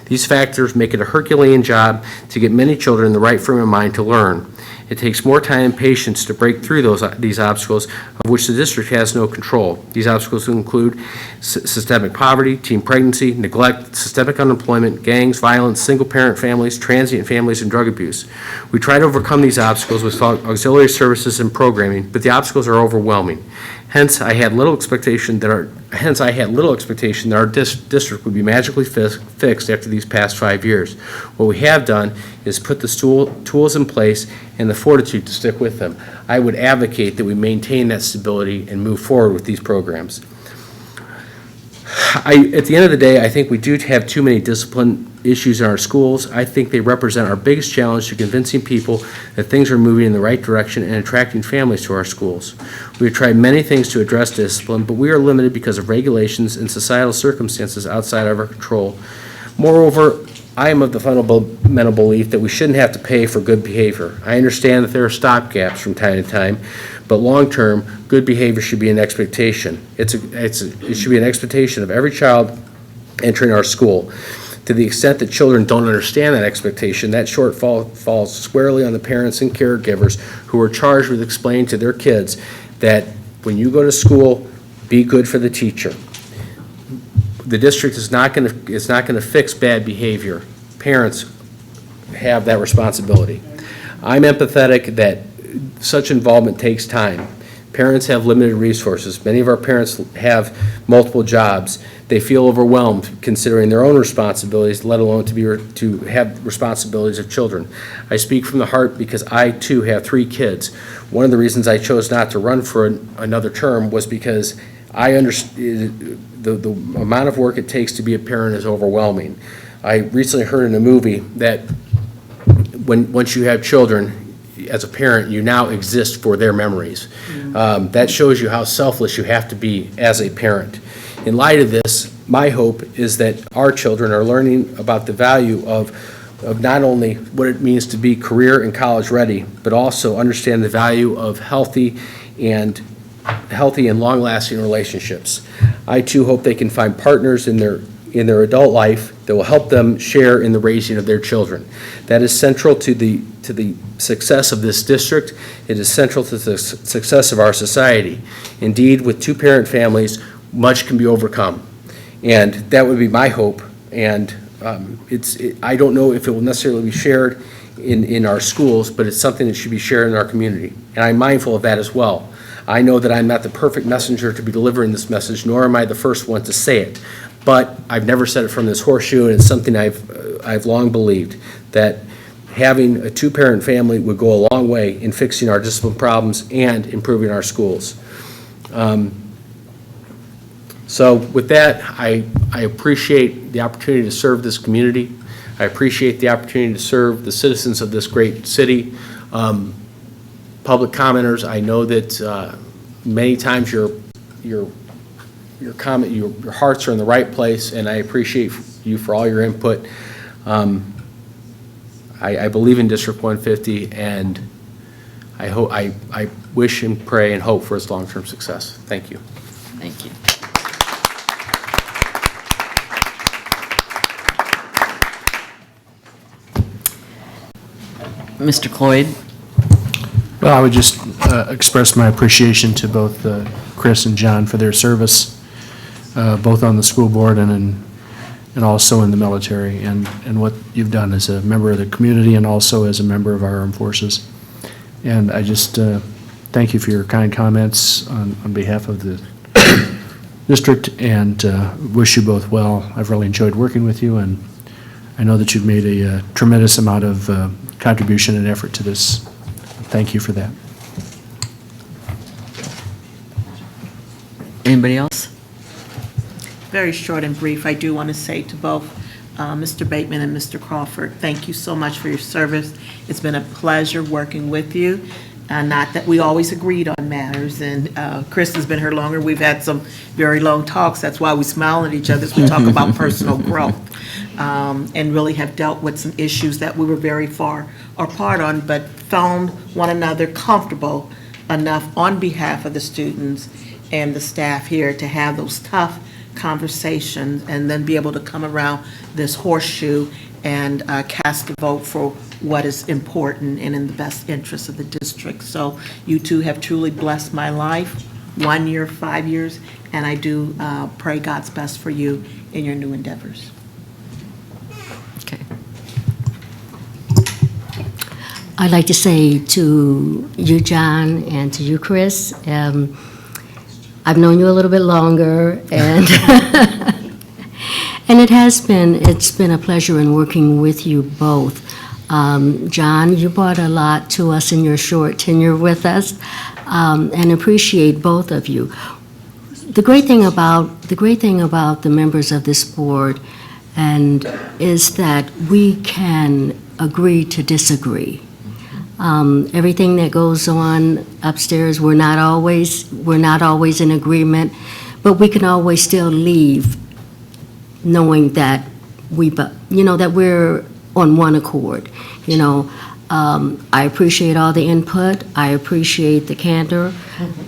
These factors make it a Herculean job to get many children in the right frame of mind to learn. It takes more time and patience to break through these obstacles of which the district has no control. These obstacles include systemic poverty, teen pregnancy, neglect, systemic unemployment, gangs, violence, single-parent families, transient families, and drug abuse. We try to overcome these obstacles with auxiliary services and programming, but the obstacles are overwhelming. Hence, I had little expectation that our district would be magically fixed after these past 5 years. What we have done is put the tools in place and the fortitude to stick with them. I would advocate that we maintain that stability and move forward with these programs. At the end of the day, I think we do have too many discipline issues in our schools. I think they represent our biggest challenge to convincing people that things are moving in the right direction and attracting families to our schools. We have tried many things to address discipline, but we are limited because of regulations and societal circumstances outside of our control. Moreover, I am of the fundamental belief that we shouldn't have to pay for good behavior. I understand that there are stopgaps from time to time, but long-term, good behavior should be an expectation. It should be an expectation of every child entering our school. To the extent that children don't understand that expectation, that shortfall falls squarely on the parents and caregivers who are charged with explaining to their kids that when you go to school, be good for the teacher. The district is not going to fix bad behavior. Parents have that responsibility. I'm empathetic that such involvement takes time. Parents have limited resources. Many of our parents have multiple jobs. They feel overwhelmed considering their own responsibilities, let alone to have responsibilities of children. I speak from the heart because I, too, have 3 kids. One of the reasons I chose not to run for another term was because I understand the amount of work it takes to be a parent is overwhelming. I recently heard in a movie that once you have children, as a parent, you now exist for their memories. That shows you how selfless you have to be as a parent. In light of this, my hope is that our children are learning about the value of not only what it means to be career and college ready, but also understand the value of healthy and long-lasting relationships. I too hope they can find partners in their adult life that will help them share in the raising of their children. That is central to the success of this district. It is central to the success of our society. Indeed, with 2-parent families, much can be overcome. And that would be my hope. And I don't know if it will necessarily be shared in our schools, but it's something that should be shared in our community. And I'm mindful of that as well. I know that I'm not the perfect messenger to be delivering this message, nor am I the first one to say it. But I've never said it from this horseshoe, and it's something I've long believed, that having a 2-parent family would go a long way in fixing our discipline problems and improving our schools. So with that, I appreciate the opportunity to serve this community. I appreciate the opportunity to serve the citizens of this great city. Public commenters, I know that many times your hearts are in the right place, and I appreciate you for all your input. I believe in District 150, and I hope, I wish and pray and hope for its long-term success. Thank you. Thank you. Mr. Cloyd? Well, I would just express my appreciation to both Chris and John for their service, both on the school board and also in the military, and what you've done as a member of the community and also as a member of our armed forces. And I just thank you for your kind comments on behalf of the district, and wish you both well. I've really enjoyed working with you, and I know that you've made a tremendous amount of contribution and effort to this. Thank you for that. Anybody else? Very short and brief, I do want to say to both Mr. Bateman and Mr. Crawford, thank you so much for your service. It's been a pleasure working with you. Not that we always agreed on matters, and Chris has been here longer. We've had some very long talks. That's why we smile at each other as we talk about personal growth, and really have dealt with some issues that we were very far apart on, but found one another comfortable enough on behalf of the students and the staff here to have those tough conversations and then be able to come around this horseshoe and cast a vote for what is important and in the best interest of the district. So you two have truly blessed my life, 1 year, 5 years, and I do pray God's best for you in your new endeavors. Okay. I'd like to say to you, John, and to you, Chris, I've known you a little bit longer, and and it's been a pleasure in working with you both. John, you brought a lot to us in your short tenure with us, and appreciate both of you. The great thing about the members of this board and is that we can agree to disagree. Everything that goes on upstairs, we're not always in agreement, but we can always still leave knowing that that we're on one accord. I appreciate all the input. I appreciate the candor.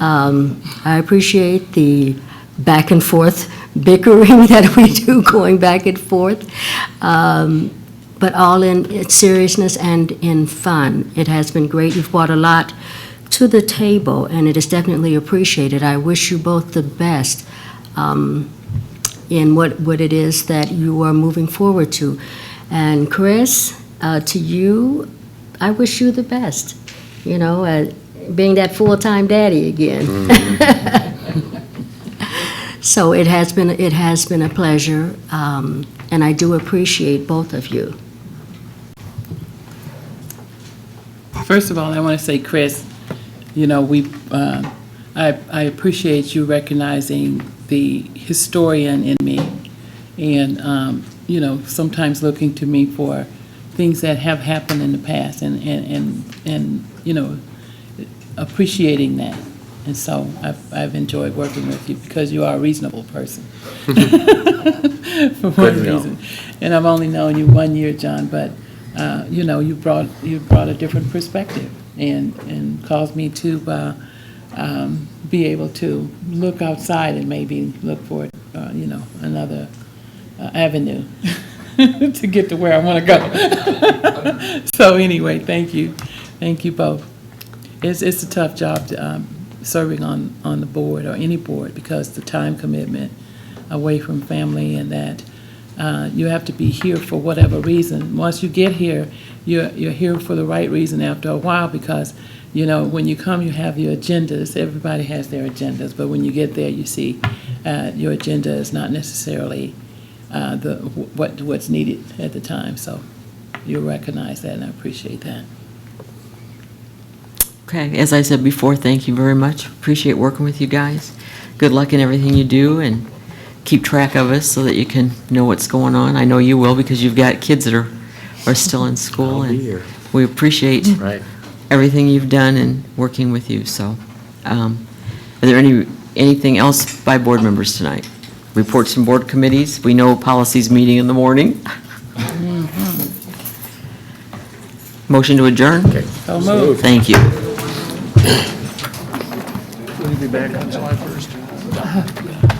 I appreciate the back and forth bickering that we do, going back and forth. But all in its seriousness and in fun. It has been great. You've brought a lot to the table, and it is definitely appreciated. I wish you both the best in what it is that you are moving forward to. And Chris, to you, I wish you the best. Being that full-time daddy again. So it has been a pleasure, and I do appreciate both of you. First of all, I want to say, Chris, I appreciate you recognizing the historian in me, and sometimes looking to me for things that have happened in the past, and appreciating that. And so I've enjoyed working with you because you are a reasonable person. For one reason. And I've only known you 1 year, John, but you brought a different perspective and caused me to be able to look outside and maybe look for another avenue to get to where I want to go. So anyway, thank you both. It's a tough job to, serving on the board or any board, because the time commitment away from family and that. You have to be here for whatever reason. Once you get here, you're here for the right reason after a while, because, when you come, you have your agendas. Everybody has their agendas, but when you get there, you see your agenda is not necessarily what's needed at the time. So you recognize that, and I appreciate that. Okay, as I said before, thank you very much. Appreciate working with you guys. Good luck in everything you do, and keep track of us so that you can know what's going on. I know you will, because you've got kids that are still in school, and we appreciate everything you've done and working with you. So, are there anything else by board members tonight? Reports from board committees. We know policies meeting in the morning. Motion to adjourn. So moved. Thank you. Will you be back on July 1st?